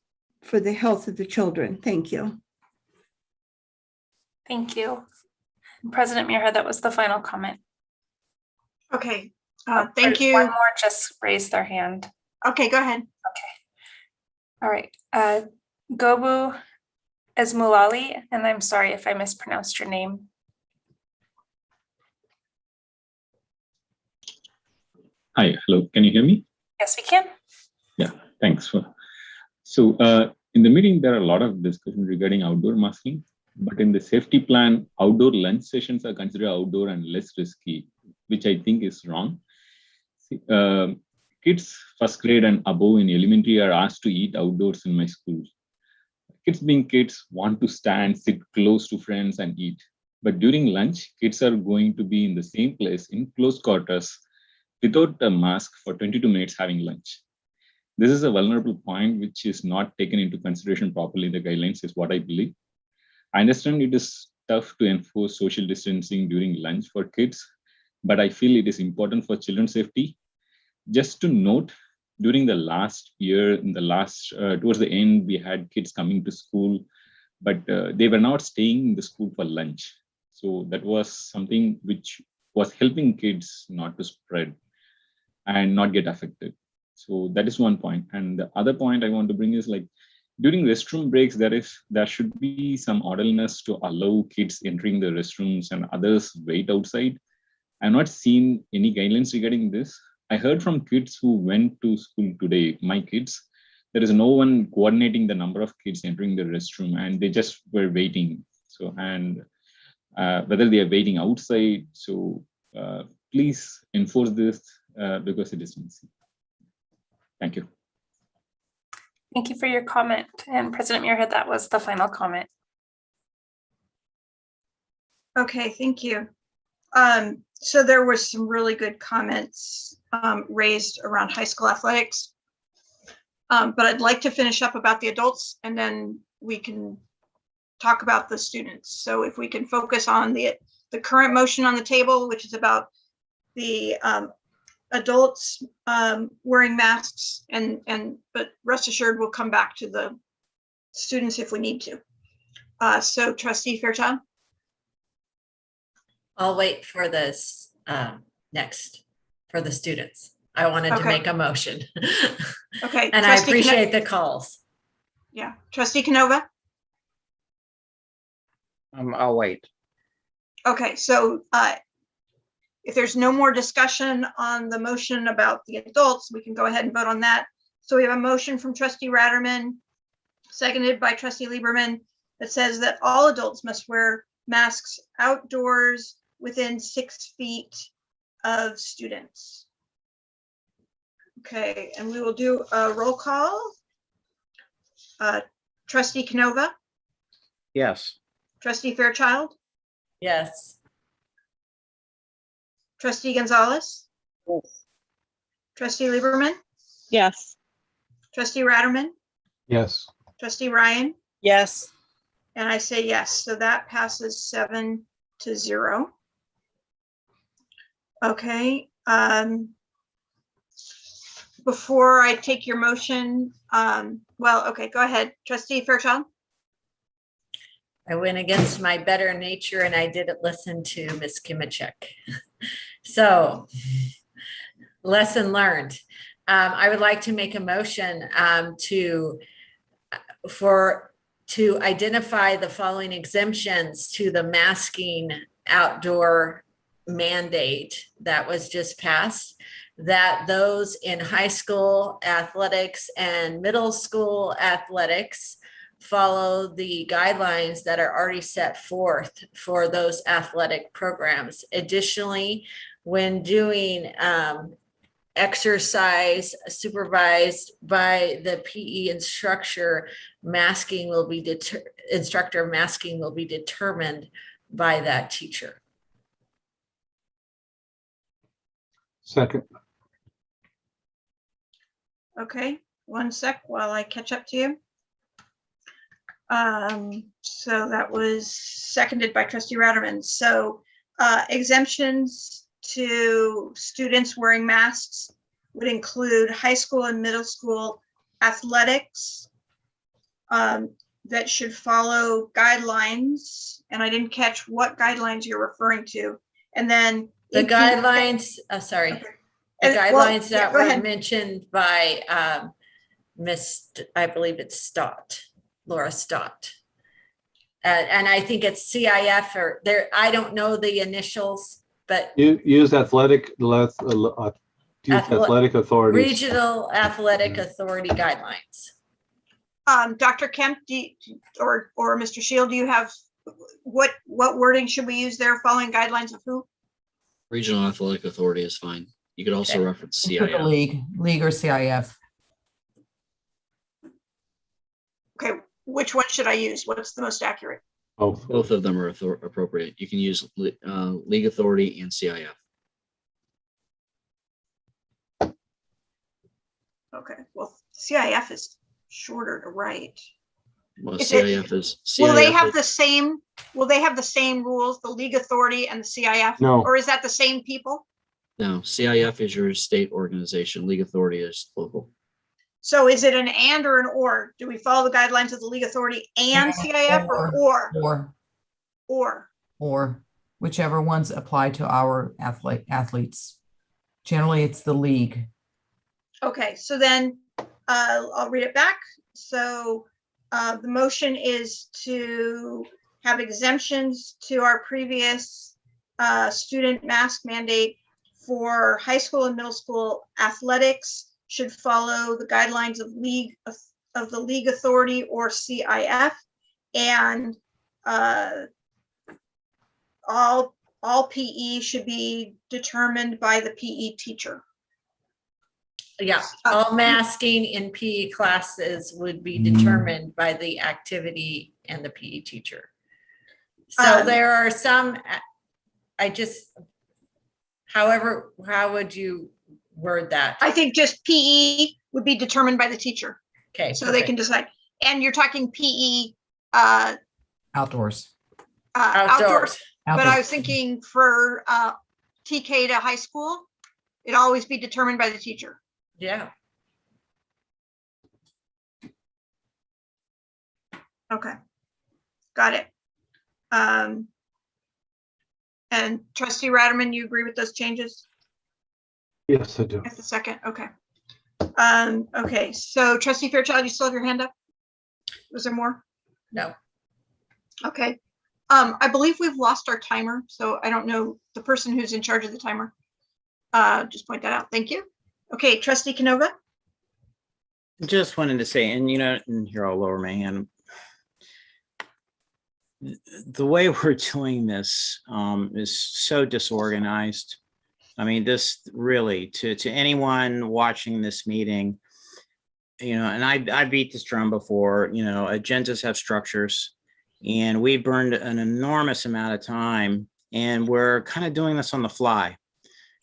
for the health of the children. Thank you. Thank you. President Muirhead, that was the final comment. Okay, thank you. One more just raised their hand. Okay, go ahead. Okay. All right. Gobu Esmulali, and I'm sorry if I mispronounced your name. Hi, hello, can you hear me? Yes, we can. Yeah, thanks. So in the meeting, there are a lot of discussion regarding outdoor masking, but in the safety plan, outdoor lunch sessions are considered outdoor and less risky, which I think is wrong. Kids first grade and above in elementary are asked to eat outdoors in my school. Kids being kids want to stand, sit close to friends and eat. But during lunch, kids are going to be in the same place in close quarters without a mask for 22 minutes having lunch. This is a vulnerable point which is not taken into consideration properly in the guidelines, is what I believe. I understand it is tough to enforce social distancing during lunch for kids, but I feel it is important for children's safety. Just to note, during the last year, towards the end, we had kids coming to school, but they were not staying in the school for lunch. So that was something which was helping kids not to spread and not get affected. So that is one point. And the other point I want to bring is, like, during restroom breaks, there should be some orderliness to allow kids entering the restrooms and others wait outside. I've not seen any guidelines regarding this. I heard from kids who went to school today, my kids, there is no one coordinating the number of kids entering the restroom, and they just were waiting. So, and whether they are waiting outside. So please enforce this because it is missing. Thank you. Thank you for your comment. And President Muirhead, that was the final comment. Okay, thank you. So there were some really good comments raised around high school athletics. But I'd like to finish up about the adults, and then we can talk about the students. So if we can focus on the current motion on the table, which is about the adults wearing masks, but rest assured we'll come back to the students if we need to. So Trustee Fairchild. I'll wait for this next for the students. I wanted to make a motion. Okay. And I appreciate the calls. Yeah. Trustee Canova. I'll wait. Okay, so if there's no more discussion on the motion about the adults, we can go ahead and vote on that. So we have a motion from Trustee Ratterman, seconded by Trustee Lieberman, that says that all adults must wear masks outdoors within 6 feet of students. Okay, and we will do a roll call. Trustee Canova. Yes. Trustee Fairchild. Yes. Trustee Gonzalez. Yes. Trustee Lieberman. Yes. Trustee Ratterman. Yes. Trustee Ryan. Yes. And I say yes, so that passes 7-0. Okay. Before I take your motion, well, okay, go ahead. Trustee Fairchild. I went against my better nature and I didn't listen to Ms. Kimichek. So, lesson learned. I would like to make a motion to identify the following exemptions to the masking outdoor mandate that was just passed, that those in high school athletics and middle school athletics follow the guidelines that are already set forth for those athletic programs. Additionally, when doing exercise supervised by the PE instructor, masking will be determined by that teacher. Second. Okay, 1 sec while I catch up to you. So that was seconded by Trustee Ratterman. So exemptions to students wearing masks would include high school and middle school athletics that should follow guidelines. And I didn't catch what guidelines you're referring to. And then the guidelines, sorry, okay. The guidelines that were mentioned by I believe it's Stott, Laura Stott. And I think it's CIF or there, I don't know the initials, but You use athletic authorities. Regional Athletic Authority guidelines. Dr. Kemp, or Mr. Shield, do you have what wording should we use there following guidelines of who? Regional Athletic Authority is fine. You could also reference Put the CIF. league or CIF. Okay, which one should I use? What's the most accurate? Both of them are appropriate. You can use League Authority and CIF. Okay, well, CIF is shorter to write. Well, CIF is. Will they have the same? Will they have the same rules? The League Authority and the CIF? No. Or is that the same people? No, CIF is your state organization. League Authority is local. So is it an and or an or? Do we follow the guidelines of the League Authority and CIF or whichever ones apply to our athletes. Generally, it's the league. Okay, so then I'll read it back. So the motion is to have exemptions to our previous student mask mandate for high school and middle school athletics should follow the guidelines of the league authority or CIF, and all PE should be determined by the PE teacher. Yeah, all masking in PE classes would be determined by the activity and the PE teacher. So there are some, however, how would you word that? I think just PE would be determined by the teacher. Okay. So they can decide. And you're talking PE Outdoors. outdoors. But Outdoors. I was thinking for TK to high school, it'd always be determined by the teacher. Yeah. Okay. Got it. And Trustee Ratterman, you agree with those changes? Yes, I do. At the second, okay. Okay, so Trustee Fairchild, you still have your hand up? Was there more? No. Okay. I believe we've lost our timer, so I don't know the person who's in charge of the timer. Just point that out. Thank you. Okay, Trustee Canova. Just wanted to say, and and here I'll lower my hand. The way we're doing this is so disorganized. I mean, this really, to anyone watching this meeting, and I beat this drum before, agendas have structures, and we burned an enormous amount of time, and we're kind of doing this on the fly.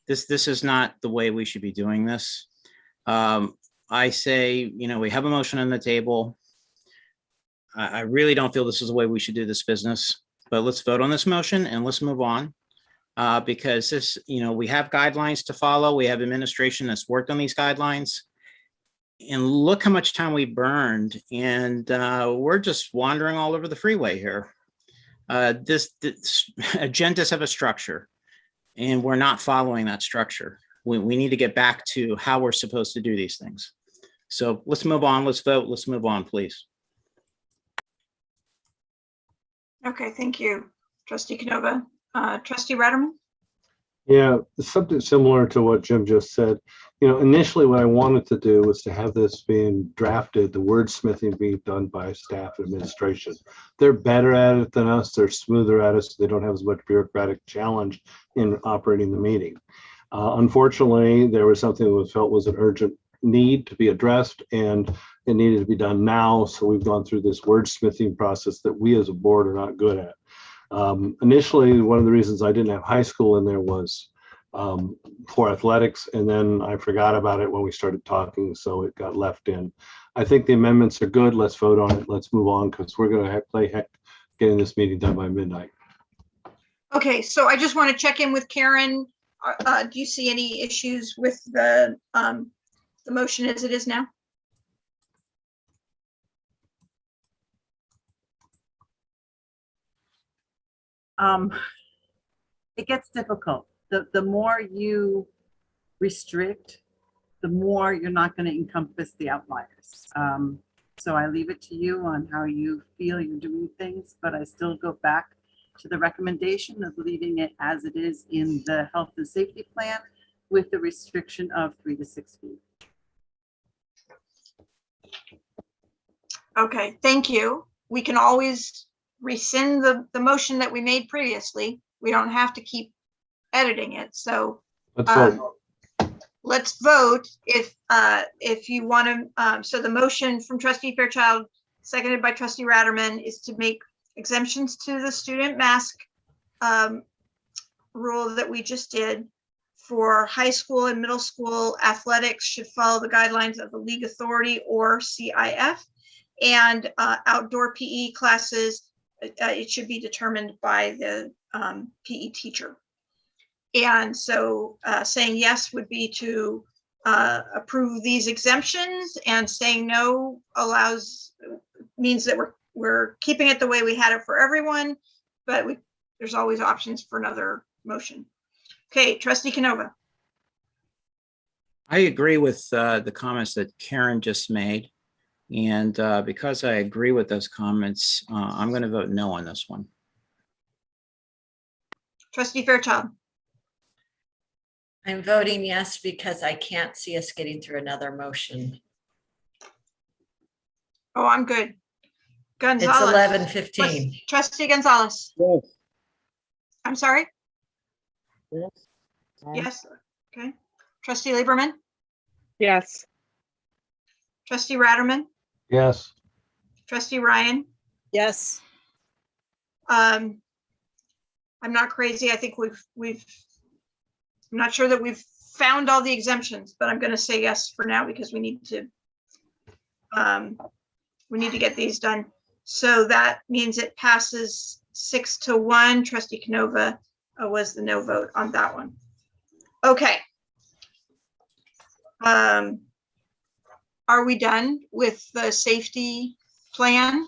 This is not the way we should be doing this. I say, we have a motion on the table. I really don't feel this is the way we should do this business, but let's vote on this motion and let's move on. Because this, we have guidelines to follow. We have administration that's worked on these guidelines. And look how much time we burned, and we're just wandering all over the freeway here. This agendas have a structure, and we're not following that structure. We need to get back to how we're supposed to do these things. So let's move on. Let's vote. Let's move on, please. Okay, thank you, Trustee Canova. Trustee Ratterman? Yeah, something similar to what Jim just said. Initially what I wanted to do was to have this being drafted, the wordsmithing being done by staff administration. They're better at it than us. They're smoother at it. So they don't have as much bureaucratic challenge in operating the meeting. Unfortunately, there was something that was felt was an urgent need to be addressed, and it needed to be done now. So we've gone through this wordsmithing process that we as a board are not good at. Initially, one of the reasons I didn't have high school in there was for athletics, and then I forgot about it when we started talking, so it got left in. I think the amendments are good. Let's vote on it. Let's move on, because we're going to play heck getting this meeting done by midnight. Okay, so I just want to check in with Karen. Do you see any issues with the motion as it is now? It gets difficult. The more you restrict, the more you're not going to encompass the outliers. So I leave it to you on how you feel you're doing things, but I still go back to the recommendation of leaving it as it is in the health and safety plan with the restriction of 3 to 6 feet. Okay, thank you. We can always rescind the motion that we made previously. We don't have to keep editing it. So let's vote if you want to. So the motion from Trustee Fairchild, seconded by Trustee Ratterman, is to make exemptions to the student mask rule that we just did for high school and middle school athletics should follow the guidelines of the league authority or CIF, and outdoor PE classes, it should be determined by the PE teacher. And so saying yes would be to approve these exemptions, and saying no means that we're keeping it the way we had it for everyone, but there's always options for another motion. Okay, Trustee Canova. I agree with the comments that Karen just made. And because I agree with those comments, I'm going to vote no on this one. Trustee Fairchild. I'm voting yes because I can't see us getting through another motion. Oh, I'm good. It's Gonzalez. 11:15. Trustee Gonzalez. Yes. I'm sorry? Yes. Yes, okay. Trustee Lieberman, Yes. trustee Ratterman, Yes. trustee Ryan. Yes. I'm not crazy. I think I'm not sure that we've found all the exemptions, but I'm gonna say yes for now because we need to get these done. So that means it passes 6-1. Trustee Canova was the no vote on that one. Okay. Are we done with the safety plan?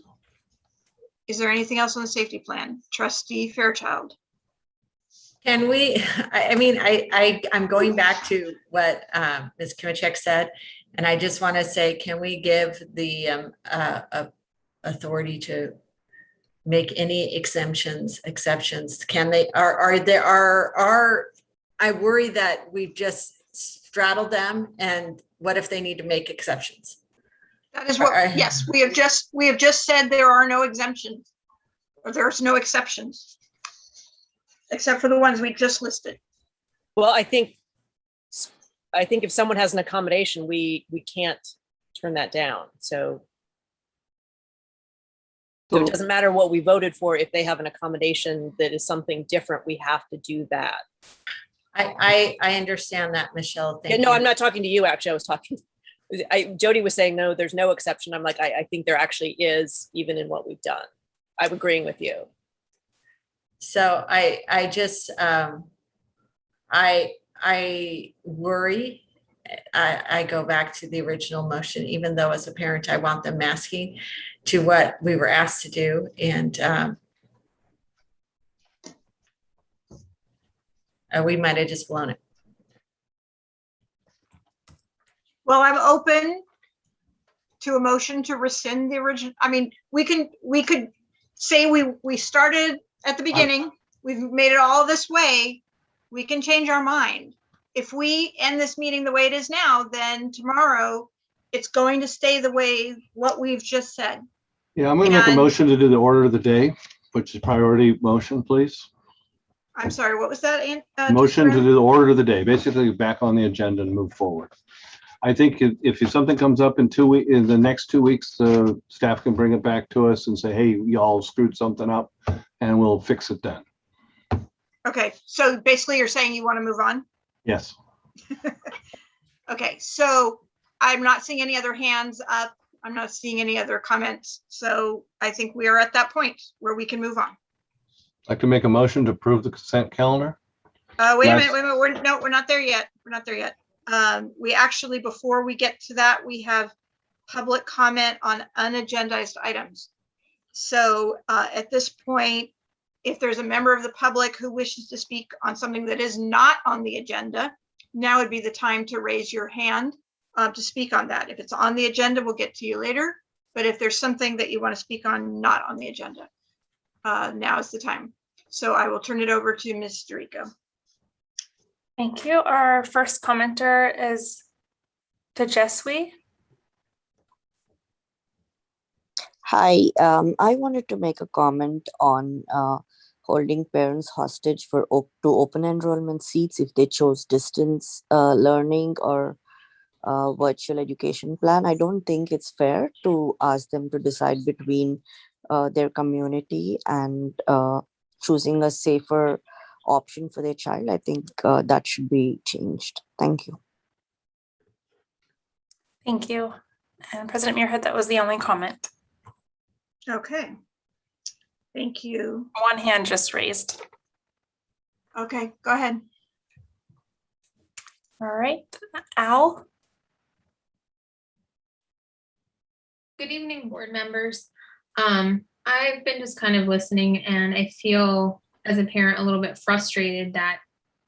Is there anything else on the safety plan? Trustee Fairchild. Can we, I'm going back to what Ms. Kimichek said, and I just want to say, can we give the authority to make any exceptions? Can they, I worry that we've just straddled them, and what if they need to make exceptions? That is what, yes, we have just said there are no exemptions, or there's no exceptions, except for the ones we just listed. Well, I think if someone has an accommodation, we can't turn that down. So it doesn't matter what we voted for. If they have an accommodation that is something different, we have to do that. I understand that, Michelle. Yeah, no, I'm not talking to you. Actually, I was talking. Jody was saying, no, there's no exception. I'm like, I think there actually is, even in what we've done. I'm agreeing with you. So I just, I worry. I go back to the original motion, even though as a parent, I want them masking to what we were asked to do. And we might have just blown it. Well, I'm open to a motion to rescind the original. I mean, we could say we started at the beginning, we've made it all this way. We can change our mind. If we end this meeting the way it is now, then tomorrow it's going to stay the way what we've just said. Yeah, I'm going to make a motion to do the order of the day, which is priority motion, please. I'm sorry, what was that? Motion to do the order of the day, basically back on the agenda and move forward. I think if something comes up in the next 2 weeks, the staff can bring it back to us and say, hey, y'all screwed something up, and we'll fix it then. Okay, so basically you're saying you want to move on? Yes. Okay, so I'm not seeing any other hands up. I'm not seeing any other comments. So I think we are at that point where we can move on. I'd like to make a motion to approve the consent calendar. Wait a minute. We're not there yet. We're not there yet. We actually, before we get to that, we have public comment on unagendized items. So at this point, if there's a member of the public who wishes to speak on something that is not on the agenda, now would be the time to raise your hand to speak on that. If it's on the agenda, we'll get to you later. But if there's something that you want to speak on not on the agenda, now is the time. So I will turn it over to Ms. Dorico. Thank you. Our first commenter is Tejeswi. Hi, I wanted to make a comment on holding parents hostage to open enrollment seats if they chose distance learning or virtual education plan. I don't think it's fair to ask them to decide between their community and choosing a safer option for their child. I think that should be changed. Thank you. Thank you. And President Muirhead, that was the only comment. Okay. Thank you. One hand just raised. Okay, go ahead. All right, Al. Good evening, board members. I've been just kind of listening, and I feel as a parent a little bit frustrated that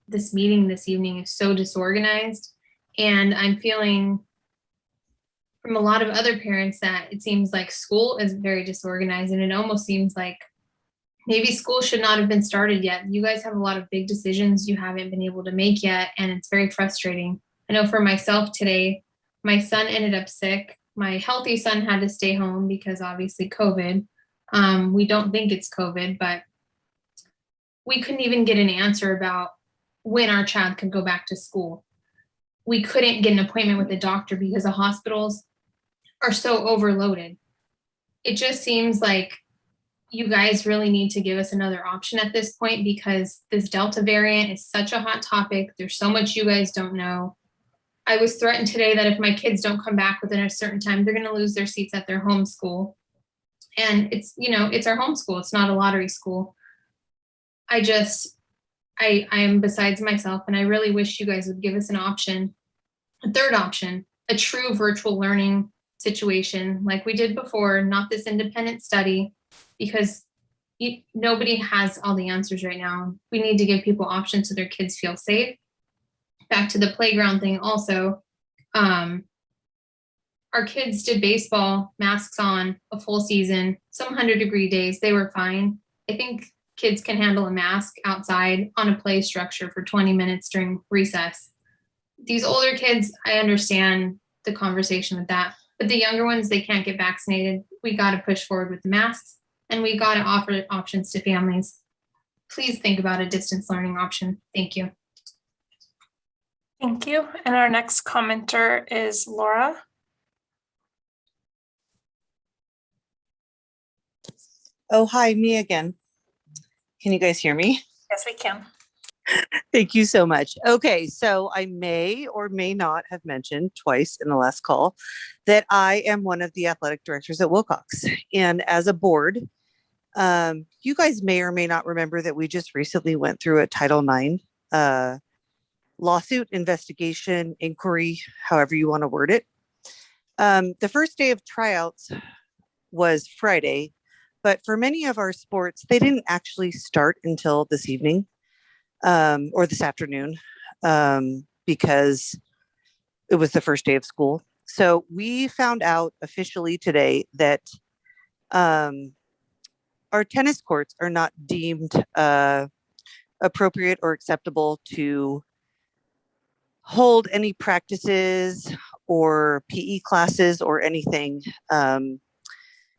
this meeting this evening is so disorganized, and I'm feeling from a lot of other parents that it seems like school is very disorganized, and it almost seems like maybe school should not have been started yet. You guys have a lot of big decisions you haven't been able to make yet, and it's very frustrating. I know for myself today, my son ended up sick. My healthy son had to stay home because obviously COVID. We don't think it's COVID, but we couldn't even get an answer about when our child could go back to school. We couldn't get an appointment with a doctor because the hospitals are so overloaded. It just seems like you guys really need to give us another option at this point, because this Delta variant is such a hot topic. There's so much you guys don't know. I was threatened today that if my kids don't come back within a certain time, they're going to lose their seats at their home school. And it's, you know, it's our home school. It's not a lottery school. I am besides myself, and I really wish you guys would give us an option, a third option, a true virtual learning situation like we did before, not this independent study, because nobody has all the answers right now. We need to give people options so their kids feel safe. Back to the playground thing also, our kids did baseball, masks on, a full season, some 100-degree days, they were fine. I think kids can handle a mask outside on a play structure for 20 minutes during recess. These older kids, I understand the conversation with that, but the younger ones, they can't get vaccinated. We got to push forward with the masks, and we got to offer options to families. Please think about a distance learning option. Thank you. Thank you. And our next commenter is Laura. Oh, hi, me again. Can you guys hear me? Yes, we can. Thank you so much. Okay, so I may or may not have mentioned twice in the last call that I am one of the athletic directors at Wilcox. And as a board, you guys may or may not remember that we just recently went through a Title IX lawsuit, investigation, inquiry, however you want to word it. The first day of tryouts was Friday, but for many of our sports, they didn't actually start until this evening or this afternoon because it was the first day of school. So we found out officially today that our tennis courts are not deemed appropriate or acceptable to hold any practices or PE classes or anything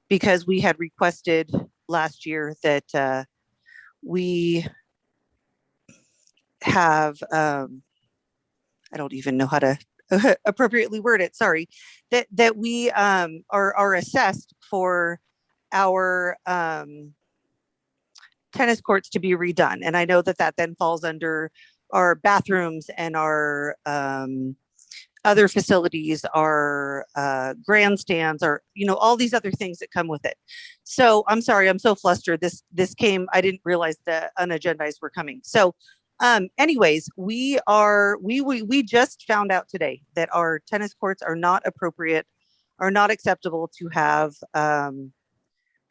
because we had requested last year that we have, I don't even know how to appropriately word it, sorry, that we are assessed for our tennis courts to be redone. And I know that then falls under our bathrooms and our other facilities, our grandstands, or all these other things that come with it. So I'm sorry, I'm so flustered. This came, I didn't realize the unagendized were coming. So anyways, we just found out today that our tennis courts are not appropriate, are not acceptable to have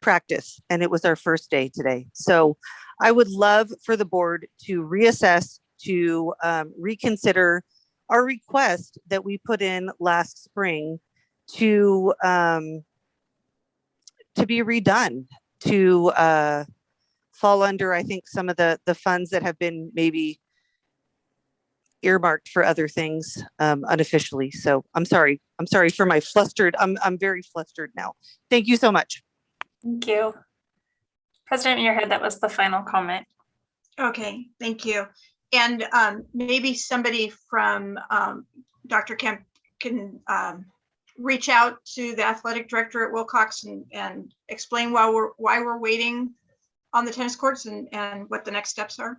practice. And it was our first day today. So I would love for the board to reassess, to reconsider our request that we put in last spring to be redone, to fall under, I think, some of the funds that have been maybe earmarked for other things unofficially. So I'm sorry for my flustered, I'm very flustered now. Thank you so much. Thank you. President Muirhead, that was the final comment. Okay, thank you. And maybe somebody from Dr. Kemp can reach out to the athletic director at Wilcox and explain why we're waiting on the tennis courts and what the next steps are.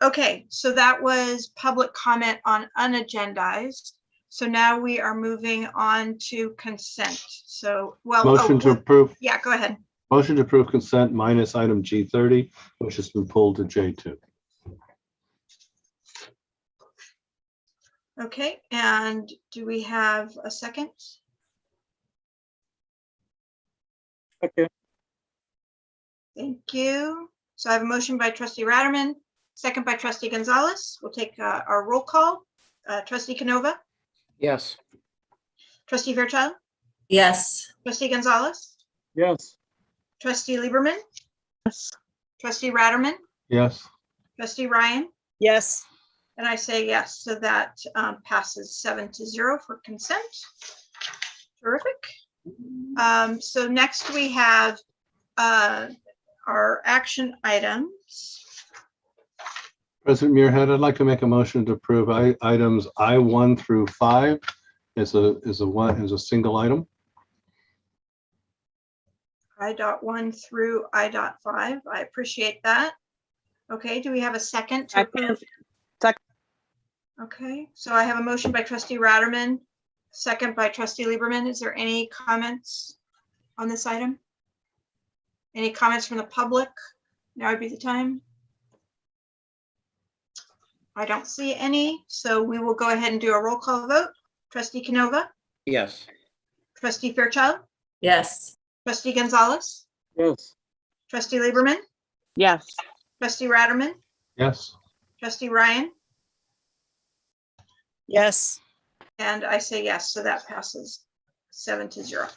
Okay, so that was public comment on unagendized. So now we are moving on to consent. So, well, Motion to approve. Yeah, go ahead. Motion to approve consent minus item G30, which has been pulled to J2. Okay, and do we have a second? Okay. Thank you. So I have a motion by trustee Ratterman, second by trustee Gonzalez. We'll take our roll call. Trustee Canova. Yes. Trustee Fairchild, Yes. trustee Gonzalez, Yes. trustee Lieberman, Yes. trustee Ratterman, Yes. trustee Ryan, Yes. and I say yes, so that passes 7-0 for consent. Terrific. So next we have our action items. President Muirhead, I'd like to make a motion to approve items I1 through 5 as a single item. I.1 through I.5. I appreciate that. Okay, do we have a second to approve? Second. Okay, so I have a motion by trustee Ratterman, second by trustee Lieberman. Is there any comments on this item? Any comments from the public? Now would be the time. I don't see any, so we will go ahead and do a roll call vote. Trustee Canova, Yes. trustee Fairchild, Yes. trustee Gonzalez, Yes. trustee Lieberman, Yes. trustee Ratterman, Yes. trustee Ryan, Yes. and I say yes, so that passes 7-0.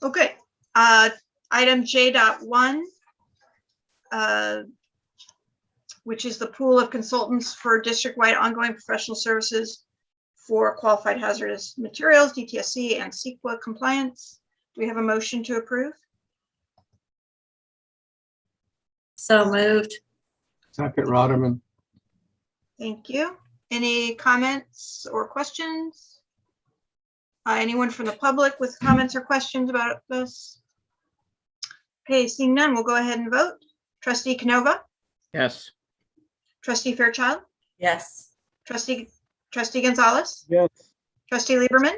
Okay, item J.1, which is the pool of consultants for district-wide ongoing professional services for qualified hazardous materials, DTSC and CEQA compliance. Do we have a motion to approve? So moved. Second, Ratterman. Thank you. Any comments or questions? Anyone from the public with comments or questions about this? Okay, seeing none, we'll go ahead and vote. Trustee Canova, Yes. trustee Fairchild, Yes. trustee Gonzalez, Yes. trustee Lieberman,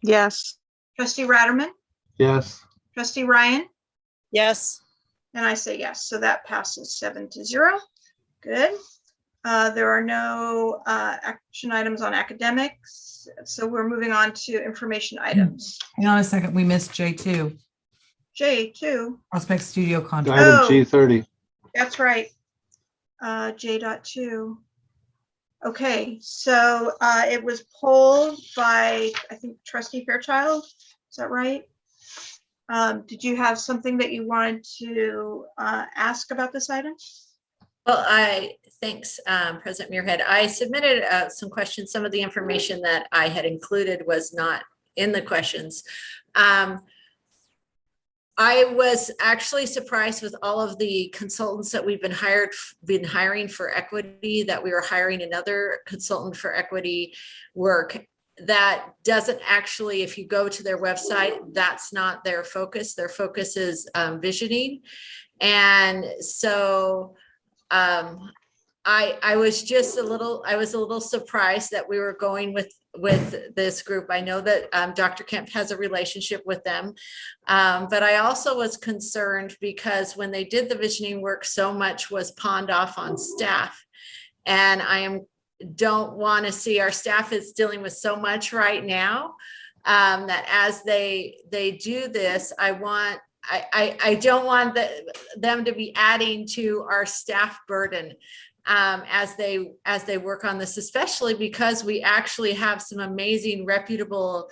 Yes. trustee Ratterman, Yes. trustee Ryan, Yes. and I say yes, so that passes 7-0. Good. There are no action items on academics, so we're moving on to information items. Hang on a second, we missed J2, J2, Prospect Studio contract. Item Oh. G30. that's right. J.2. Okay, so it was polled by, I think, trustee Fairchild. Is that right? Did you have something that you wanted to ask about this item? Well, thanks, President Muirhead. I submitted some questions. Some of the information that I had included was not in the questions. I was actually surprised with all of the consultants that we've been hiring for equity, that we were hiring another consultant for equity work. That doesn't actually, if you go to their website, that's not their focus. Their focus is visioning. And so I was just a little surprised that we were going with this group. I know that Dr. Kemp has a relationship with them, but I also was concerned because when they did the visioning work, so much was pawned off on staff, and don't want to see our staff is dealing with so much right now that as they do this, I don't want them to be adding to our staff burden as they work on this, especially because we actually have some amazing, reputable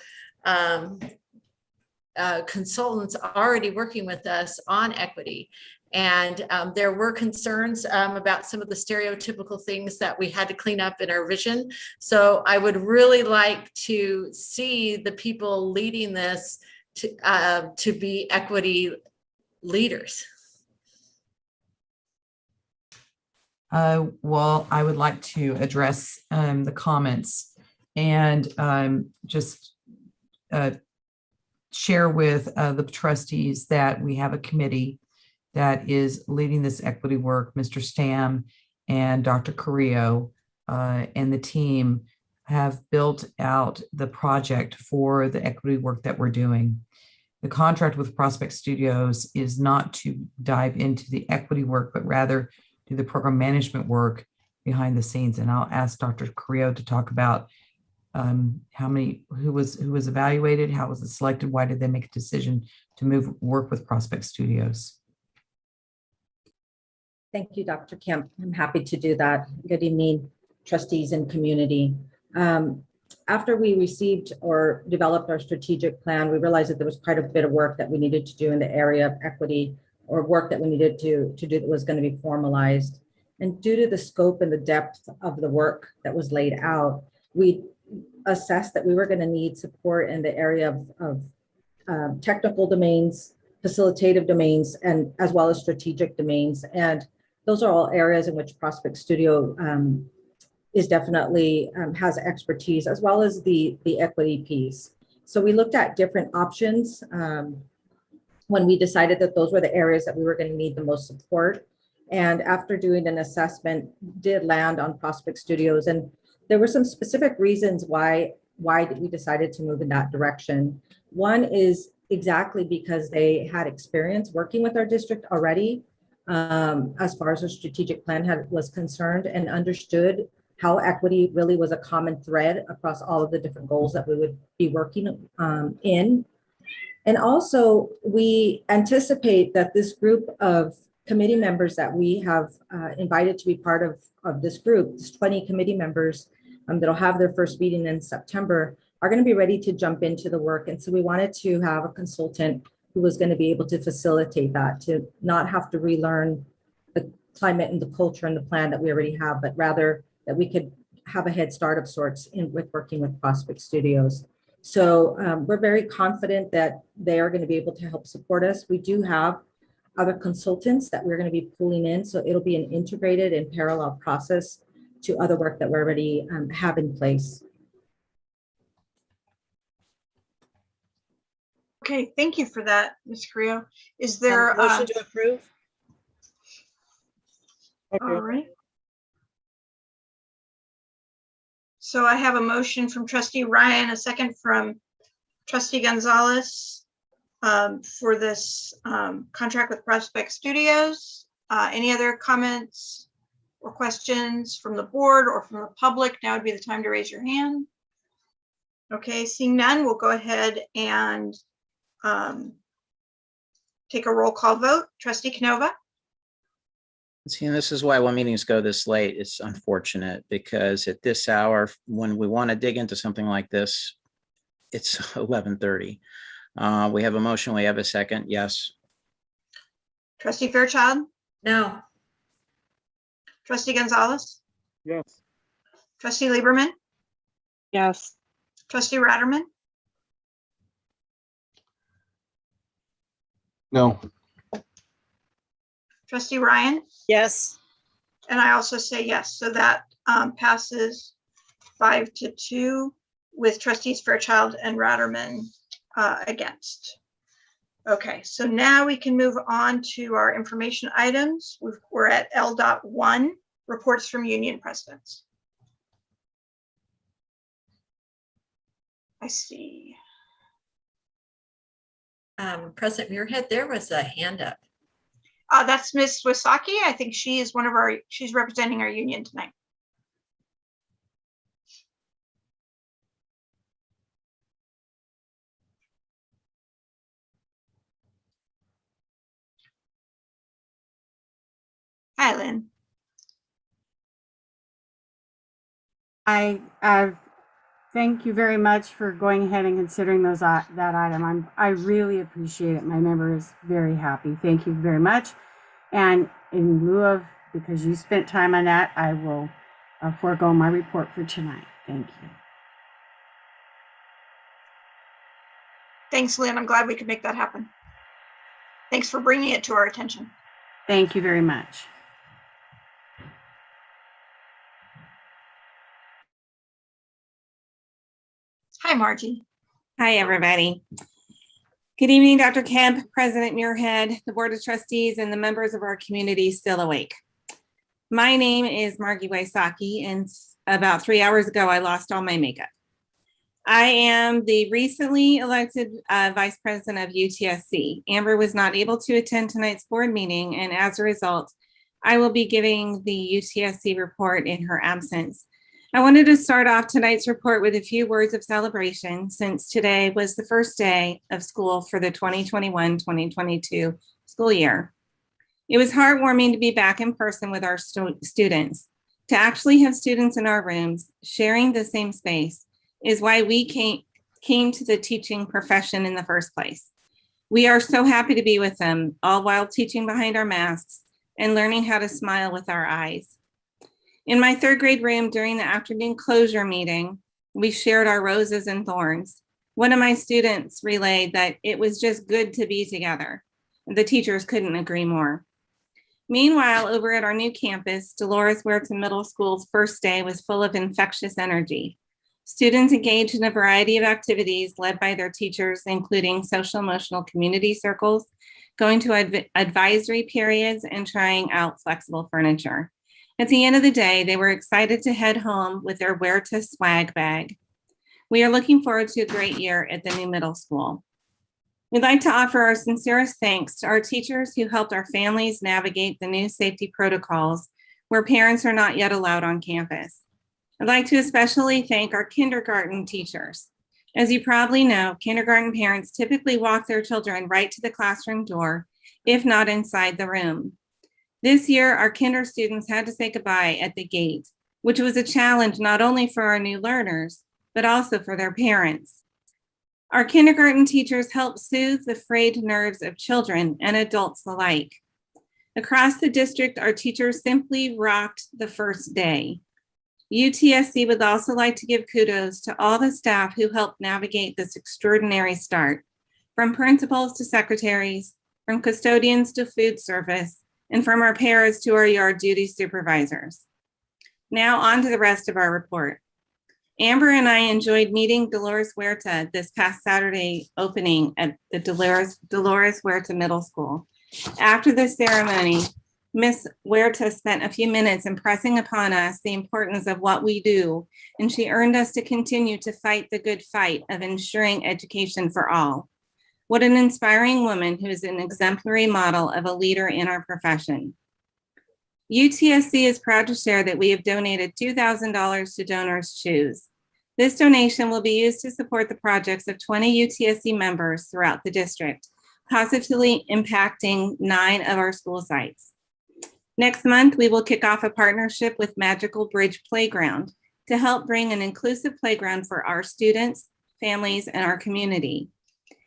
consultants already working with us on equity. And there were concerns about some of the stereotypical things that we had to clean up in our vision. So I would really like to see the people leading this to be equity leaders. Well, I would like to address the comments and just share with the trustees that we have a committee that is leading this equity work. Mr. Stam and Dr. Carrillo and the team have built out the project for the equity work that we're doing. The contract with Prospect Studios is not to dive into the equity work, but rather do the program management work behind the scenes. And I'll ask Dr. Carrillo to talk about who was evaluated, how was it selected, why did they make a decision to work with Prospect Studios? Thank you, Dr. Kemp. I'm happy to do that. Good evening, trustees and community. after we received or developed our strategic plan, we realized that there was quite a bit of work that we needed to do in the area of equity, or work that we needed to do that was going to be formalized. And due to the scope and the depth of the work that was laid out, we assessed that we were going to need support in the area of technical domains, facilitative domains, and as well as strategic domains. And those are all areas in which Prospect Studio is definitely has expertise, as well as the equity piece. So we looked at different options when we decided that those were the areas that we were going to need the most support. And after doing an assessment, did land on Prospect Studios. And there were some specific reasons why we decided to move in that direction. One is exactly because they had experience working with our district already, as far as the strategic plan was concerned, and understood how equity really was a common thread across all of the different goals that we would be working in. And also, we anticipate that this group of committee members that we have invited to be part of this group, this 20 committee members that'll have their first meeting in September, are going to be ready to jump into the work. And so we wanted to have a consultant who was going to be able to facilitate that, to not have to relearn the climate and the culture and the plan that we already have, but rather that we could have a head start of sorts with working with Prospect Studios. So we're very confident that they are going to be able to help support us. We do have other consultants that we're going to be pulling in, so it'll be an integrated and parallel process to other work that we already have in place. Okay, thank you for that, Ms. Carrillo. Is there a motion to approve? All right. So I have a motion from Trustee Ryan, a second from Trustee Gonzalez for this contract with Prospect Studios. Any other comments or questions from the board or from the public? Now would be the time to raise your hand. Okay, seeing none, we'll go ahead and take a roll call vote. Trustee Canova? See, and this is why when meetings go this late, it's unfortunate, because at this hour, when we want to dig into something like this, it's 11:30. We have a motion. We have a second. Yes. Trustee Fairchild? No. Trustee Gonzalez? Yes. Trustee Lieberman? Yes. Trustee Ratterman? No. Trustee Ryan? Yes. And I also say yes. So that passes 5-2 with Trustees Fairchild and Ratterman against. Okay, so now we can move on to our information items. We're at L.1, reports from union presidents. I see. President Muirhead, there was a hand up. That's Ms. Swisaki. I think she is she's representing our union tonight. Hi, Lynn. I thank you very much for going ahead and considering that item. I really appreciate it. My member is very happy. Thank you very much. And in lieu of, because you spent time on that, I will forego my report for tonight. Thank you. Thanks, Lynn. I'm glad we could make that happen. Thanks for bringing it to our attention. Thank you very much. Hi, Margie. Hi, everybody. Good evening, Dr. Kemp, President Muirhead, the Board of Trustees, and the members of our community still awake. My name is Margie Wysocki, and about 3 hours ago, I lost all my makeup. I am the recently elected Vice President of UTSC. Amber was not able to attend tonight's board meeting, and as a result, I will be giving the UTSC report in her absence. I wanted to start off tonight's report with a few words of celebration, since today was the first day of school for the 2021-2022 school year. It was heartwarming to be back in person with our students. To actually have students in our rooms sharing the same space is why we came to the teaching profession in the first place. We are so happy to be with them, all while teaching behind our masks and learning how to smile with our eyes. In my third grade room during the afternoon closure meeting, we shared our roses and thorns. One of my students relayed that it was just good to be together. The teachers couldn't agree more. Meanwhile, over at our new campus, Dolores Huerta Middle School's first day was full of infectious energy. Students engaged in a variety of activities led by their teachers, including social emotional community circles, going to advisory periods, and trying out flexible furniture. At the end of the day, they were excited to head home with their Huerta swag bag. We are looking forward to a great year at the new middle school. We'd like to offer our sincerest thanks to our teachers who helped our families navigate the new safety protocols where parents are not yet allowed on campus. I'd like to especially thank our kindergarten teachers. As you probably know, kindergarten parents typically walk their children right to the classroom door, if not inside the room. This year, our kinder students had to say goodbye at the gate, which was a challenge not only for our new learners, but also for their parents. Our kindergarten teachers helped soothe the frayed nerves of children and adults alike. Across the district, our teachers simply rocked the first day. UTSC would also like to give kudos to all the staff who helped navigate this extraordinary start, from principals to secretaries, from custodians to food service, and from our paras to our yard duty supervisors. Now on to the rest of our report. Amber and I enjoyed meeting Dolores Huerta this past Saturday opening at the Dolores Huerta Middle School. After the ceremony, Ms. Huerta spent a few minutes impressing upon us the importance of what we do, and she earned us to continue to fight the good fight of ensuring education for all. What an inspiring woman who is an exemplary model of a leader in our profession. UTSC is proud to share that we have donated $2,000 to Donors Choose. This donation will be used to support the projects of 20 UTSC members throughout the district, positively impacting 9 of our school sites. Next month, we will kick off a partnership with Magical Bridge Playground to help bring an inclusive playground for our students, families, and our community.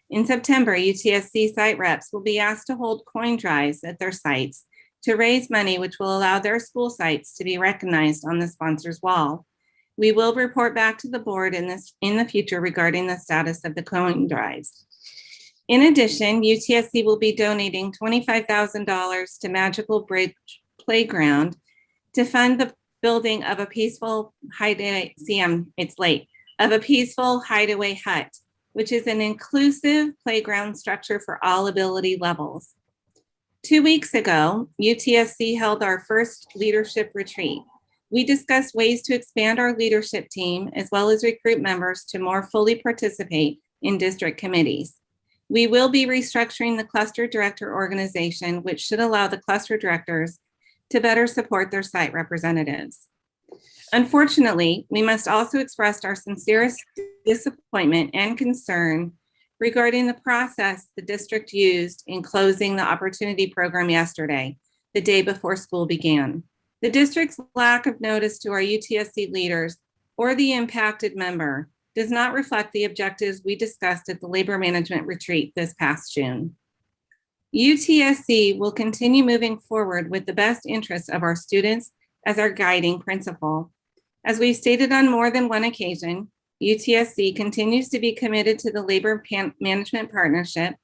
In September, UTSC site reps will be asked to hold coin drives at their sites to raise money, which will allow their school sites to be recognized on the sponsor's wall. We will report back to the board in the future regarding the status of the coin drives. In addition, UTSC will be donating $25,000 to Magical Bridge Playground to fund the building of a peaceful hideaway, of a peaceful hideaway hut, which is an inclusive playground structure for all ability levels. 2 weeks ago, UTSC held our first leadership retreat. We discussed ways to expand our leadership team as well as recruit members to more fully participate in district committees. We will be restructuring the cluster director organization, which should allow the cluster directors to better support their site representatives. Unfortunately, we must also express our sincerest disappointment and concern regarding the process the district used in closing the opportunity program yesterday, the day before school began. The district's lack of notice to our UTSC leaders or the impacted member does not reflect the objectives we discussed at the labor management retreat this past June. UTSC will continue moving forward with the best interests of our students as our guiding principle. As we've stated on more than one occasion, UTSC continues to be committed to the labor management partnership,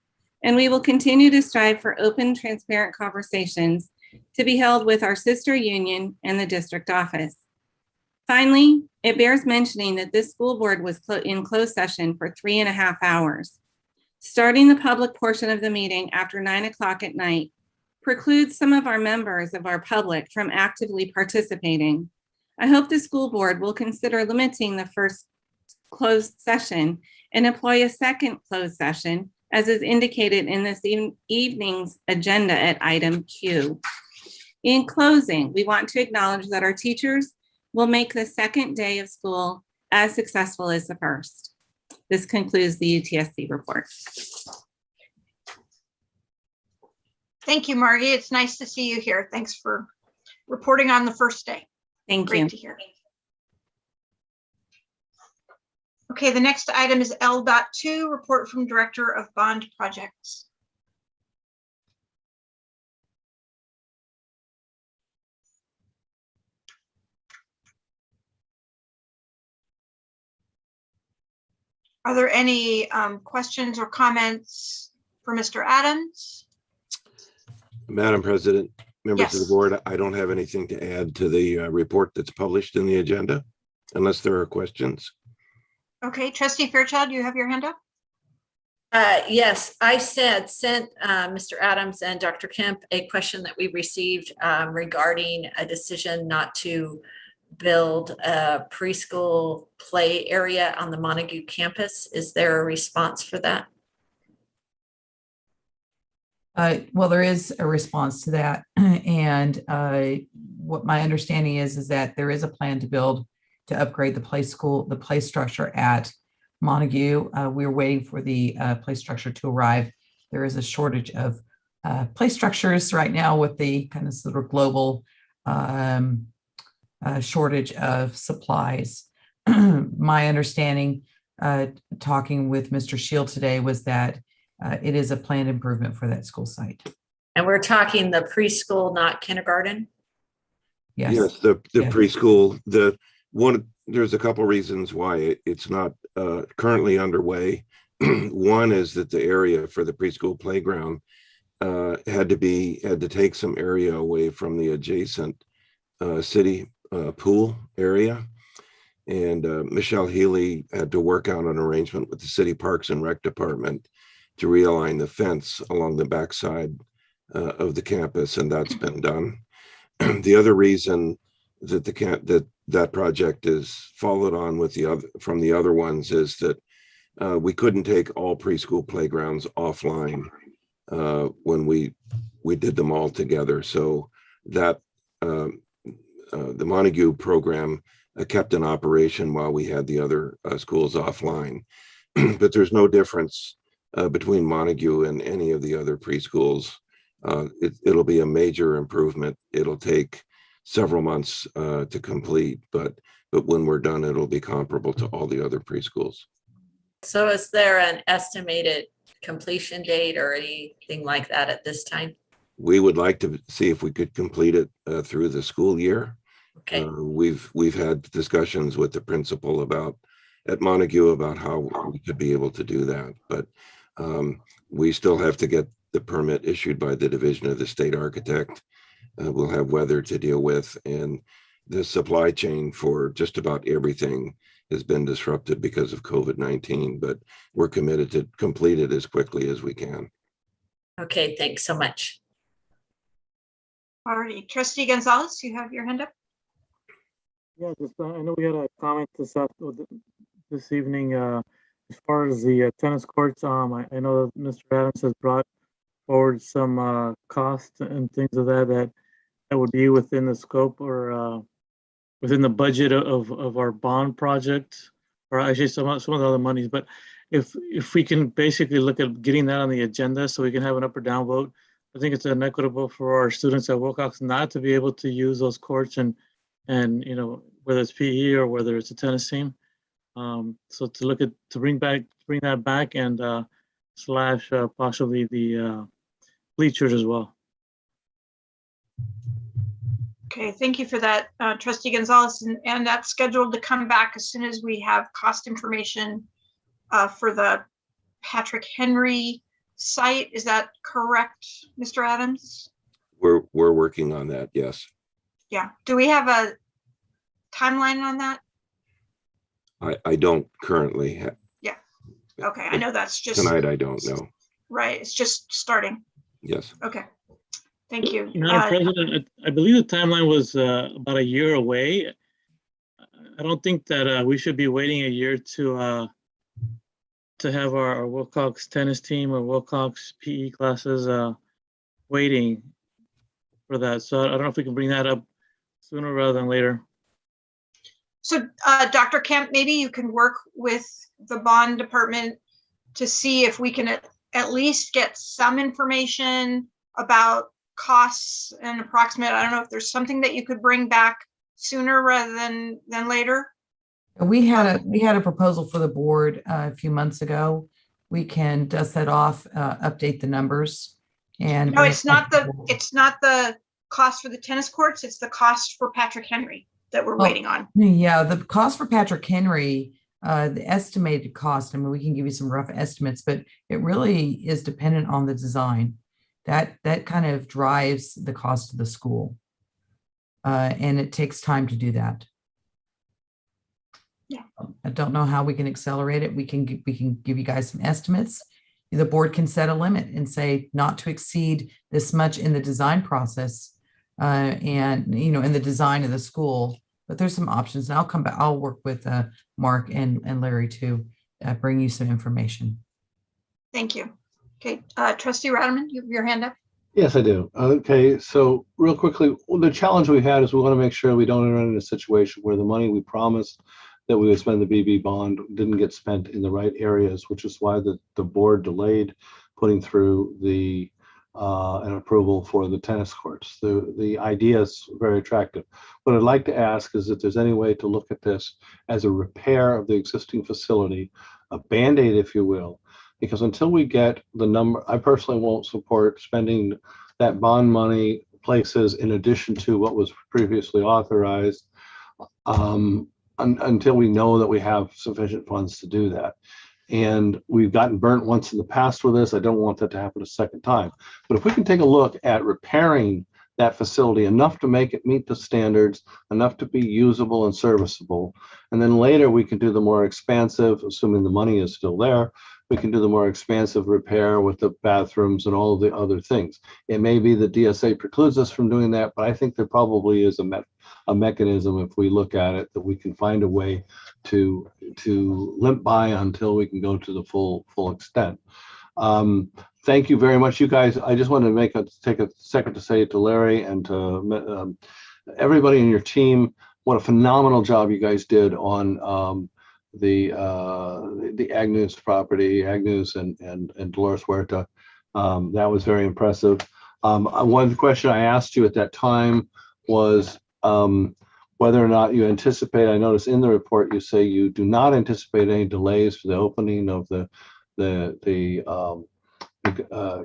and we will continue to strive for open, transparent conversations to be held with our sister union and the district office. Finally, it bears mentioning that this school board was in closed session for 3.5 hours. Starting the public portion of the meeting after 9 o'clock at night precludes some of our members of our public from actively participating. I hope the school board will consider limiting the first closed session and employ a second closed session, as is indicated in this evening's agenda at item Q. In closing, we want to acknowledge that our teachers will make the second day of school as successful as the first. This concludes the UTSC report. Thank you, Margie. It's nice to see you here. Thanks for reporting on the first day. Thank you. Great to hear. Okay, the next item is L.2, report from Director of Bond Projects. Are there any questions or comments for Mr. Adams? Madam President, members of the Yes. board, I don't have anything to add to the report that's published in the agenda, unless there are questions. Okay, Trustee Fairchild, you have your hand up? Yes, I sent Mr. Adams and Dr. Kemp a question that we received regarding a decision not to build a preschool play area on the Montague campus. Is there a response for that? Well, there is a response to that. And what my understanding is that there is a plan to upgrade the play structure at Montague. We're waiting for the play structure to arrive. There is a shortage of play structures right now with the kind of sort of global shortage of supplies. My understanding, talking with Mr. Shield today, was that it is a planned improvement for that school site. And we're talking the preschool, not kindergarten? Yes, the preschool, there's a couple reasons why it's not currently underway. One is that the area for the preschool playground had to take some area away from the adjacent city pool area. And Michelle Healy had to work out an arrangement with the city Parks and Rec Department to realign the fence along the backside of the campus, and that's been done. The other reason that that project is followed on with from the other ones is that we couldn't take all preschool playgrounds offline when we did them all together. So that the Montague program kept in operation while we had the other schools offline. But there's no difference between Montague and any of the other preschools. It'll be a major improvement. It'll take several months to complete, but when we're done, it'll be comparable to all the other preschools. So is there an estimated completion date or anything like that at this time? We would like to see if we could complete it through the school year. Okay. We've had discussions with the principal at Montague about how we could be able to do that, but we still have to get the permit issued by the Division of the State Architect. We'll have weather to deal with, and the supply chain for just about everything has been disrupted because of COVID-19, but we're committed to complete it as quickly as we can. Okay, thanks so much. All right, Trustee Gonzalez, you have your hand up? Yeah, I know we had a comment this evening as far as the tennis courts. I know that Mr. Adams has brought forward some costs and things of that would be within the scope or within the budget of our bond project, or actually some of the other monies. But if we can basically look at getting that on the agenda so we can have an up or down vote, I think it's inequitable for our students at Wilcox not to be able to use those courts and whether it's PE or whether it's a tennis team. So to bring that back and slash possibly the bleachers as well. Okay, thank you for that, Trustee Gonzalez, and that's scheduled to come back as soon as we have cost information for the Patrick Henry site. Is that correct, Mr. Adams? We're working on that, yes. Yeah. Do we have a timeline on that? I don't currently have. Yeah. Okay, I know that's just Tonight, I don't know. right. It's just starting. Yes. Okay. Thank you. Madam President, I believe the timeline was about a year away. I don't think that we should be waiting a year to have our Wilcox tennis team or Wilcox PE classes waiting for that. So I don't know if we can bring that up sooner rather than later. So Dr. Kemp, maybe you can work with the bond department to see if we can at least get some information about costs and approximate. I don't know if there's something that you could bring back sooner rather than later. We had a proposal for the board a few months ago. We can dust that off, update the numbers and. No, it's not the cost for the tennis courts. It's the cost for Patrick Henry that we're waiting on. Yeah, the cost for Patrick Henry, the estimated cost, I mean, we can give you some rough estimates, but it really is dependent on the design. That kind of drives the cost of the school. And it takes time to do that. Yeah. I don't know how we can accelerate it. We can give you guys some estimates. The board can set a limit and say not to exceed this much in the design process, and in the design of the school. But there's some options, and I'll come back. I'll work with Mark and Larry to bring you some information. Thank you. Okay, Trustee Ratterman, you have your hand up. Yes, I do. Okay, so real quickly, the challenge we had is we want to make sure we don't run into a situation where the money we promised that we would spend the BB bond didn't get spent in the right areas, which is why the board delayed putting through the an approval for the tennis courts. The idea is very attractive. What I'd like to ask is if there's any way to look at this as a repair of the existing facility, a Band-Aid, if you will, because until we get the number, I personally won't support spending that bond money places in addition to what was previously authorized until we know that we have sufficient funds to do that. And we've gotten burnt once in the past with this. I don't want that to happen a second time. But if we can take a look at repairing that facility enough to make it meet the standards, enough to be usable and serviceable, and then later we can do the more expansive, assuming the money is still there, we can do the more expansive repair with the bathrooms and all of the other things. It may be the DSA precludes us from doing that, but I think there probably is a mechanism, if we look at it, that we can find a way to limp by until we can go to the full extent. Thank you very much, you guys. I just wanted to take a second to say to Larry and to everybody in your team, what a phenomenal job you guys did on the Agnews property, Agnews and Dolores Huerta. That was very impressive. One question I asked you at that time was whether or not you anticipate, I noticed in the report you say you do not anticipate any delays for the opening of the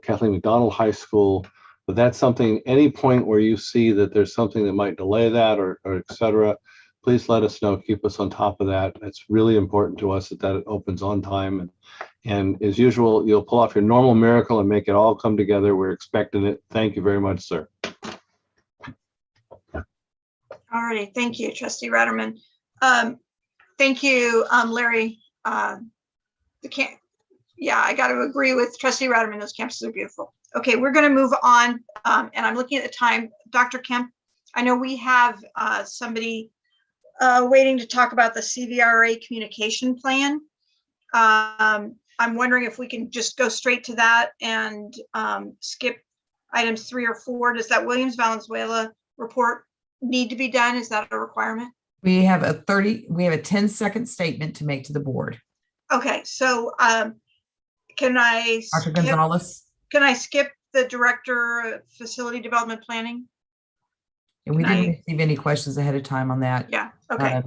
Kathleen McDonald High School, but that's something, any point where you see that there's something that might delay that or et cetera, please let us know, keep us on top of that. It's really important to us that it opens on time. And as usual, you'll pull off your normal miracle and make it all come together. We're expecting it. Thank you very much, sir. All right, thank you, Trustee Ratterman. Thank you, Larry. Yeah, I got to agree with Trustee Ratterman. Those campuses are beautiful. Okay, we're going to move on, and I'm looking at the time. Dr. Kemp, I know we have somebody waiting to talk about the CVRA communication plan. I'm wondering if we can just go straight to that and skip items 3 or 4. Does that Williams Valenzuela report need to be done? Is that a requirement? We have a 10-second statement to make to the board. Okay, so can I Dr. Gonzalez? Can I skip the Director of Facility Development Planning? And we didn't receive any questions ahead of time on that. Yeah, okay.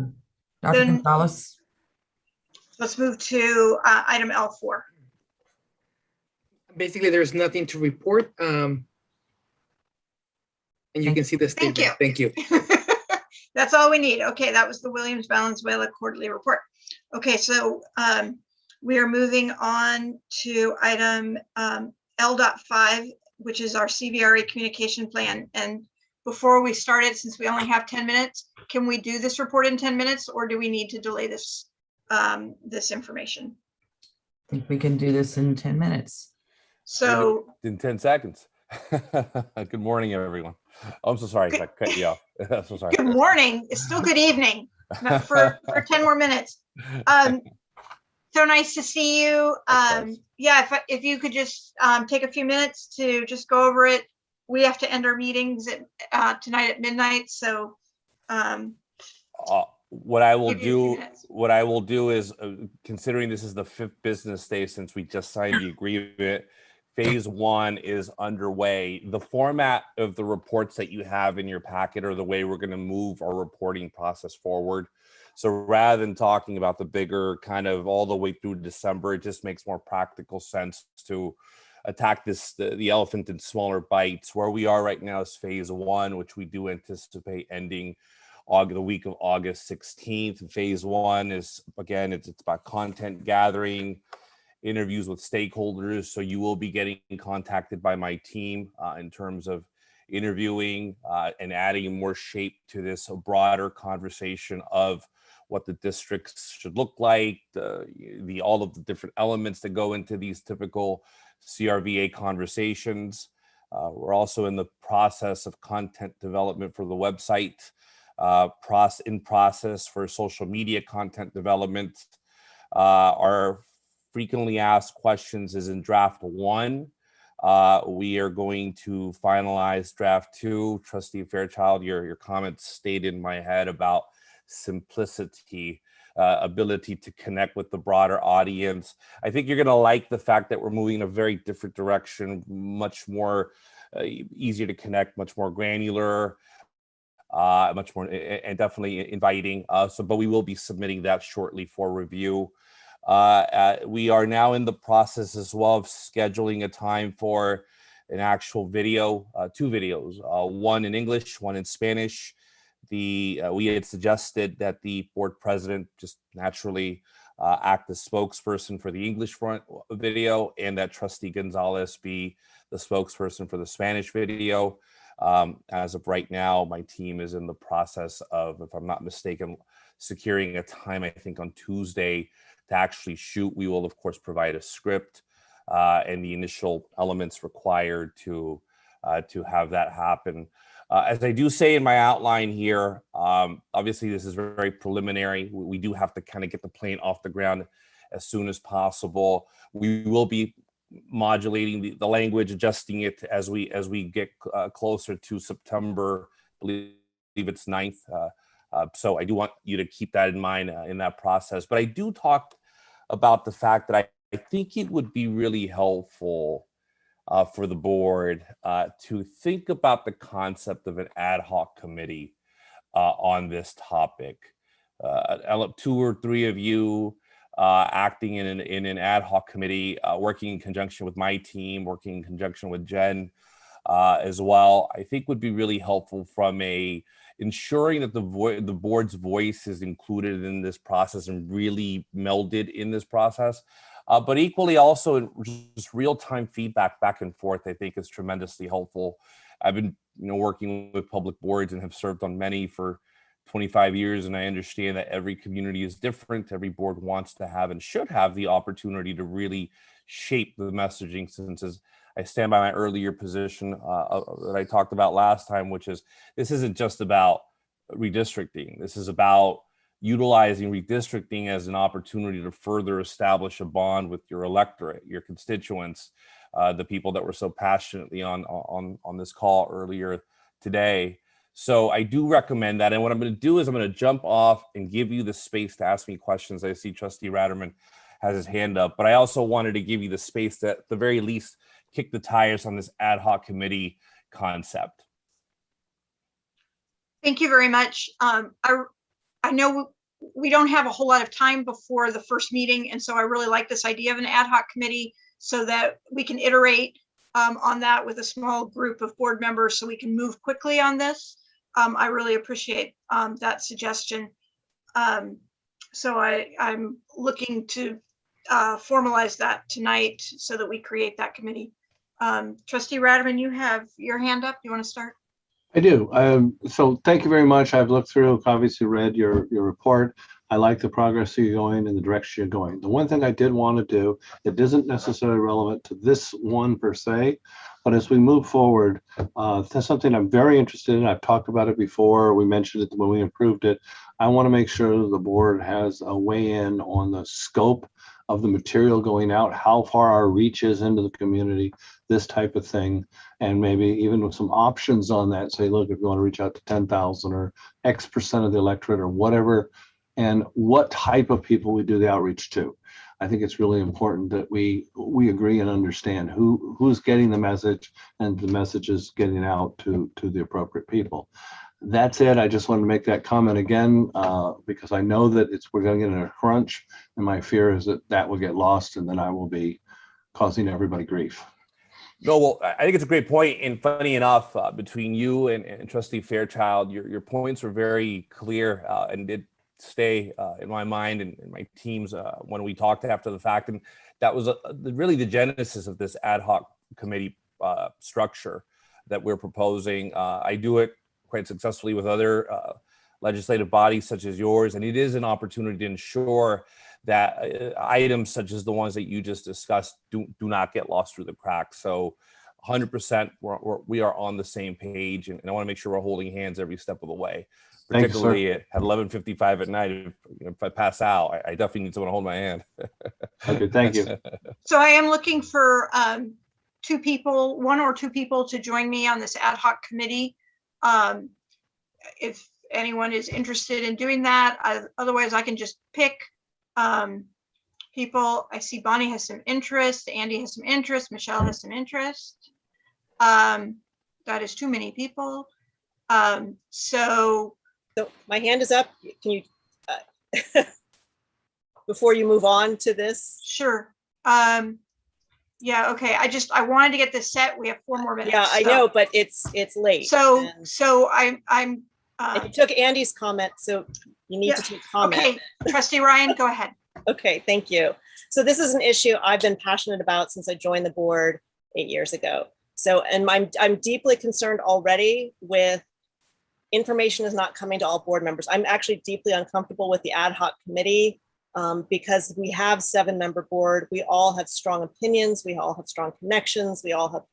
Dr. Gonzalez? Let's move to item L4. Basically, there's nothing to report. And you can see the statement. Thank you. That's all we need. Okay, that was the Williams Valenzuela quarterly report. Okay, so we are moving on to item L.5, which is our CVRA communication plan. And before we start it, since we only have 10 minutes, can we do this report in 10 minutes, or do we need to delay this this information? I think we can do this in 10 minutes. So in 10 seconds. Good morning, everyone. Oh, I'm so sorry if I cut you off. I'm so sorry. Good morning. It's still good evening for 10 more minutes. So nice to see you. Yeah, if you could just take a few minutes to just go over it. We have to end our meetings tonight at midnight. So what I will do is, considering this is the 5th business day since we just signed the agreement, phase 1 is underway. The format of the reports that you have in your packet are the way we're going to move our reporting process forward. So rather than talking about the bigger kind of all the way through December, it just makes more practical sense to attack the elephant in smaller bites. Where we are right now is phase 1, which we do anticipate ending the week of August 16th. Phase 1 is, again, it's about content gathering, interviews with stakeholders. So you will be getting contacted by my team in terms of interviewing and adding more shape to this broader conversation of what the districts should look like, all of the different elements that go into these typical CRVA conversations. We're also in the process of content development for the website, in process for social media content development. Our frequently asked questions is in draft 1. We are going to finalize draft 2. Trustee Fairchild, your comments stayed in my head about simplicity, ability to connect with the broader audience. I think you're going to like the fact that we're moving in a very different direction, much more easier to connect, much more granular, much more, and definitely inviting. But we will be submitting that shortly for review. We are now in the process as well of scheduling a time for an actual video, 2 videos, one in English, one in Spanish. We had suggested that the board president just naturally act as spokesperson for the English front video, and that Trustee Gonzalez be the spokesperson for the Spanish video. As of right now, my team is in the process of, if I'm not mistaken, securing a time, I think on Tuesday, to actually shoot. We will, of course, provide a script and the initial elements required to have that happen. As I do say in my outline here, obviously this is very preliminary. We do have to kind of get the plane off the ground as soon as possible. We will be modulating the language, adjusting it as we get closer to September. I believe it's 9th. So I do want you to keep that in mind in that process. But I do talk about the fact that I think it would be really helpful for the board to think about the concept of an ad hoc committee on this topic. 2 or 3 of you acting in an ad hoc committee, working in conjunction with my team, working in conjunction with Jen as well, I think would be really helpful from ensuring that the board's voice is included in this process and really melded in this process. But equally also just real-time feedback back and forth, I think is tremendously helpful. I've been working with public boards and have served on many for 25 years, and I understand that every community is different. Every board wants to have and should have the opportunity to really shape the messaging, since as I stand by my earlier position that I talked about last time, which is this isn't just about redistricting. This is about utilizing redistricting as an opportunity to further establish a bond with your electorate, your constituents, the people that were so passionately on this call earlier today. So I do recommend that. And what I'm going to do is I'm going to jump off and give you the space to ask me questions. I see Trustee Ratterman has his hand up, but I also wanted to give you the space to, at the very least, kick the tires on this ad hoc committee concept. Thank you very much. I know we don't have a whole lot of time before the first meeting, and so I really like this idea of an ad hoc committee so that we can iterate on that with a small group of board members so we can move quickly on this. I really appreciate that suggestion. So I'm looking to formalize that tonight so that we create that committee. Trustee Ratterman, you have your hand up. You want to start? I do. So thank you very much. I've looked through, obviously read your report. I like the progress you're going and the direction you're going. The one thing I did want to do, it isn't necessarily relevant to this one per se, but as we move forward, that's something I'm very interested in. I've talked about it before. We mentioned it when we approved it. I want to make sure that the board has a weigh in on the scope of the material going out, how far our reach is into the community, this type of thing, and maybe even with some options on that. Say, look, if you want to reach out to 10,000 or X% of the electorate or whatever, and what type of people we do the outreach to. I think it's really important that we agree and understand who's getting the message and the message is getting out to the appropriate people. That's it. I just wanted to make that comment again, because I know that we're going to get in a crunch, and my fear is that will get lost, and then I will be causing everybody grief. No, well, I think it's a great point. And funny enough, between you and Trustee Fairchild, your points were very clear and did stay in my mind and my team's when we talked after the fact. And that was really the genesis of this ad hoc committee structure that we're proposing. I do it quite successfully with other legislative bodies such as yours, and it is an opportunity to ensure that items such as the ones that you just discussed do not get lost through the cracks. So 100% we are on the same page, and I want to make sure we're holding hands every step of the way, particularly at 11:55 at night. If I pass out, I definitely need someone to hold my hand. Okay, thank you. So I am looking for one or two people to join me on this ad hoc committee. If anyone is interested in doing that, otherwise I can just pick people. I see Bonnie has some interest, Andy has some interest, Michelle has some interest. That is too many people. So my hand is up. Can you, before you move on to this? Sure. Yeah, okay. I wanted to get this set. We have 4 more minutes. Yeah, I know, but it's late. So and you took Andy's comment, so you need to take comment. Okay, Trustee Ryan, go ahead. Okay, thank you. So this is an issue I've been passionate about since I joined the board 8 years ago. So, and I'm deeply concerned already with information is not coming to all board members. I'm actually deeply uncomfortable with the ad hoc committee because we have 7-member board. We all have strong opinions. We all have strong connections. We all have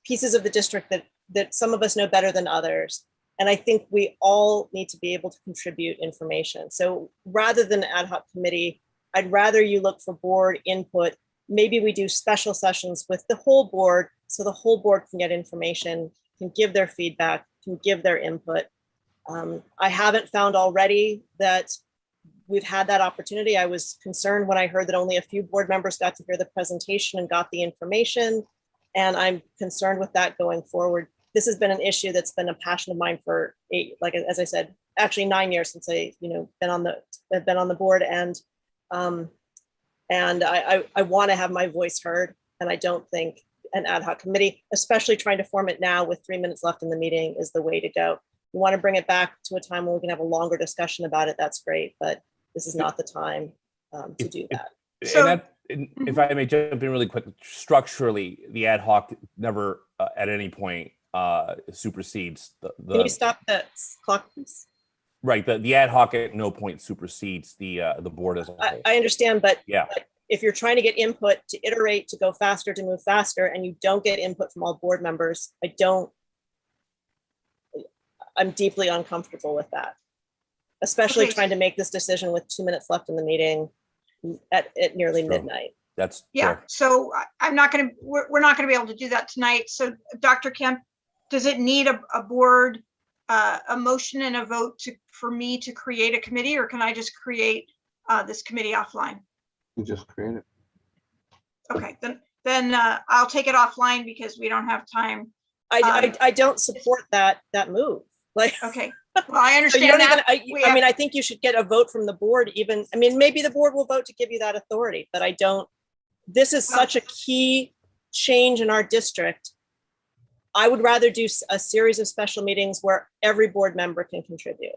pieces of the district that some of us know better than others. And I think we all need to be able to contribute information. So rather than an ad hoc committee, I'd rather you look for board input. Maybe we do special sessions with the whole board so the whole board can get information, can give their feedback, can give their input. I haven't found already that we've had that opportunity. I was concerned when I heard that only a few board members got to hear the presentation and got the information. And I'm concerned with that going forward. This has been an issue that's been a passion of mine for as I said, actually 9 years since I, been on the board, and I want to have my voice heard. And I don't think an ad hoc committee, especially trying to form it now with 3 minutes left in the meeting, is the way to go. We want to bring it back to a time when we can have a longer discussion about it. That's great, but this is not the time to do that. If I may jump in really quick, structurally, the ad hoc never at any point supersedes the. Can you stop the clock, please? Right, the ad hoc at no point supersedes the board as a whole. I understand, but yeah, but if you're trying to get input to iterate, to go faster, to move faster, and you don't get input from all board members, I'm deeply uncomfortable with that, especially trying to make this decision with 2 minutes left in the meeting at nearly midnight. That's fair. So we're not going to be able to do that tonight. So Dr. Kemp, does it need a board, a motion and a vote for me to create a committee, or can I just create this committee offline? You just create it. Okay, then I'll take it offline because we don't have time. I don't support that move. Okay, well, I understand so that. I think you should get a vote from the board. Maybe the board will vote to give you that authority, but I don't. This is such a key change in our district. I would rather do a series of special meetings where every board member can contribute.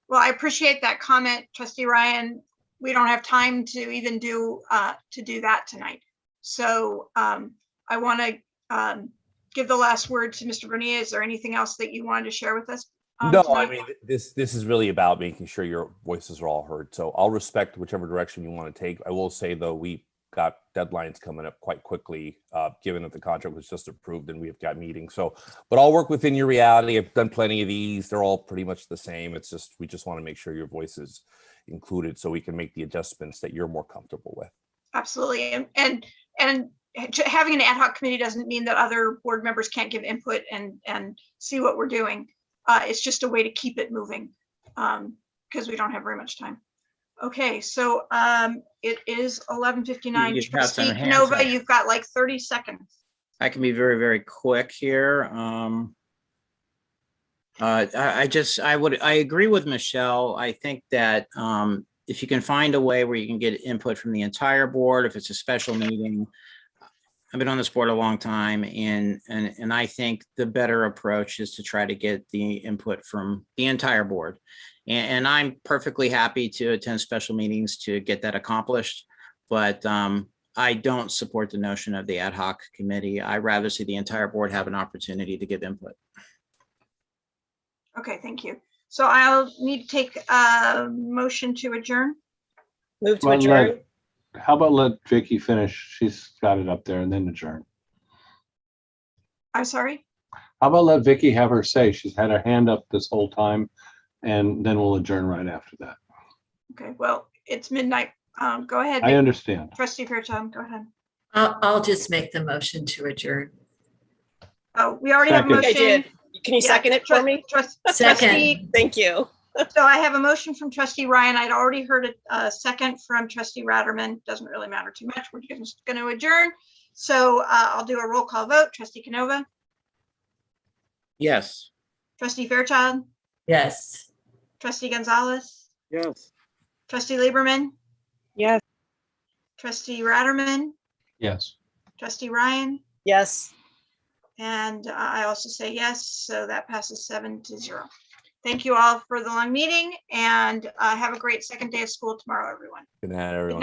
Well, I appreciate that comment, Trustee Ryan. We don't have time to even do that tonight. So I want to give the last word to Mr. Bernier. Is there anything else that you wanted to share with us? No, tonight? I mean, this is really about making sure your voices are all heard. So I'll respect whichever direction you want to take. I will say, though, we got deadlines coming up quite quickly, given that the contract was just approved and we've got meetings. So, but I'll work within your reality. I've done plenty of these. They're all pretty much the same. It's just, we just want to make sure your voice is included so we can make the adjustments that you're more comfortable with. Absolutely. And having an ad hoc committee doesn't mean that other board members can't give input and see what we're doing. It's just a way to keep it moving because we don't have very much time. Okay, so it is 11:59. Trustee Canova, you've got like 30 seconds. I can be very, very quick here. I agree with Michelle. I think that if you can find a way where you can get input from the entire board, if it's a special meeting. I've been on this board a long time, and I think the better approach is to try to get the input from the entire board. And I'm perfectly happy to attend special meetings to get that accomplished. But I don't support the notion of the ad hoc committee. I'd rather see the entire board have an opportunity to give input. Okay, thank you. So I'll need to take a motion to adjourn. Move to Well, adjourn. How about let Vicky finish? She's got it up there, and then adjourn. I'm sorry. How about let Vicky have her say? She's had her hand up this whole time, and then we'll adjourn right after that. Okay, well, it's midnight. Go ahead. I understand. Trustee Fairchild, go ahead. I'll just make the motion to adjourn. Oh, we already have a Second. motion. I did. Can you second it for me? Trustee, Thank you. so I have a motion from Trustee Ryan. I'd already heard a second from Trustee Ratterman. Doesn't really matter too much. We're just going to adjourn. So I'll do a roll call vote. Trustee Canova, Yes. Trustee Fairchild, Yes. Trustee Gonzalez, Yes. Trustee Lieberman, Yes. Trustee Ratterman, Yes. Trustee Ryan, Yes. and I also say yes. So that passes 7-0. Thank you all for the long meeting, and have a great second day of school tomorrow, everyone. Good night, everyone.